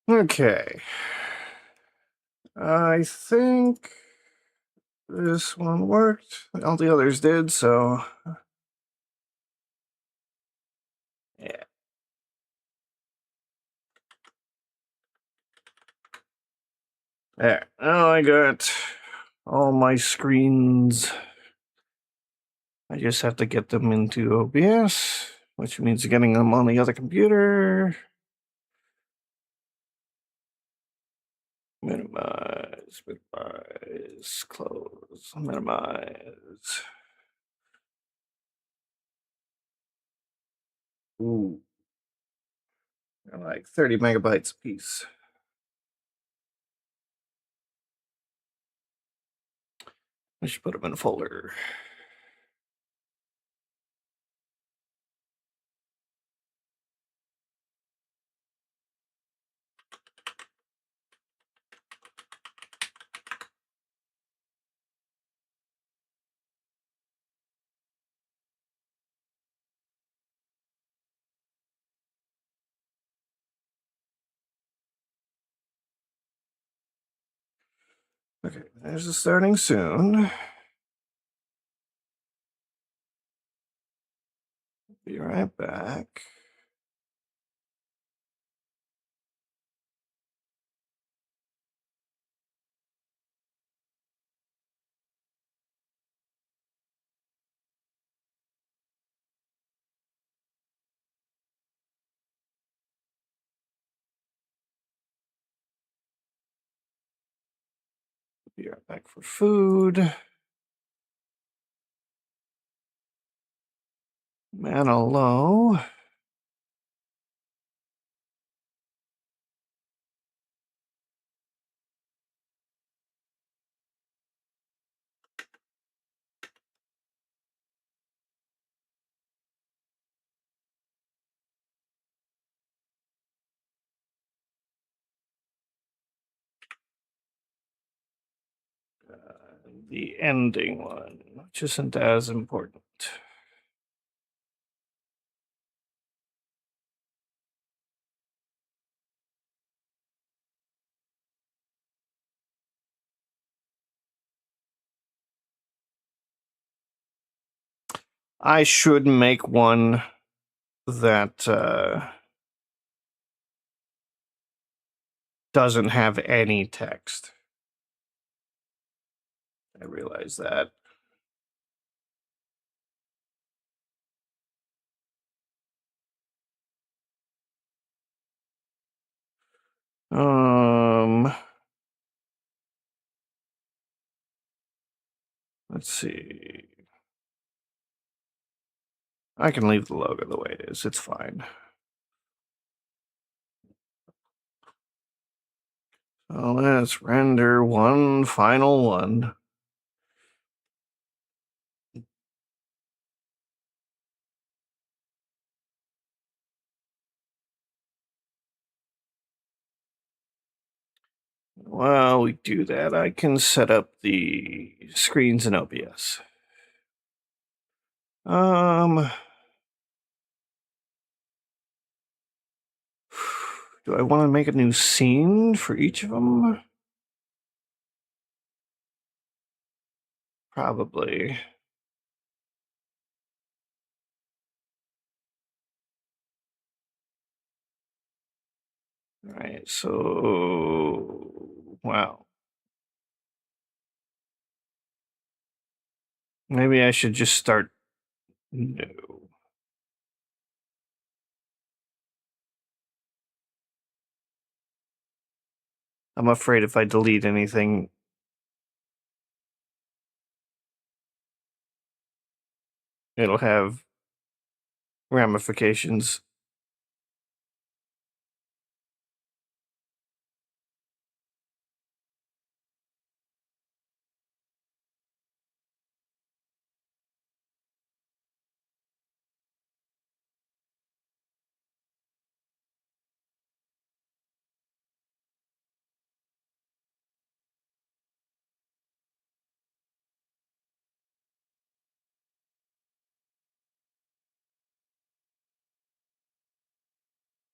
Okay. I think this one worked. All the others did, so. Yeah. There. Now I got all my screens. I just have to get them into OBS, which means getting them on the other computer. Minimize, close, minimize. Ooh. They're like 30 megabytes a piece. I should put them in a folder. Okay, there's the starting soon. Be right back. Be right back for food. Mana low. The ending one, which isn't as important. I should make one that doesn't have any text. I realize that. Let's see. I can leave the logo the way it is. It's fine. So let's render one final one. While we do that, I can set up the screens in OBS. Do I want to make a new scene for each of them? Probably. All right, so wow. Maybe I should just start new. I'm afraid if I delete anything, it'll have ramifications.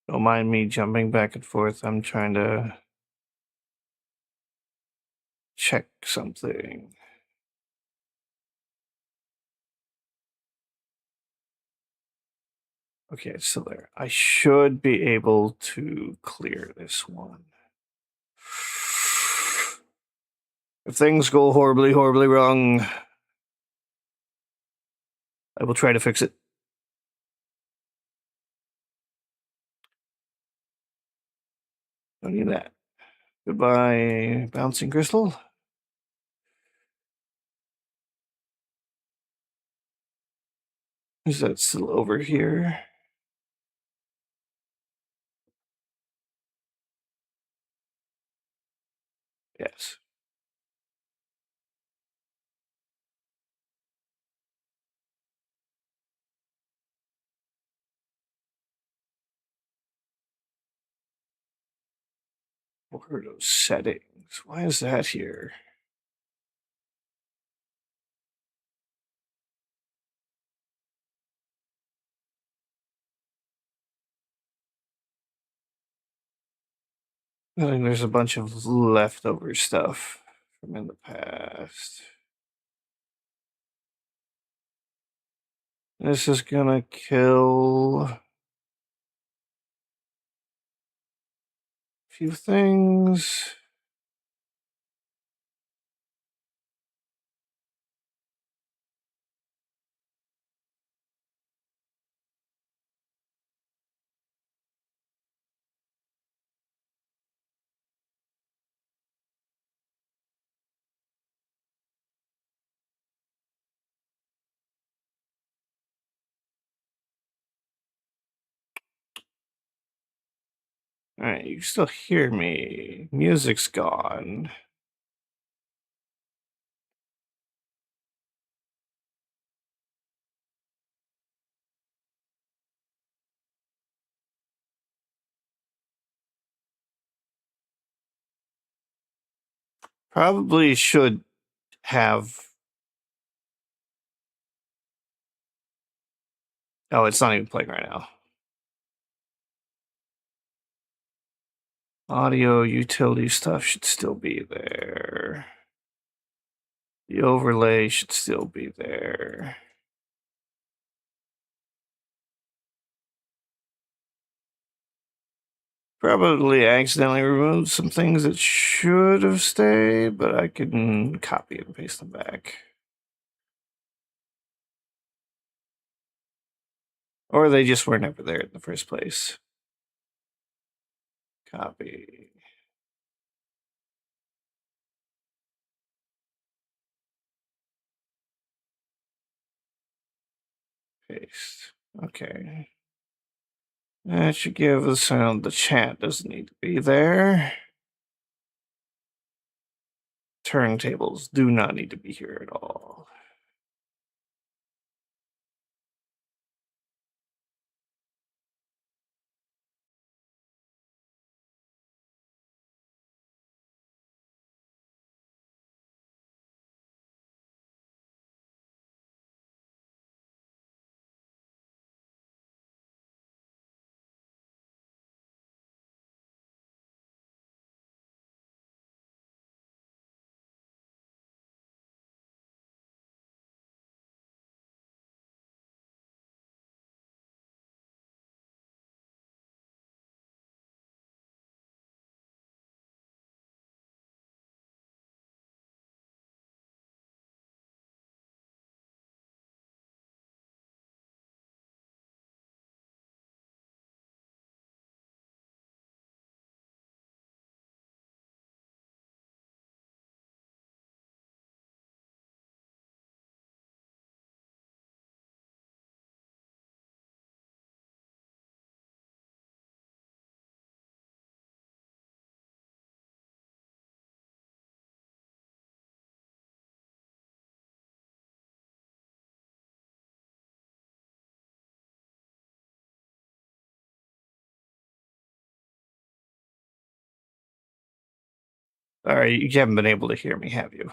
Don't mind me jumping back and forth. I'm trying to check something. Okay, it's still there. I should be able to clear this one. If things go horribly, horribly wrong, I will try to fix it. Don't need that. Goodbye, bouncing crystal. Is that still over here? Yes. What are those settings? Why is that here? I think there's a bunch of leftover stuff from in the past. This is gonna kill a few things. All right, you can still hear me. Music's gone. Probably should have. Oh, it's not even playing right now. Audio utility stuff should still be there. The overlay should still be there. Probably accidentally removed some things that should have stayed, but I can copy and paste them back. Or they just were never there in the first place. Copy. Paste. Okay. That should give the sound. The chat doesn't need to be there. Turntables do not need to be here at all. All right, you haven't been able to hear me, have you?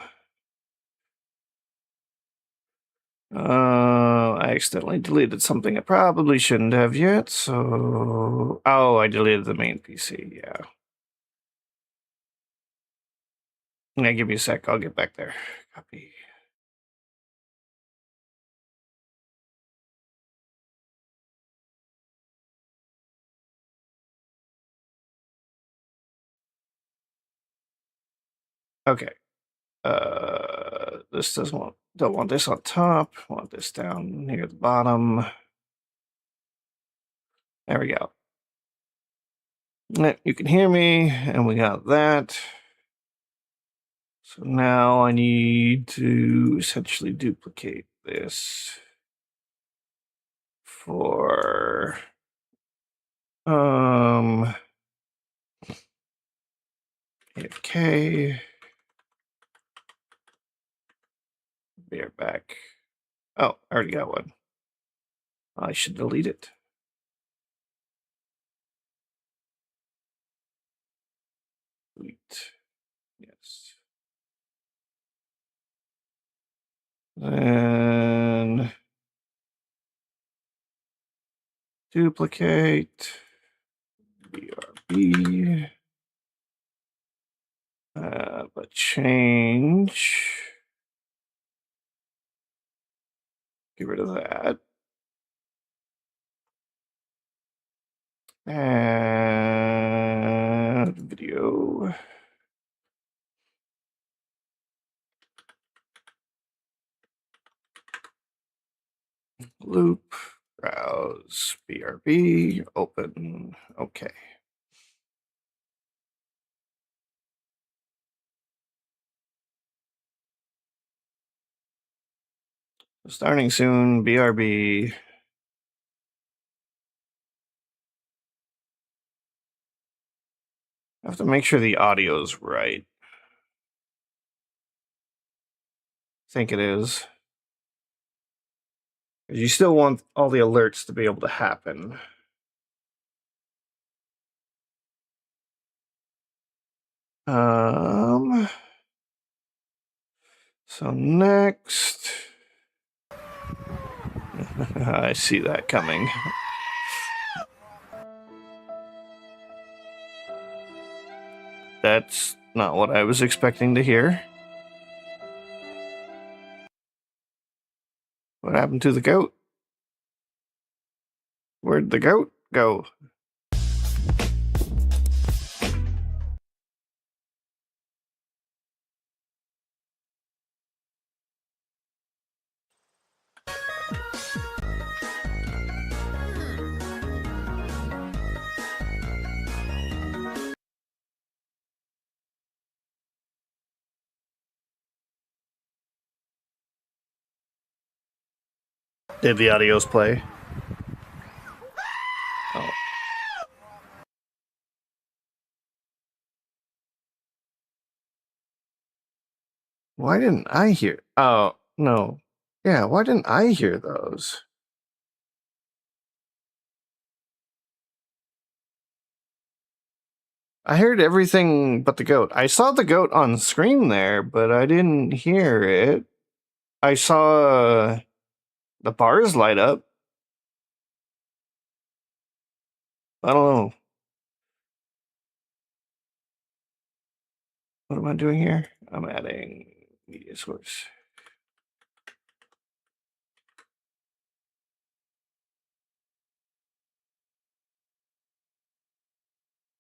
I accidentally deleted something I probably shouldn't have yet, so... Oh, I deleted the main PC, yeah. Yeah, give me a sec, I'll get back there. Copy. Okay. This don't want this on top, want this down near the bottom. There we go. You can hear me, and we got that. So now I need to essentially duplicate this for AFK. Be right back. Oh, I already got one. I should delete it. Delete. Yes. Then duplicate. BRB. But change. Get rid of that. And video. Loop. Browse. BRB. Open. Okay. Starting soon. BRB. I have to make sure the audio's right. I think it is. You still want all the alerts to be able to happen. So next, I see that coming. That's not what I was expecting to hear. What happened to the goat? Where'd the goat go? Did the audios play? Oh. Why didn't I hear? Oh, no. Yeah, why didn't I hear those? I heard everything but the goat. I saw the goat on screen there, but I didn't hear it. I saw the bars light up. I don't know. What am I doing here? I'm adding media source.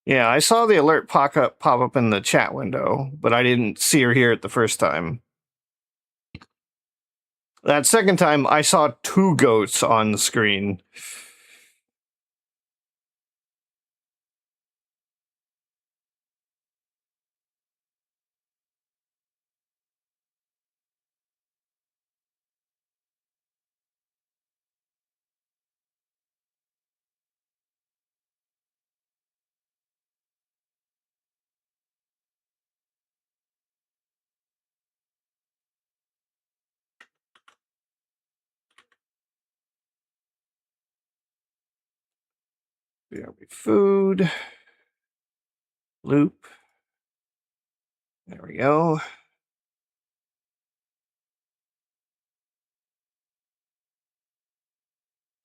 Yeah, I saw the alert pop up in the chat window, but I didn't see or hear it the first time. That second time, I saw two goats on the screen. BRB food. Loop. There we go.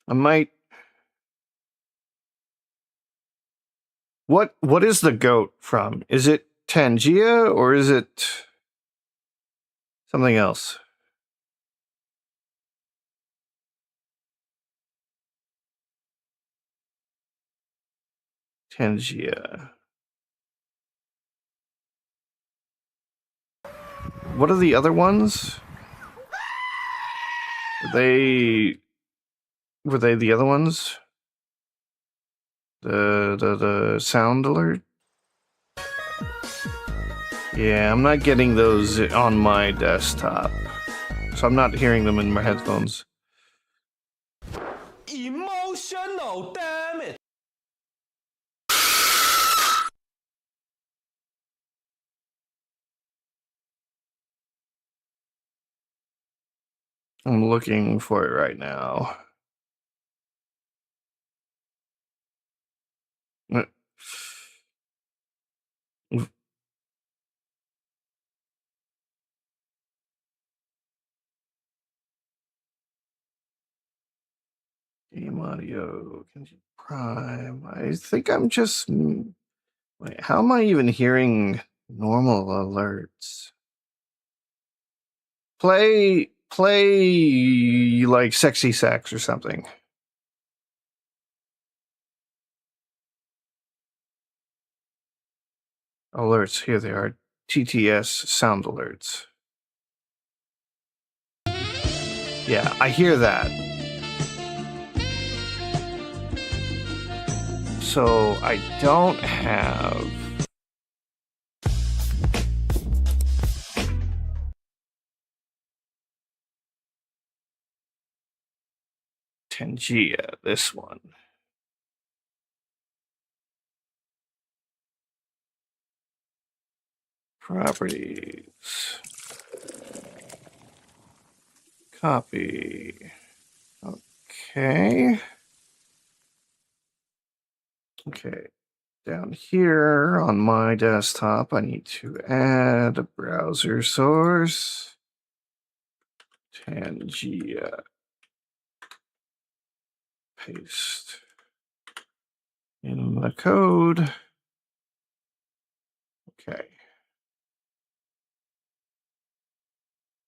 I might. What is the goat from? Is it Tangia or is it something else? Tangia. What are the other ones? Were they the other ones? The sound alert? Yeah, I'm not getting those on my desktop. So I'm not hearing them in my headphones. Emotional, damn it! I'm looking for it right now. Game audio, Prime. I think I'm just. Wait, how am I even hearing Normal alerts. Play like Sexy Sax or something. Alerts, here they are. TTS sound alerts. Yeah, I hear that. So I don't have Tangia, this one. Properties. Copy. Okay. Okay. Down here on my desktop, I need to add a browser source. Tangia. Paste in the code. Okay.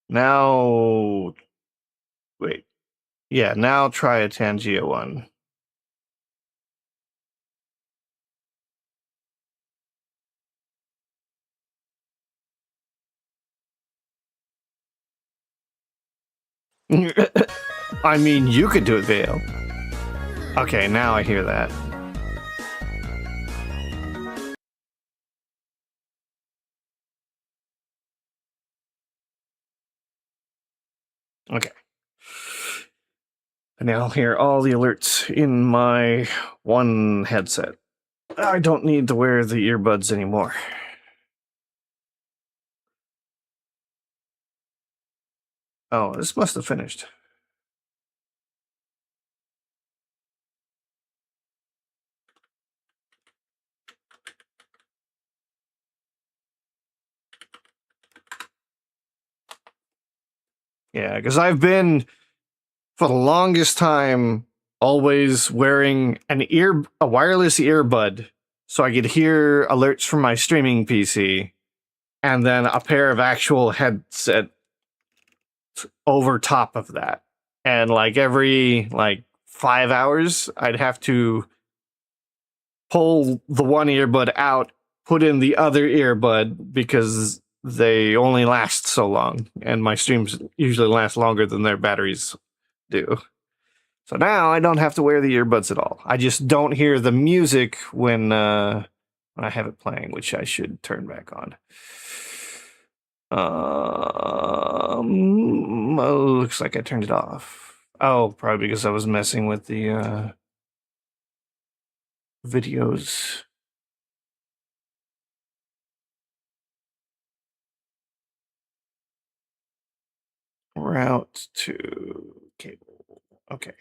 Now, wait. Yeah, now try a Tangia one. I mean, you could do it, Vale. Okay, now I hear that. Okay. And now I'll hear all the alerts in my one headset. I don't need to wear the earbuds anymore. Oh, this must have finished. Yeah, because I've been, for the longest time, always wearing a wireless earbud so I could hear alerts from my streaming PC, and then a pair of actual headset over top of that. And like every 5 hours, I'd have to pull the one earbud out, put in the other earbud because they only last so long, and my streams usually last longer than their batteries do. So now I don't have to wear the earbuds at all. I just don't hear the music when I have it playing, which I should turn back on. Looks like I turned it off. Oh, probably because I was messing with the videos. Route to cable. Okay.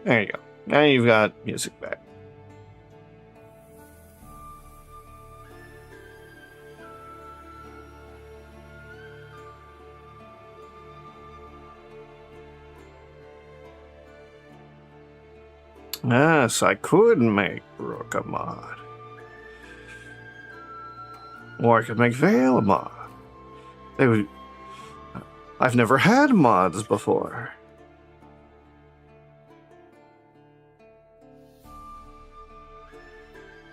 There you go. Now you've got music back. Yes, I could make Rook a mod. Or I could make Vale a mod. I've never had mods before.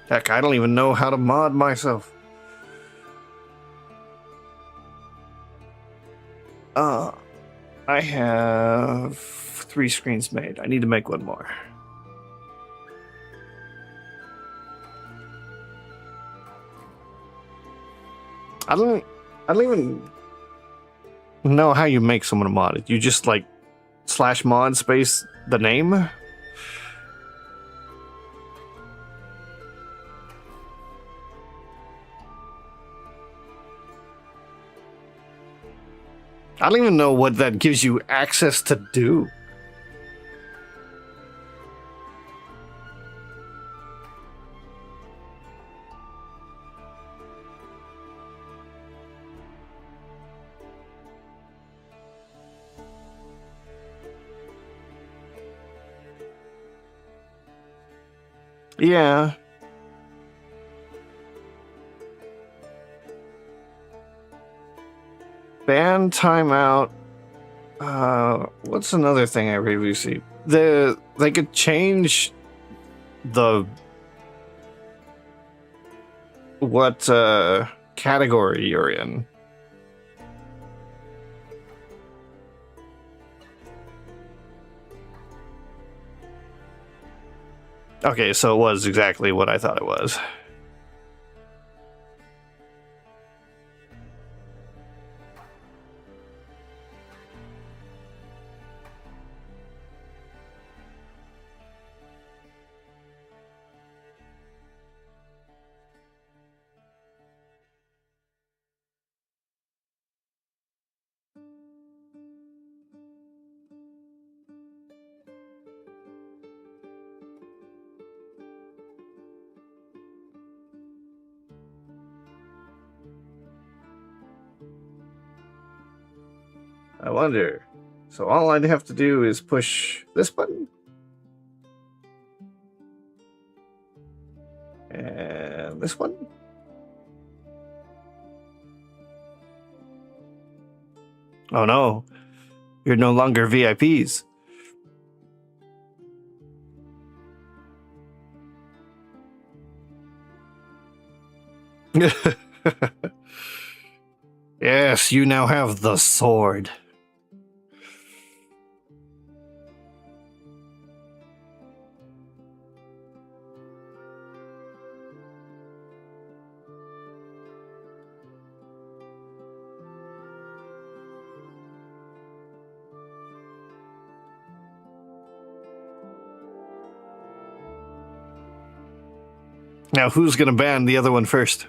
Heck, I don't even know how to mod myself. I have 3 screens made. I need to make one more. I don't even know how you make someone a mod. You just /mod space the name? I don't even know what that gives you access to do. Yeah. Ban timeout. What's another thing I really see? They could change what category you're in. Okay, so it was exactly what I thought it was. I wonder. So all I'd have to do is push this button. And this one. Oh no. You're no longer VIPs. Yes, you now have the sword. Now, who's going to ban the other one first?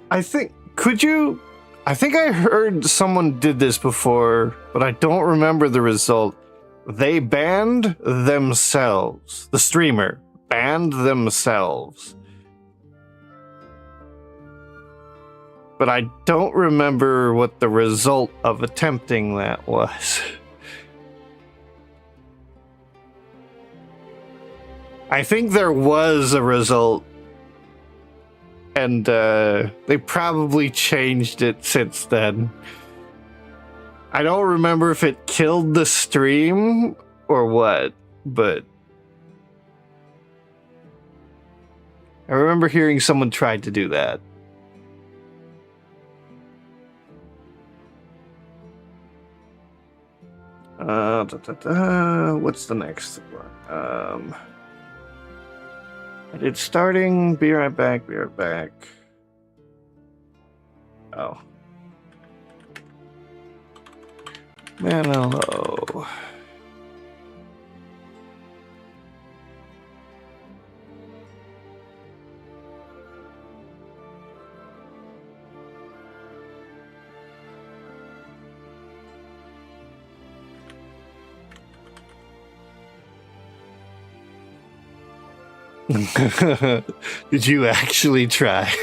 I think I heard someone did this before, but I don't remember the result. They banned themselves. The streamer banned themselves. But I don't remember what the result of attempting that was. I think there was a result, and they probably changed it since then. I don't remember if it killed the stream or what, but I remember hearing someone tried to do that. What's the next one? I did starting, be right back, be right back. Oh. Man, hello. Did you actually try?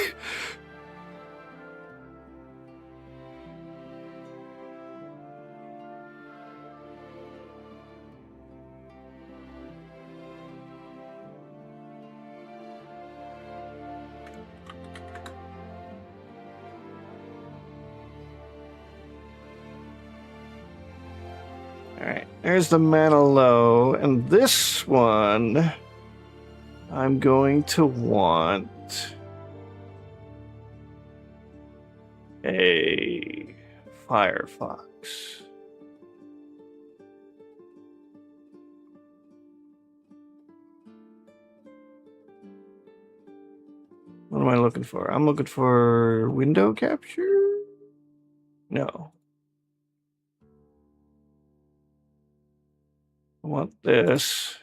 Alright, there's the mana low, and this one I'm going to want a Firefox. What am I looking for? I'm looking for window capture? No. I want this.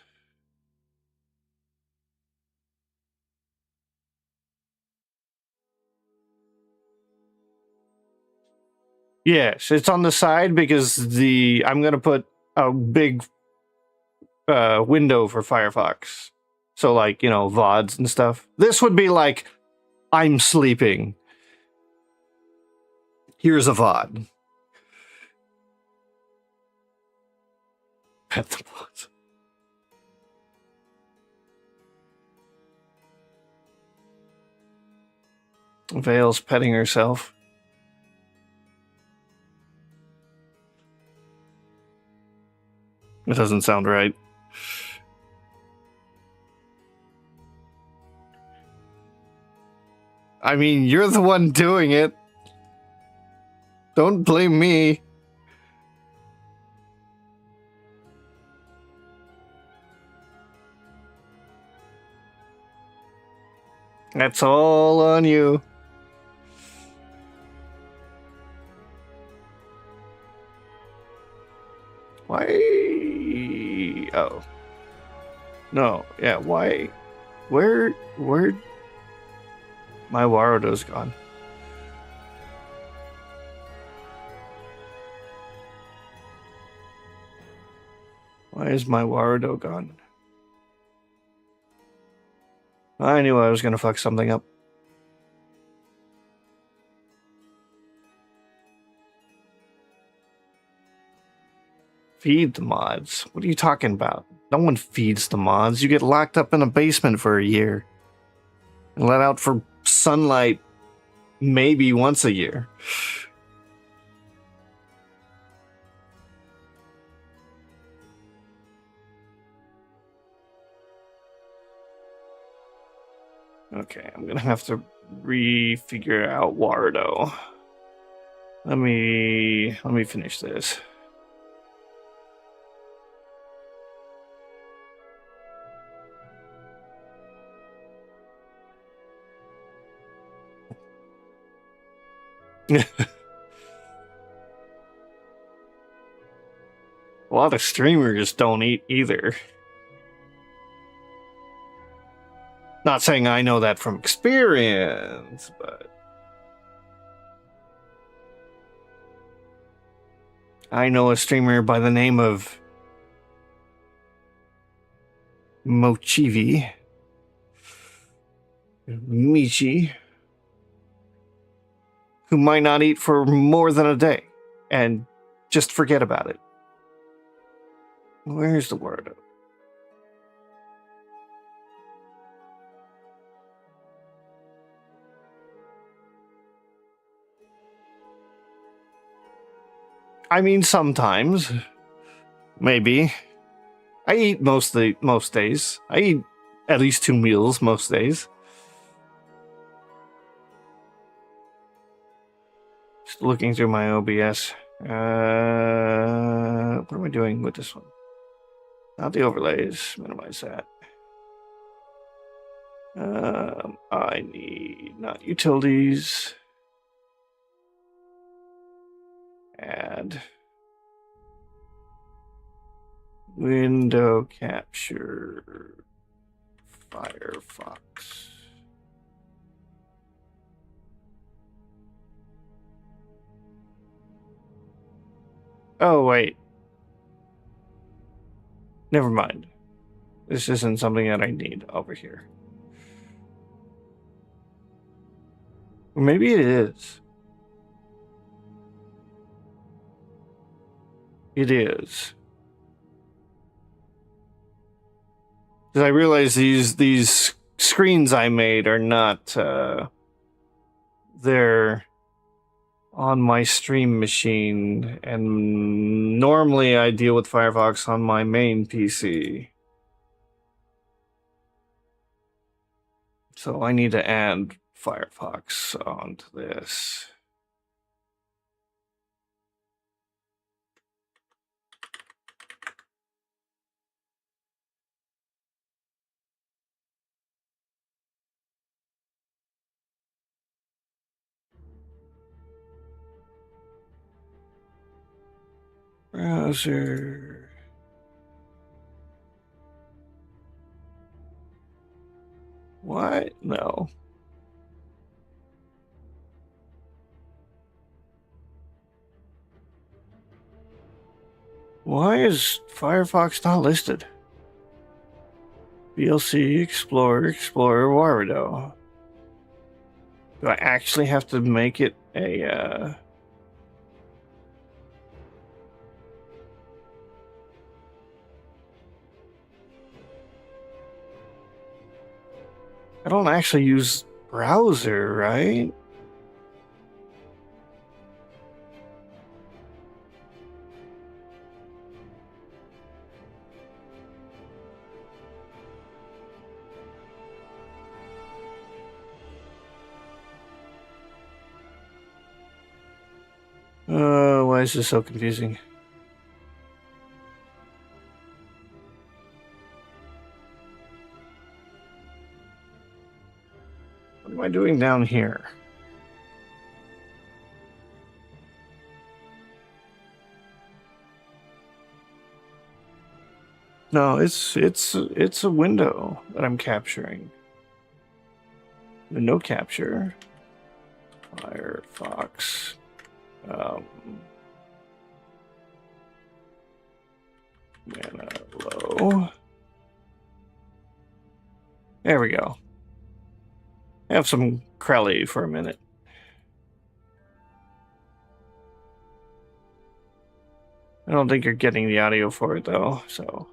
Yes, it's on the side because I'm gonna put a big window for Firefox. So like, you know, VODs and stuff. This would be like, I'm sleeping. Here's a VOD. Pet the mods. Vale's petting herself. It doesn't sound right. I mean, you're the one doing it. Don't blame me. That's all on you. Why? Oh. No, yeah, why? Where? My Warudo's gone. Why is my Warudo gone? I knew I was gonna fuck something up. Feed the mods? What are you talking about? No one feeds the mods. You get locked up in a basement for a year. And let out for sunlight maybe once a year. Okay, I'm gonna have to refigure out Warudo. Let me finish this. A lot of streamers don't eat either. Not saying I know that from experience, but I know a streamer by the name of Michi, who might not eat for more than a day and just forget about it. Where's the word? I mean, sometimes. Maybe. I eat most days. I eat at least 2 meals most days. Just looking through my OBS. What am I doing with this one? Not the overlays. Minimize that. I need not utilities. Add window capture Firefox. Oh, wait. Never mind. This isn't something that I need over here. Or maybe it is. It is. Because I realize these screens I made are not they're on my stream machine, and normally I deal with Firefox on my main PC. So I need to add Firefox onto this. Browser. What? No. Why is Firefox not listed? VLC, Explorer, Warrido. Do I actually have to make it a, I don't actually use browser, right? Why is this so confusing? What am I doing down here? No, it's a window that I'm capturing. No capture. Firefox. Mana low. There we go. Have some Crelly for a minute. I don't think you're getting the audio for it though, so.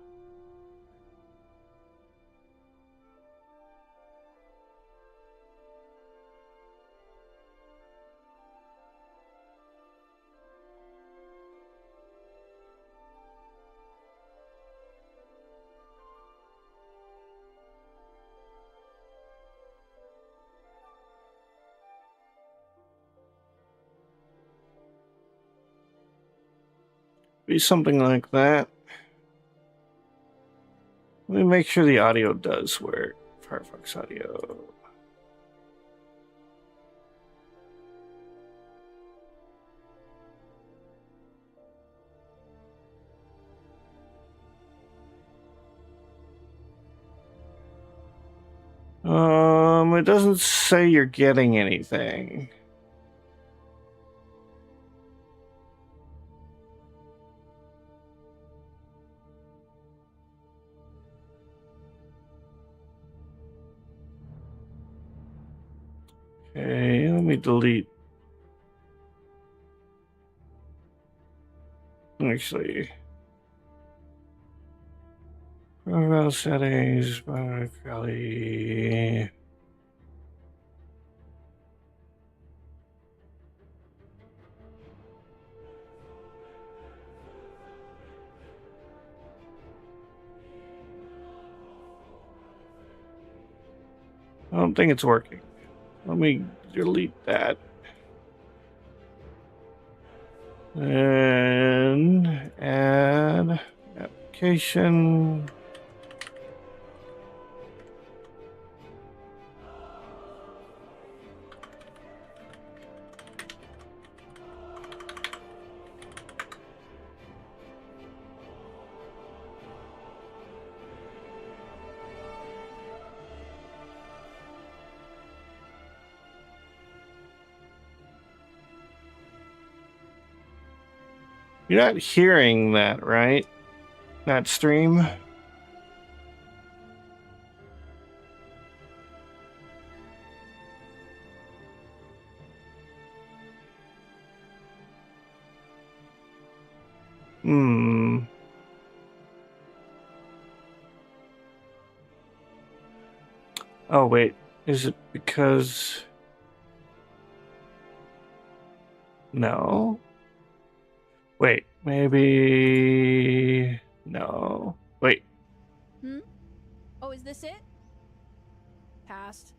Be something like that. Let me make sure the audio does work. Firefox audio. It doesn't say you're getting anything. Okay, let me delete. Actually, profile settings, Crelly. I don't think it's working. Let me delete that. And add application. You're not hearing that, right? That stream? Oh, wait. Is it because... No? Wait, maybe... No. Wait. Oh, is this it? Passed.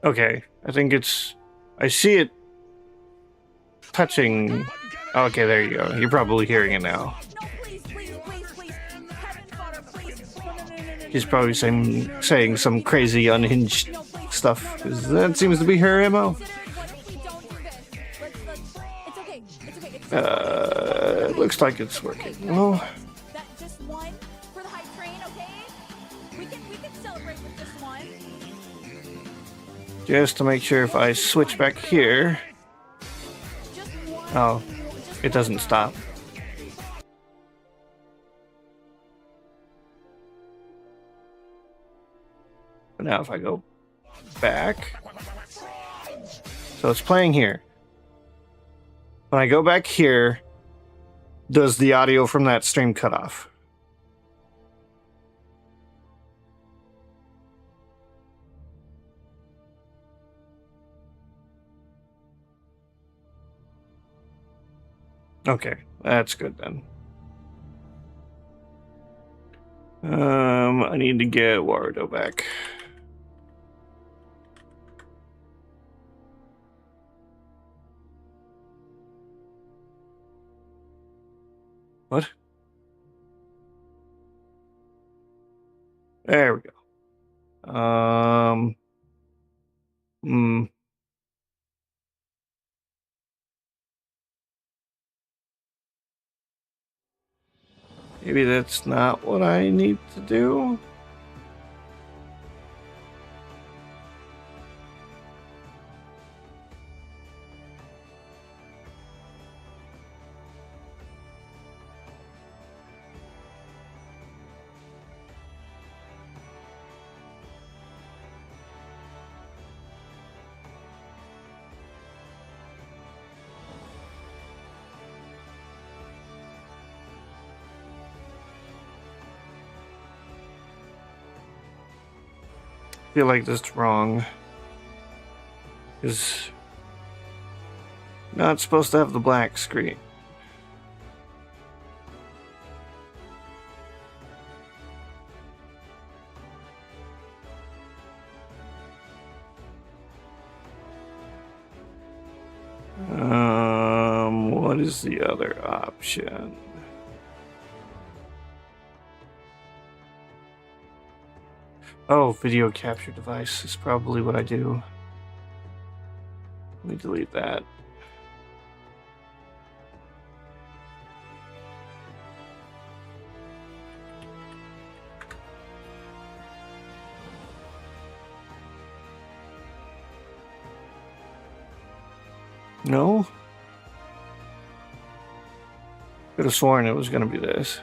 Okay, I think it's... I see it touching... Okay, there you go. You're probably hearing it now. No, please, please, please, please. Heaven, Father, please. No, no, no, no, no, She's probably saying some crazy unhinged stuff, 'cause that seems to be her MO. It's okay. It's okay. It looks like it's working. Oh, That just one for the hype train, okay? We can celebrate with just one. just to make sure if I switch back here. Oh, it doesn't stop. But now if I go back, so it's playing here. When I go back here, does the audio from that stream cut off? Okay, that's good then. I need to get Warudo back. What? There we go. Maybe that's not what I need to do. I feel like that's wrong. Is not supposed to have the black screen. What is the other option? Oh, video capture device is probably what I do. Let me delete that. No? Could have sworn it was going to be this.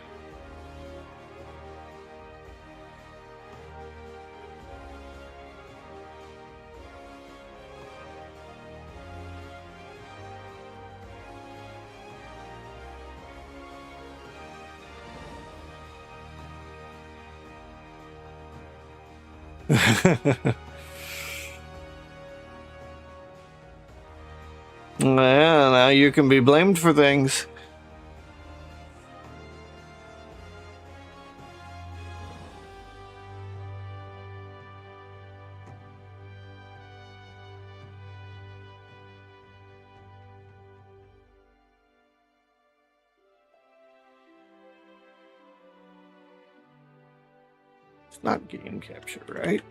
Well, now you can be blamed for things. It's not game capture, right?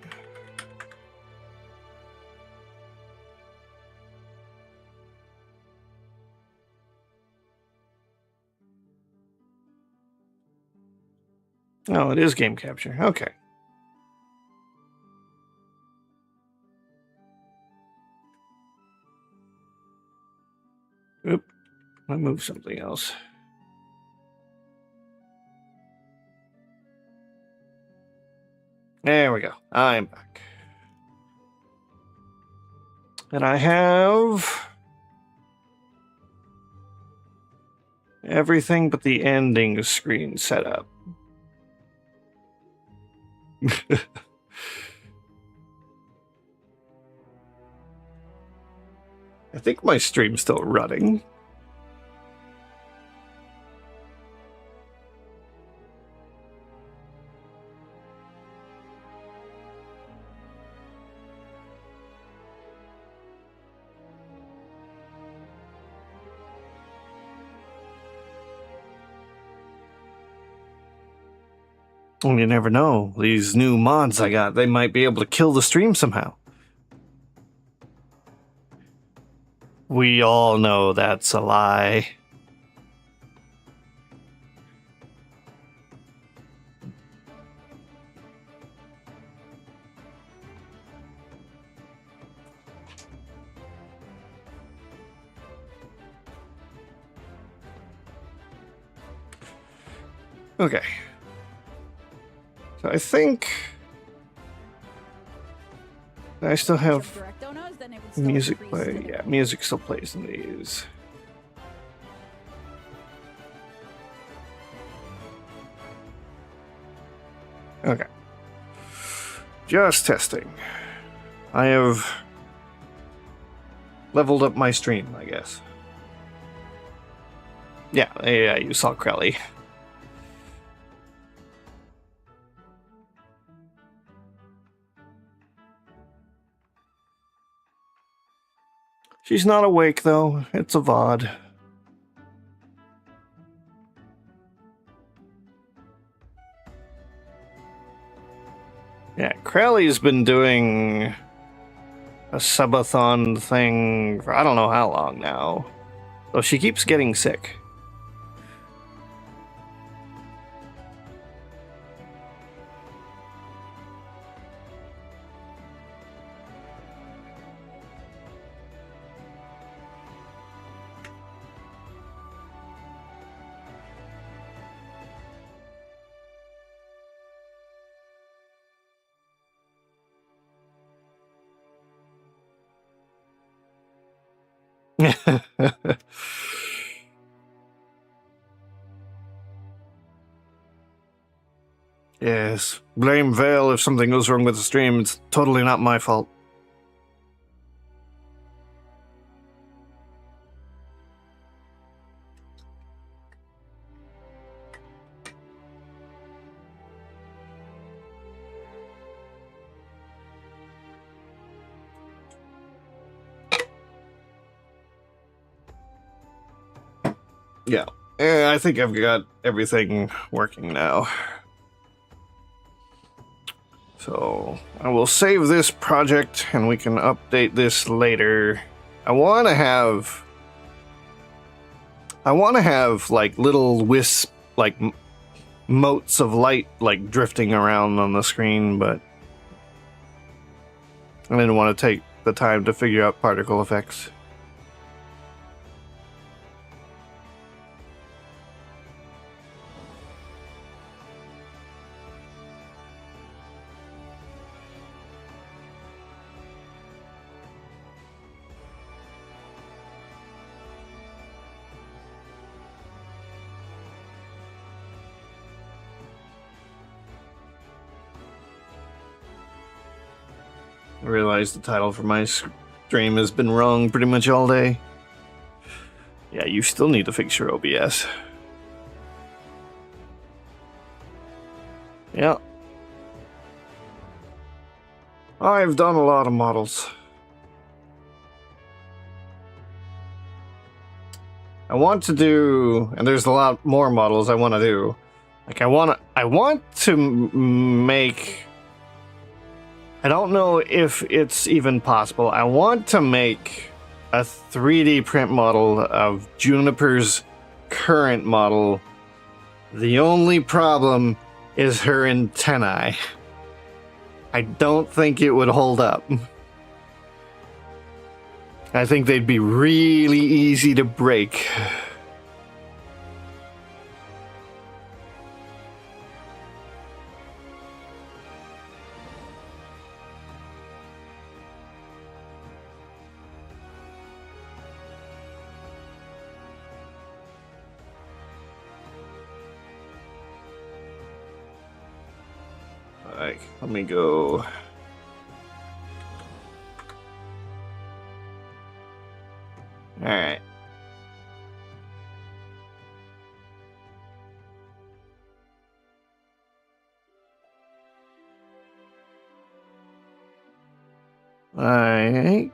Oh, it is game capture. Okay. Oop. I moved something else. There we go. I'm back. And I have everything but the ending screen set up. I think my stream's still running. Well, you never know. These new mods I got, they might be able to kill the stream somehow. We all know that's a lie. Okay. So I think I still have Direct donos, then it would still music increase play. to the- Yeah, music still plays in these. Okay. Just testing. I have leveled up my stream, I guess. Yeah, you saw Crowley. She's not awake, though. It's a VOD. Yeah, Crowley's been doing a subathon thing for I don't know how long now. So she keeps getting sick. Yes, blame Vale if something goes wrong with the stream. It's totally not my fault. Yeah, I think I've got everything working now. So I will save this project and we can update this later. I want to have like little wisp, like motes of light like drifting around on the screen, but I didn't want to take the time to figure out particle effects. I realize the title for my stream has been wrong pretty much all day. Yeah, you still need to fix your OBS. Yeah. I've done a lot of models. I want to do, and there's a lot more models I want to do. Like I want to make, I don't know if it's even possible. I want to make a 3D print model of Juniper's current model. The only problem is her antennae. I don't think it would hold up. I think they'd be really easy to break. Alright, let me go. Alright. Like.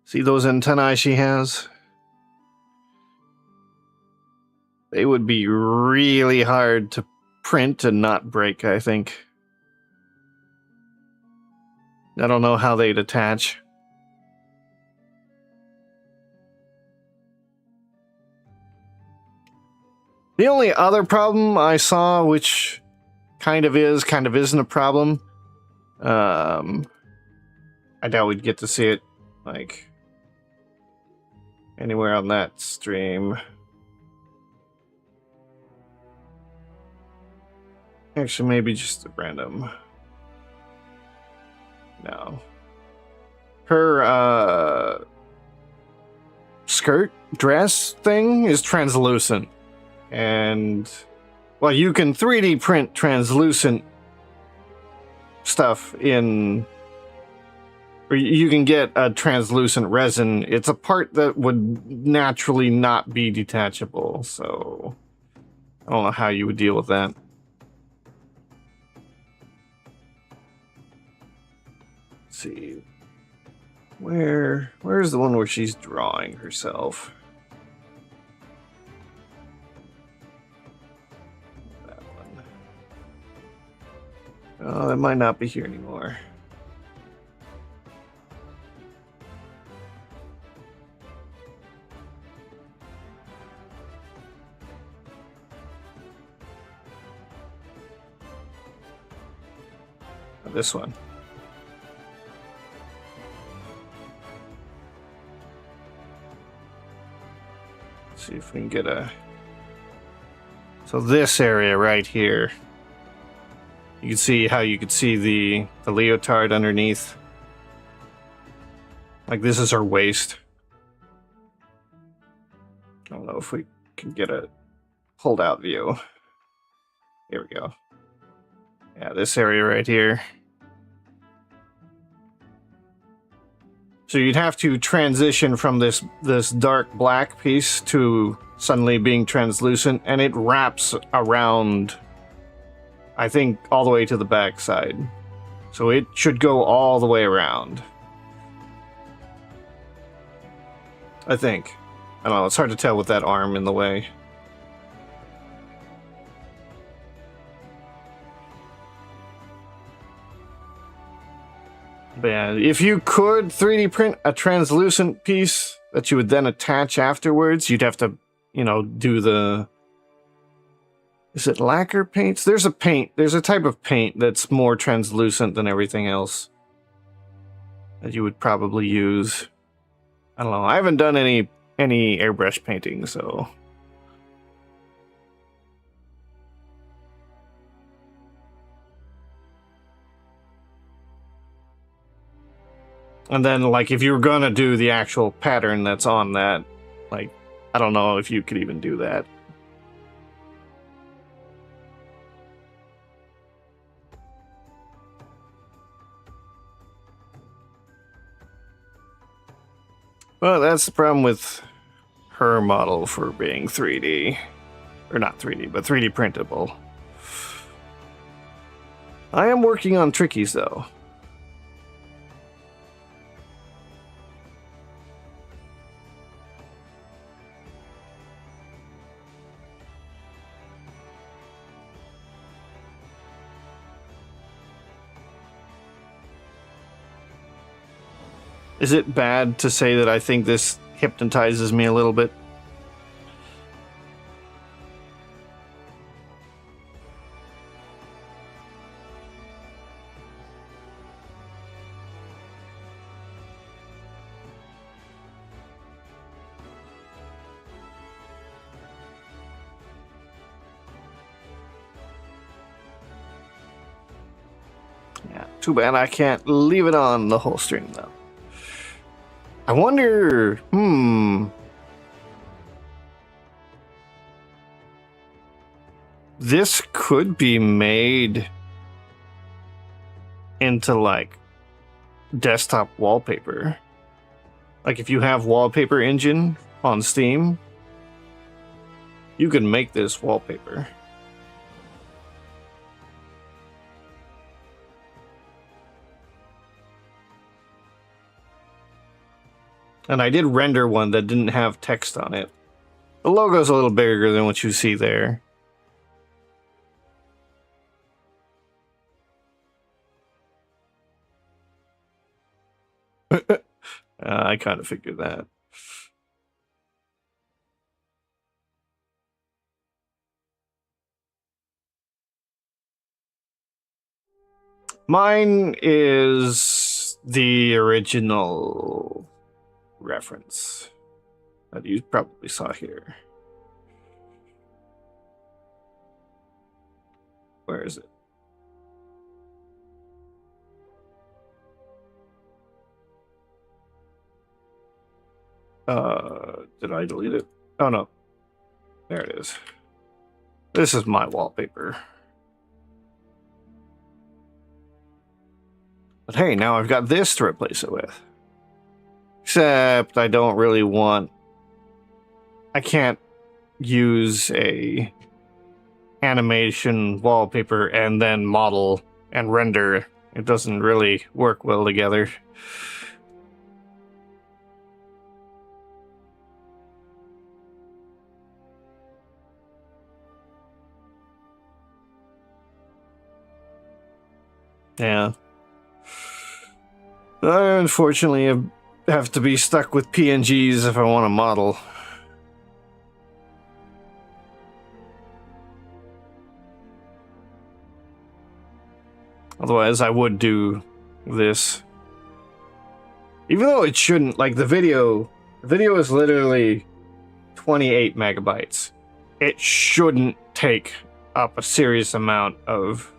See those antennae she has? They would be really hard to print and not break, I think. I don't know how they'd attach. The only other problem I saw, which kind of isn't a problem, I doubt we'd get to see it like anywhere on that stream. Actually, maybe just a random. No. Her skirt dress thing is translucent. And well, you can 3D print translucent stuff in, or you can get a translucent resin. It's a part that would naturally not be detachable, so I don't know how you would deal with that. Let's see. Where's the one where she's drawing herself? That one. Oh, that might not be here anymore. This one. Let's see if we can get a... So this area right here. You can see how you could see the leotard underneath. Like this is her waist. I don't know if we can get a pulled out view. Here we go. Yeah, this area right here. So you'd have to transition from this dark black piece to suddenly being translucent, and it wraps around, I think, all the way to the back side. So it should go all the way around. I think. I don't know, it's hard to tell with that arm in the way. But yeah, if you could 3D print a translucent piece that you would then attach afterwards, you'd have to, you know, do the... Is it lacquer paints? There's a type of paint that's more translucent than everything else that you would probably use. I don't know. I haven't done any airbrush painting, so... And then, like, if you were gonna do the actual pattern that's on that, like, I don't know if you could even do that. Well, that's the problem with her model for being 3D. Or not 3D, but 3D printable. I am working on trickies, though. Is it bad to say that I think this hypnotizes me a little bit? Yeah, too bad I can't leave it on the whole stream, though. I wonder, this could be made into, like, desktop wallpaper. Like, if you have Wallpaper Engine on Steam, you can make this wallpaper. And I did render one that didn't have text on it. The logo's a little bigger than what you see there. I kind of figured that. Mine is the original reference that you probably saw here. Where is it? Did I delete it? Oh no. There it is. This is my wallpaper. But hey, now I've got this to replace it with. Except I don't really want... I can't use a animation wallpaper and then model and render. It doesn't really work well together. Yeah. I unfortunately have to be stuck with PNGs if I want to model. Otherwise, I would do this. Even though it shouldn't, like the video is literally 28 megabytes. It shouldn't take up a serious amount of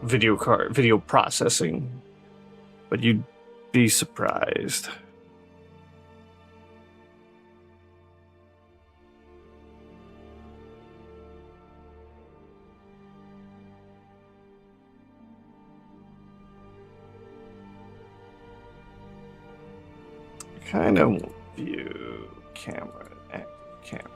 video processing. But you'd be surprised. Kind of view camera, active camera.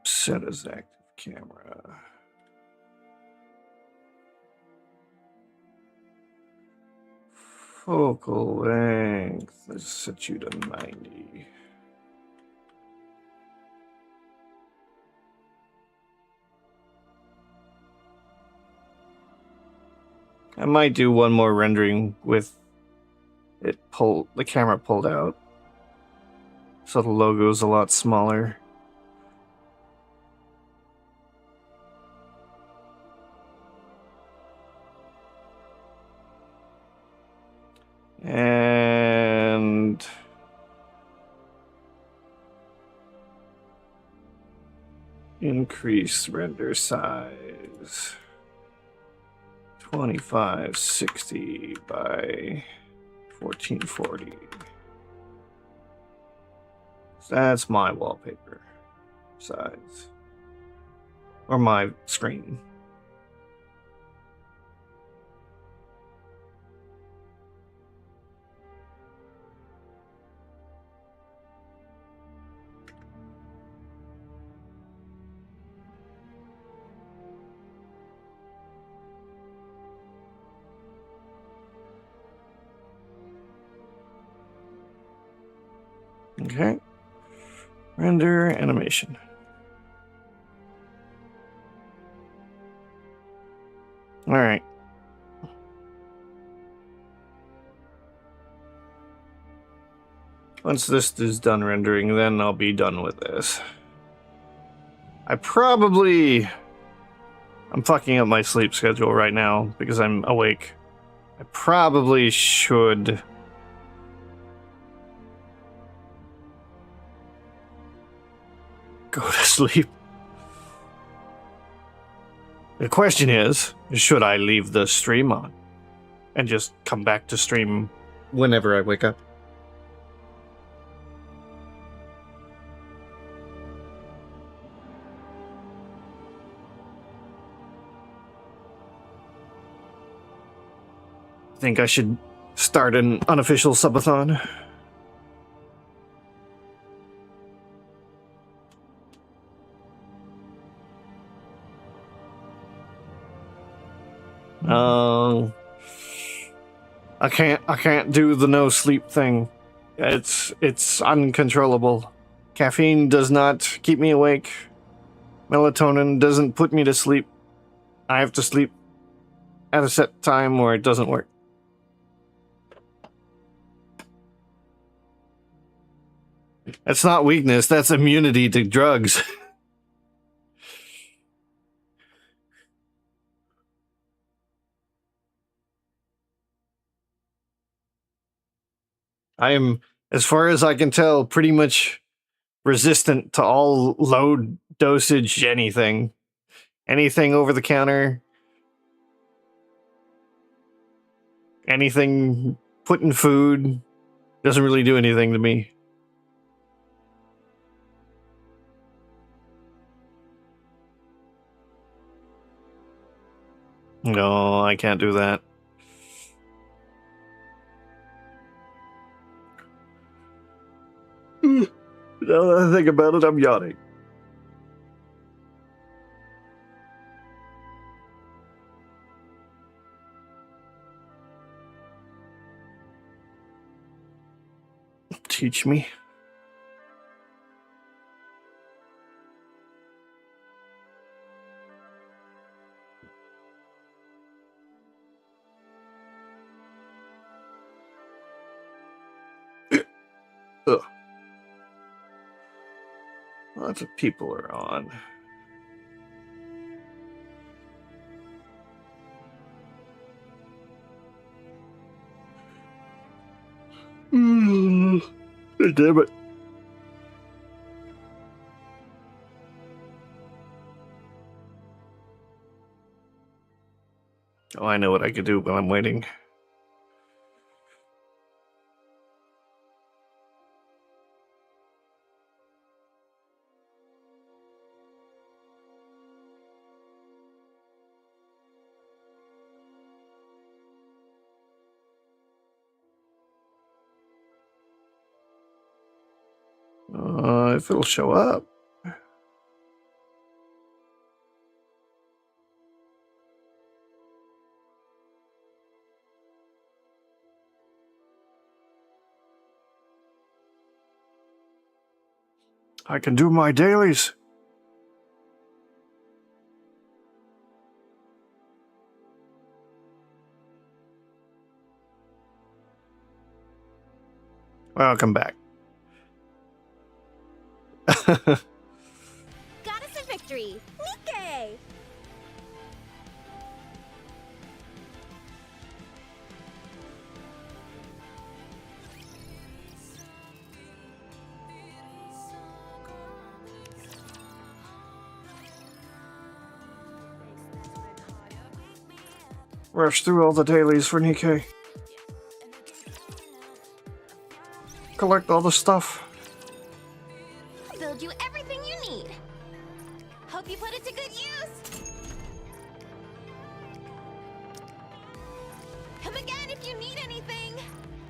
Set as active camera. Focal length. Let's set you to 90. I might do one more rendering with the camera pulled out, so the logo's a lot smaller. And increase render size 2560 by 1440. So that's my wallpaper size, or my screen. Okay. Render animation. All right. Once this is done rendering, then I'll be done with this. I'm fucking up my sleep schedule right now because I'm awake. I probably should go to sleep. The question is, should I leave the stream on and just come back to stream whenever I wake up? I think I should start an unofficial subathon. I can't do the no sleep thing. It's uncontrollable. Caffeine does not keep me awake. Melatonin doesn't put me to sleep. I have to sleep at a set time or it doesn't work. That's not weakness, that's immunity to drugs. I am, as far as I can tell, pretty much resistant to all low dosage anything. Anything over the counter. Anything put in food. Doesn't really do anything to me. No, I can't do that. Now that I think about it, I'm yawning. Teach me. Ugh. Lots of people are on. Damn it. Oh, I know what I could do while I'm waiting. If it'll show up. I can do my dailies. Welcome back. Got us a victory! Nikke! Rush through all the dailies for Nikke. Collect all the stuff. Build you everything you need. Hope you put it to good use. Come again if you need anything.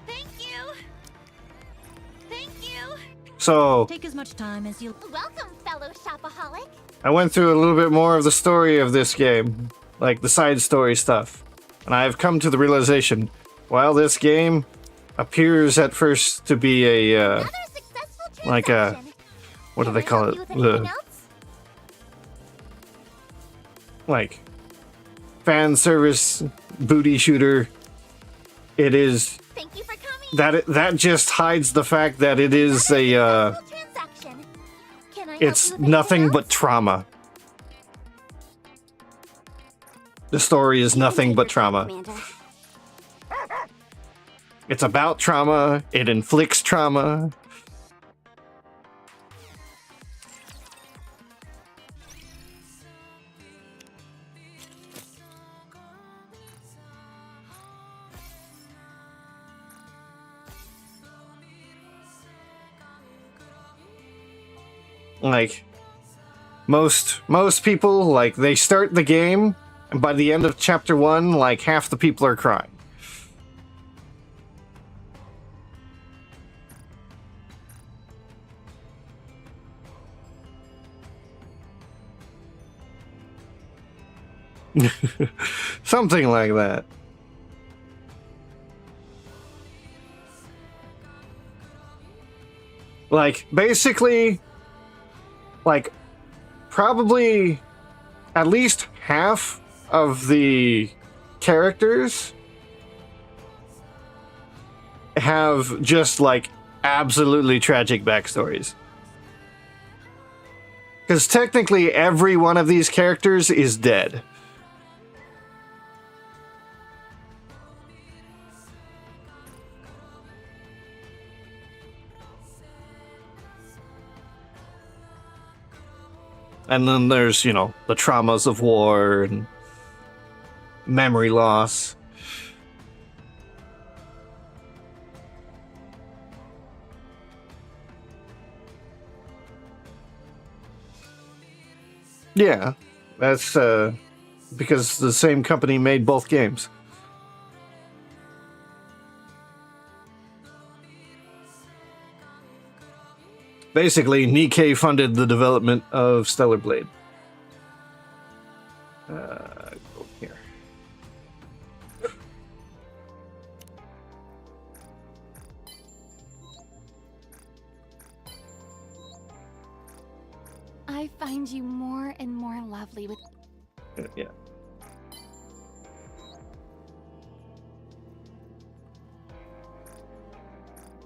Thank you. Thank you. So, Take as much time as you. Welcome, fellow shopaholic. I went through a little bit more of the story of this game, like the side story stuff, and I've come to the realization, while this game appears at first to be a, Another successful like a, transaction. what do Can they I call help it? you with anything else? Like, fan service booty shooter. It is, Thank you for coming. that just hides the fact that it is a, Successful transaction. Can I help it's you with anything nothing else? but trauma. The story is nothing but trauma. Commander. It's about trauma. It inflicts trauma. Like, most people, like, they start the game, and by the end of chapter 1, like, half the people are crying. Something like that. Like, basically, like, probably at least half of the characters have just like absolutely tragic backstories. Because technically every one of these characters is dead. And then there's, you know, the traumas of war and memory loss. Yeah, that's because the same company made both games. Basically, Nikkei funded the development of Stellar Blade. Go here. I find you more and more lovely with. Yeah.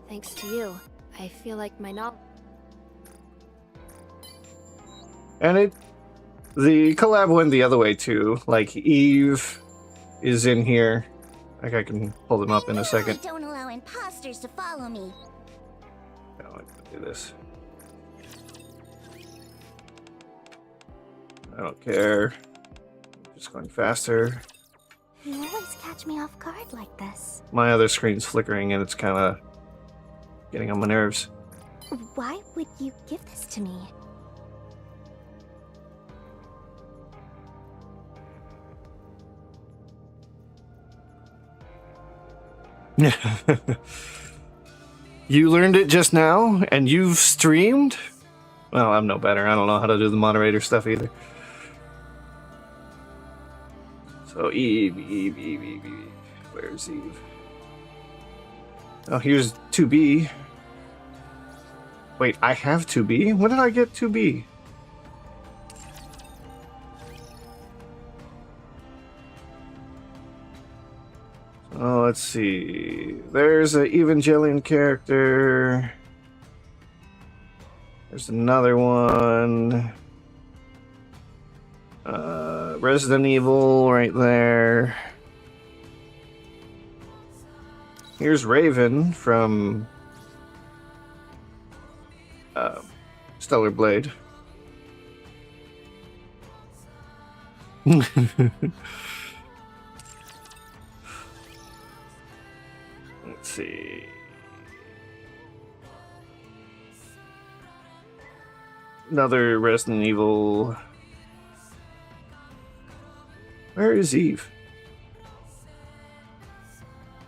Thanks to you, I feel like my knowledge. And the collab went the other way too. Like Eve is in here. Like I can pull them up in a second. Don't allow imposters to follow me. No, I can do this. I don't care. Just going faster. You always catch me off guard like this. My other screen's flickering and it's kind of getting on my nerves. Why would you give this to me? You learned it just now, and you've streamed? Well, I'm no better. I don't know how to do the moderator stuff either. So Eve. Where's Eve? Oh, here's 2B. Wait, I have 2B? When did I get 2B? Oh, let's see. There's an Evangelion character. There's another one. Resident Evil right there. Here's Raven from Stellar Blade. Let's see. Another Resident Evil. Where is Eve?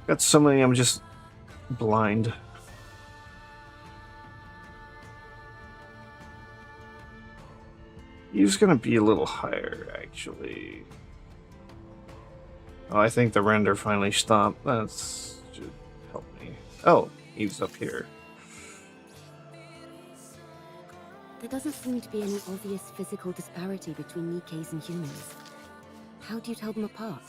Got so many, I'm just blind. Eve's gonna be a little higher, actually. Oh, I think the render finally stopped. That's should help me. Oh, Eve's up here. There doesn't seem to be any obvious physical disparity between Nikkeis and humans. How do you tell them apart?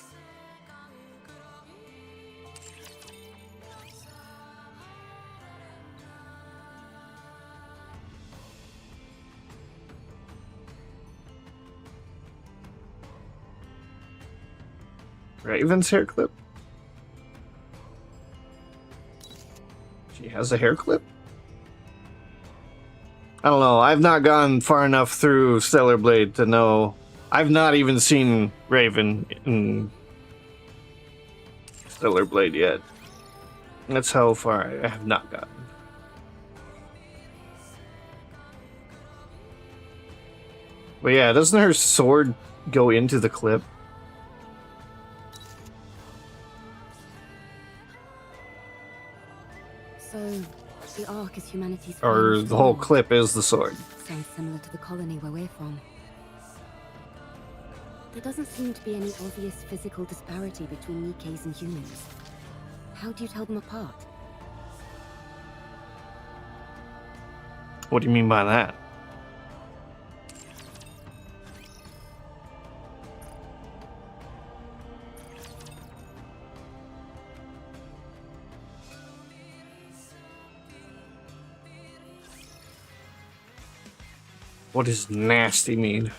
Raven's hair clip? She has a hair clip? I don't know. I've not gone far enough through Stellar Blade to know. I've not even seen Raven in Stellar Blade yet. That's how far I have not gotten. But yeah, doesn't her sword go into the clip? So, the Ark is humanity's Or finest the whole form. clip is the sword? Sounds similar to the colony where we're from. There doesn't seem to be any obvious physical disparity between Nikkeis and humans. How do you tell them apart? What do you mean by that? What does nasty mean?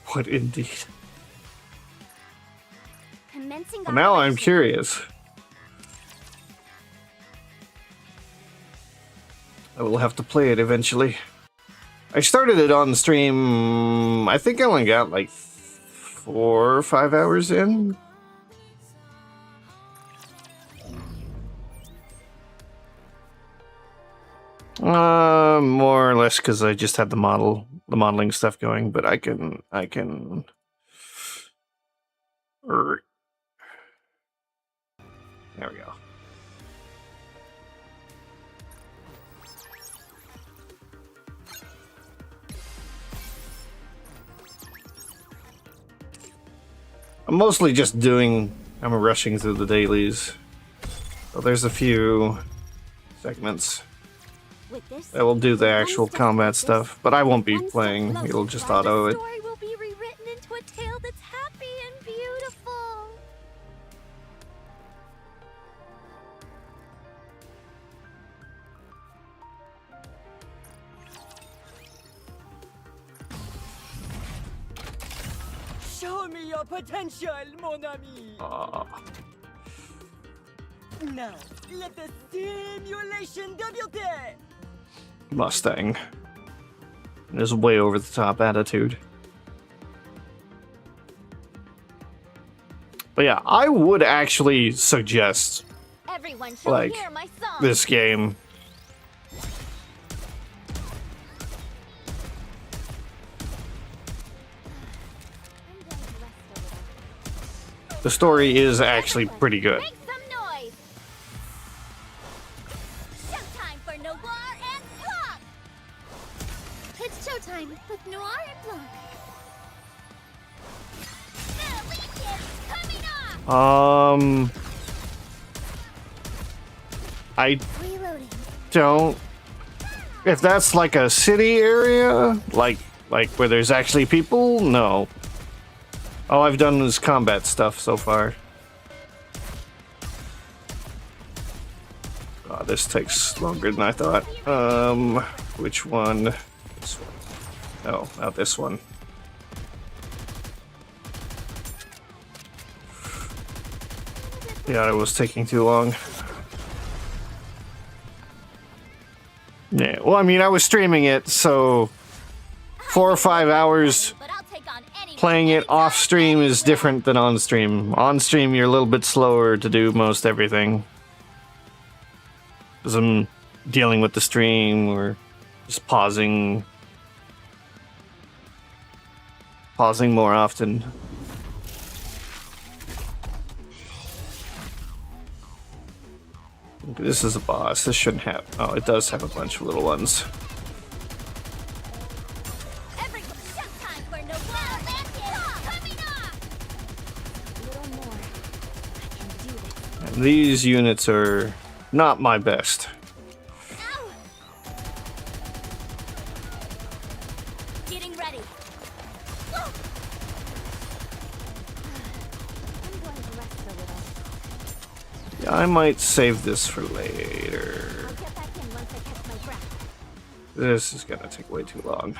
What indeed? Commencing Well, now I'm operation. curious. I will have to play it eventually. I started it on stream. I think I only got like 4 or 5 hours in. More or less because I just had the modeling stuff going, but I can. There we go. I'm mostly just I'm rushing through the dailies. So there's a few segments With this, that will do the one actual step combat like this, stuff, but I won't be one step playing. closer It'll to just why the auto it. story will be rewritten into a tale that's happy and beautiful. Show me your potential, mon ami. Now, let the simulation débute. Mustang. His way over the top attitude. But yeah, I would actually suggest Everyone shall Like, hear my song. this game. The story is actually pretty good. Make some noise. Showtime for Noir and Blanc. It's showtime with Noir and Blanc. The Legion coming off. I Reloading. don't. If that's like a city area, like where there's actually people, no. All I've done is combat stuff so far. Oh, this takes longer than I thought. Which one? This one. No, not this one. Yeah, it was taking too long. Yeah, well, I mean, I was streaming it, so 4 or 5 hours But I'll take on anyone. playing it off stream is different than on stream. On stream, you're a little bit slower to do most everything. Because I'm dealing with the stream or just pausing more often. This is a boss. This shouldn't have. Oh, it does have a bunch of little ones. Everyone, showtime for Noir and Blanc. Coming off. A little more. I can do this. And these units are not my best. Ow. Getting ready. I'm going to rest a little. Yeah, I might save this for later. I'll get back in once I catch my breath. This is gonna take way too long.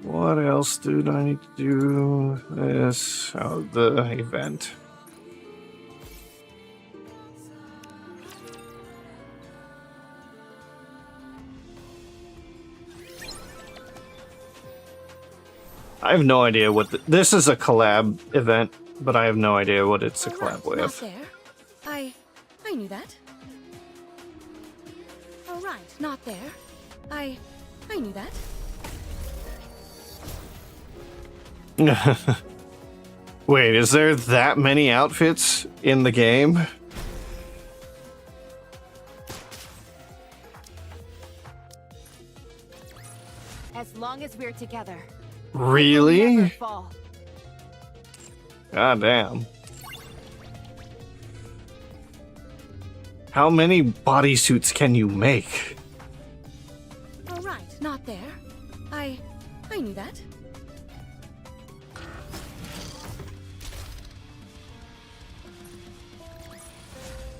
What else do I need to do? This, oh, the event. I have no idea what this is a collab event, but I have no idea what it's a collab Not with. there. I knew that. All right, not there. I knew that. Wait, is there that many outfits in the game? As long as we're together. Really? Never fall. God damn. How many bodysuits can you make? Oh, right, not there. I knew that.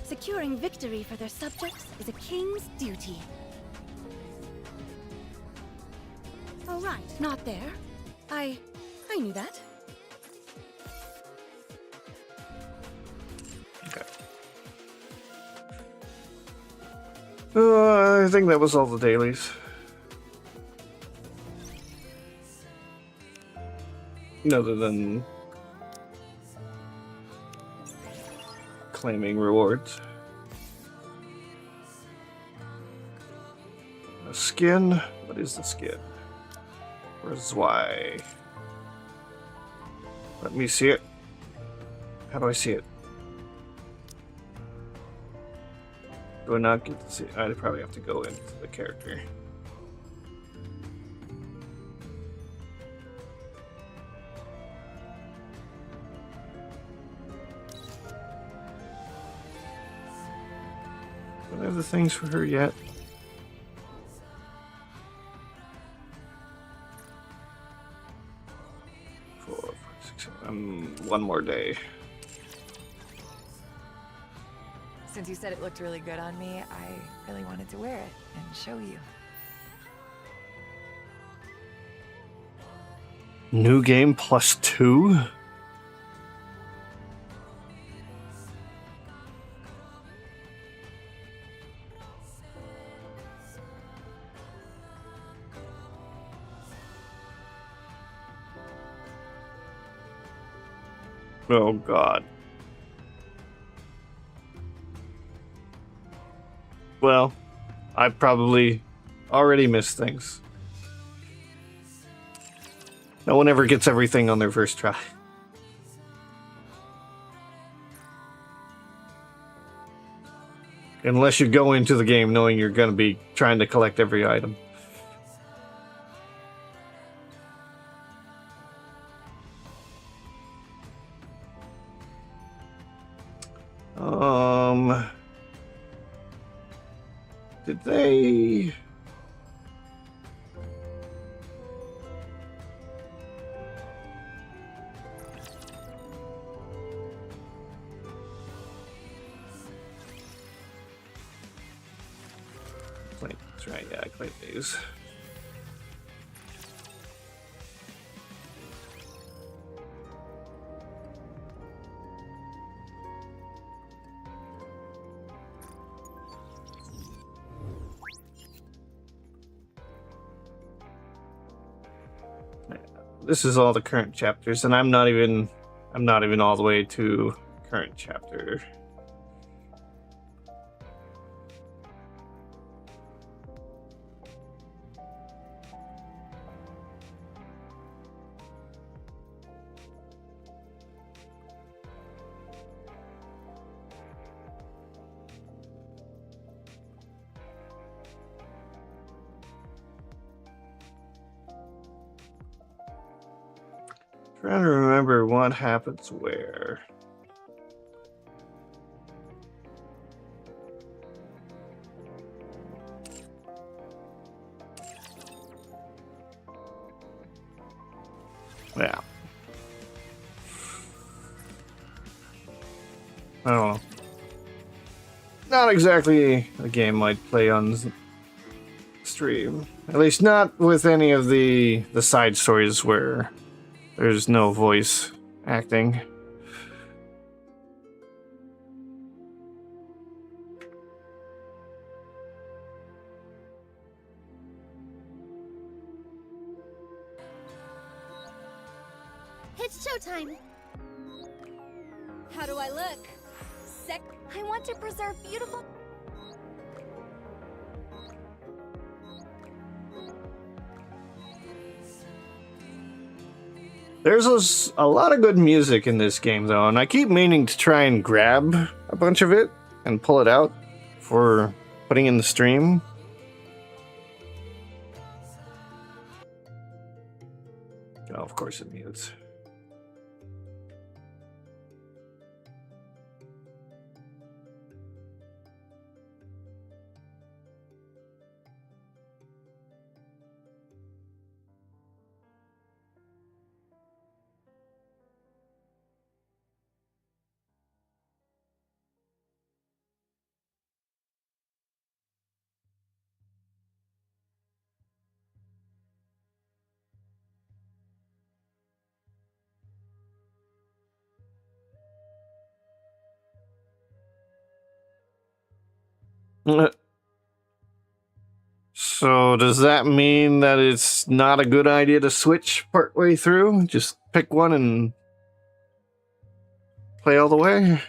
Securing victory for their subjects is a king's duty. Oh, right, not there. I knew that. Okay. I think that was all the dailies. Other than claiming rewards. A skin? What is the skin? Where's Y? Let me see it. How do I see it? Do I not get to see it? I probably have to go into the character. Do I have the things for her yet? One more day. Since you said it looked really good on me, I really wanted to wear it and show you. New game +2? Oh god. Well, I probably already missed things. No one ever gets everything on their first try. Unless you go into the game knowing you're going to be trying to collect every item. Did they... That's right, yeah, I claimed these. This is all the current chapters, and I'm not even all the way to current chapter. Trying to remember what happens where. Yeah. I don't know. Not exactly a game I'd play on stream. At least not with any of the side stories where there's no voice acting. It's showtime! How do I look? I want to preserve beautiful... There's a lot of good music in this game, though, and I keep meaning to try and grab a bunch of it and pull it out for putting in the stream. Oh, of course it mutes. So does that mean that it's not a good idea to switch partway through? Just pick one and play all the way?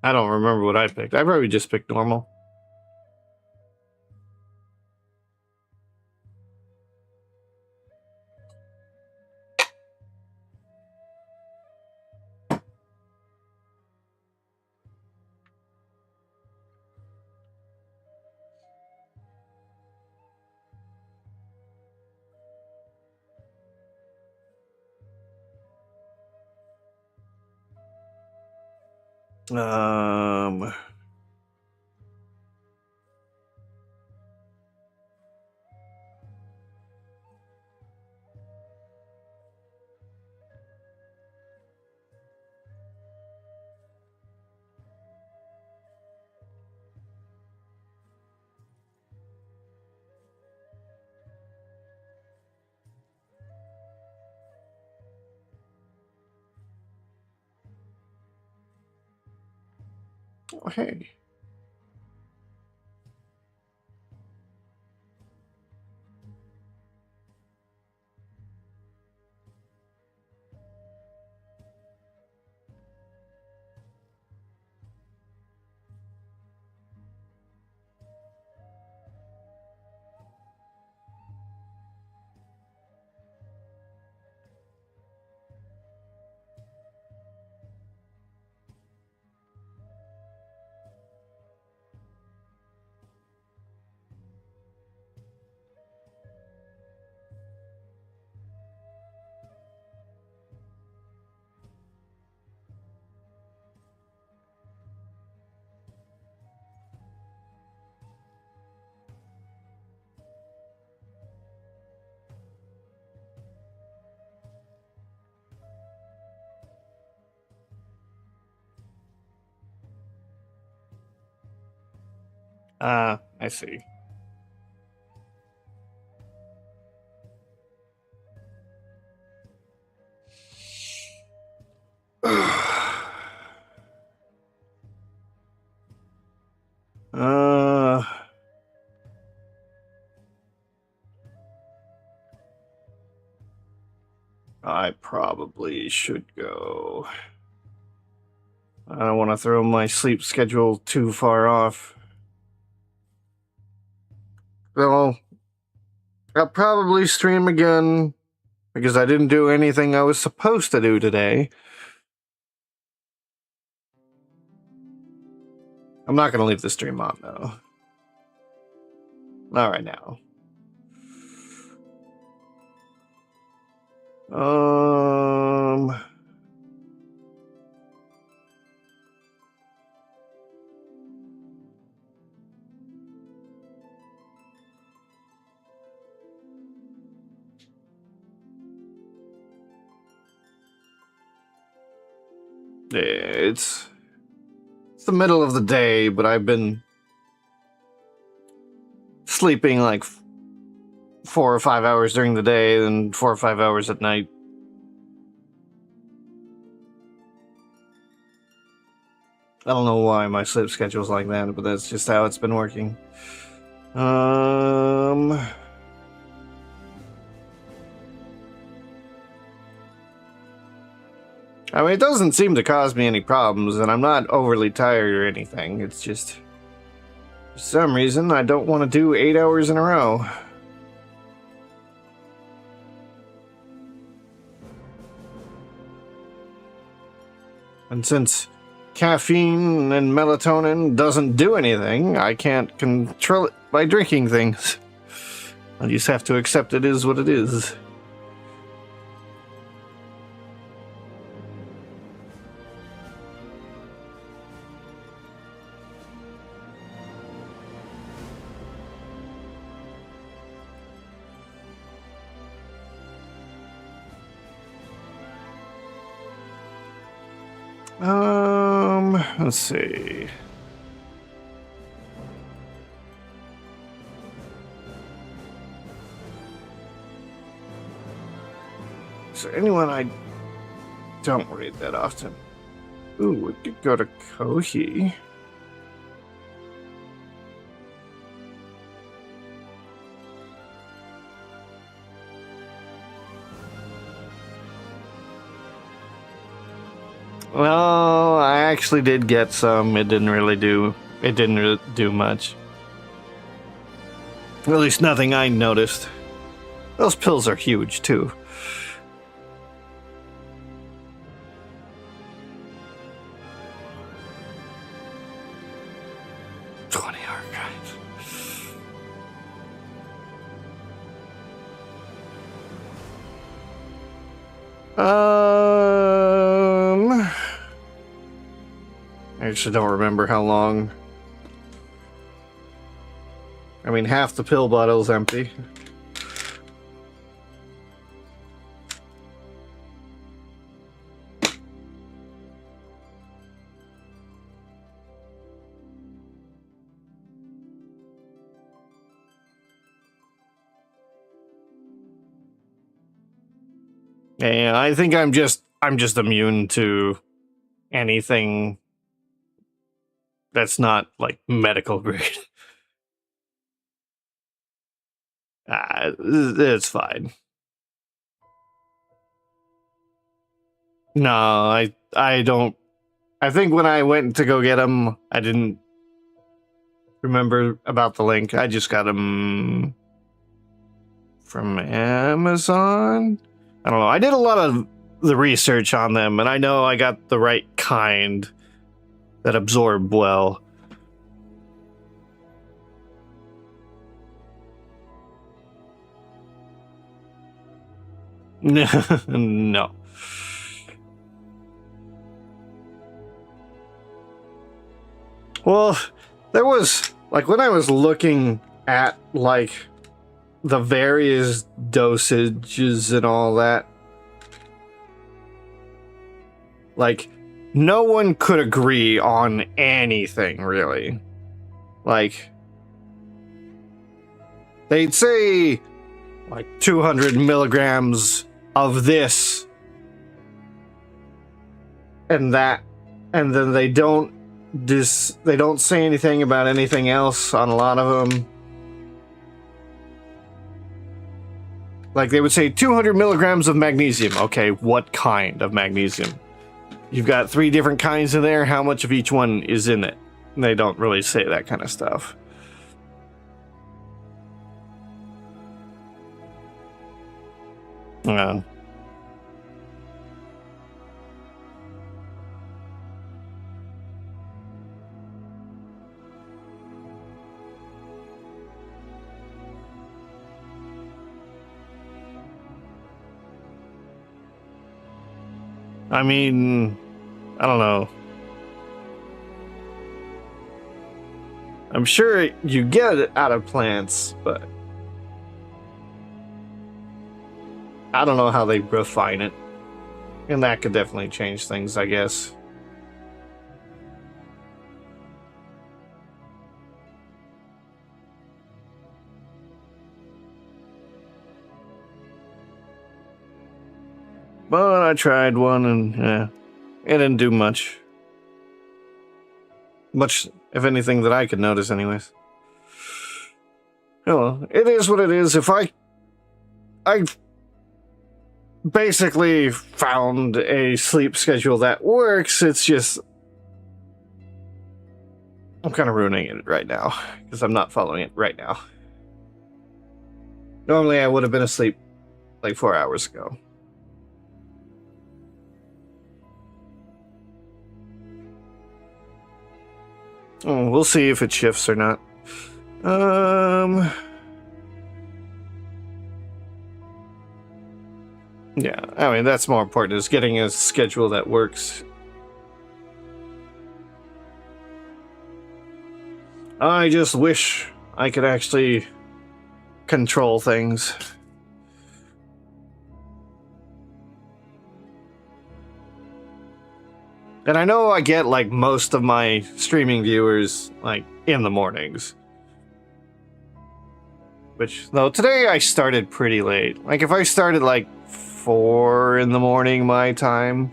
I don't remember what I picked. I probably just picked normal. Um, oh, hey. I see. uh, I probably should go. I don't want to throw my sleep schedule too far off. So, I'll probably stream again because I didn't do anything I was supposed to do today. I'm not going to leave the stream on, though. Not right now. Yeah, it's the middle of the day, but I've been sleeping like 4 or 5 hours during the day, and 4 or 5 hours at night. I don't know why my sleep schedule's like that, but that's just how it's been working. I mean, it doesn't seem to cause me any problems, and I'm not overly tired or anything. It's just, for some reason, I don't want to do 8 hours in a row. And since caffeine and melatonin doesn't do anything, I can't control it by drinking things. I just have to accept it is what it is. Let's see. Is there anyone I don't read that often? Ooh, we could go to Kohi. Well, I actually did get some. It didn't really do much. At least nothing I noticed. Those pills are huge too. I actually don't remember how long. I mean, half the pill bottle's empty. Yeah, I think I'm just immune to anything that's not like medical grade. It's fine. No, I don't. I think when I went to go get them, I didn't remember about the link. I just got them from Amazon. I don't know. I did a lot of the research on them, and I know I got the right kind that absorb well. No. Well, there was, like, when I was looking at, like, the various dosages and all that, like, no one could agree on anything, really. Like, they'd say, like, 200 milligrams of this and that, and then they don't say anything about anything else on a lot of them. Like, they would say 200 milligrams of magnesium. Okay, what kind of magnesium? You've got 3 different kinds in there. How much of each one is in it? And they don't really say that kind of stuff. I mean, I don't know. I'm sure you get it out of plants, but I don't know how they refine it. And that could definitely change things, I guess. But I tried one and it didn't do much. Much, if anything, that I could notice anyways. Oh, well, it is what it is. If I basically found a sleep schedule that works, it's just I'm kind of ruining it right now because I'm not following it right now. Normally I would have been asleep like 4 hours ago. Oh, we'll see if it shifts or not. Yeah, I mean, that's more important, is getting a schedule that works. I just wish I could actually control things. And I know I get, like, most of my streaming viewers, like, in the mornings. Which, though, today I started pretty late. Like, if I started, like, 4 in the morning my time,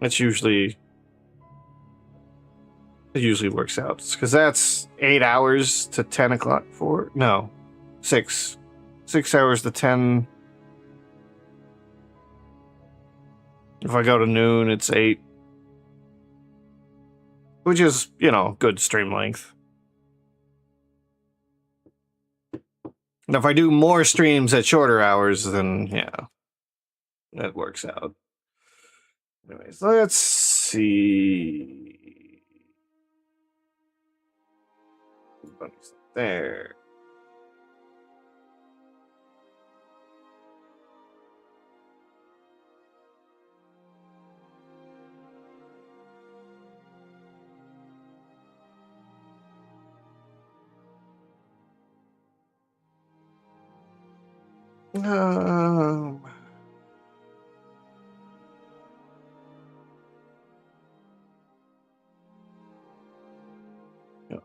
it usually works out. Because that's 8 hours to 10 o'clock for... No, 6. 6 hours to 10... If I go to noon, it's 8. Which is, good stream length. And if I do more streams at shorter hours, then yeah, that works out. Anyways, let's see. Bunny's there.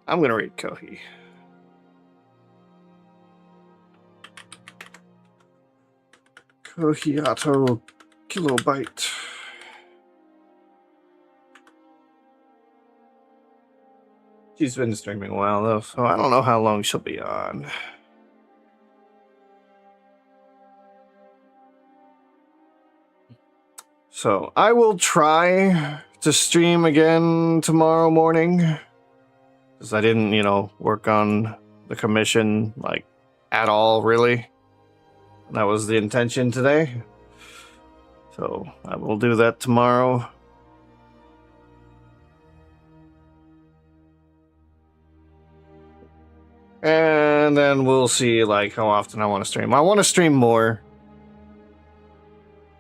I'm gonna read Kohi. Kohiato Kilobyte. She's been streaming a while though, so I don't know how long she'll be on. So I will try to stream again tomorrow morning. Because I didn't, work on the commission, at all, really. That was the intention today. So I will do that tomorrow. And then we'll see, how often I want to stream. I want to stream more.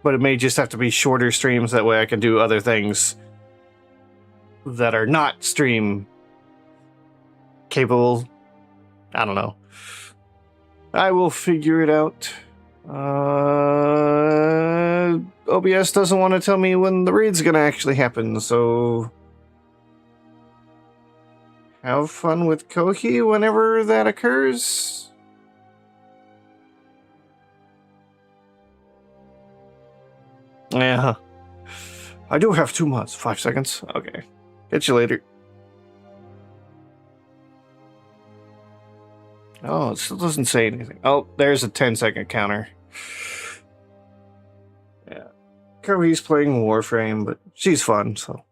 But it may just have to be shorter streams. That way I can do other things that are not stream capable. I don't know. I will figure it out. OBS doesn't want to tell me when the raid's gonna actually happen, so have fun with Kohi whenever that occurs. Yeah. I do have 2 months. 5 seconds. Okay. Catch you later. Oh, it still doesn't say anything. Oh, there's a 10-second counter. Yeah. Kohi's playing Warframe, but she's fun, so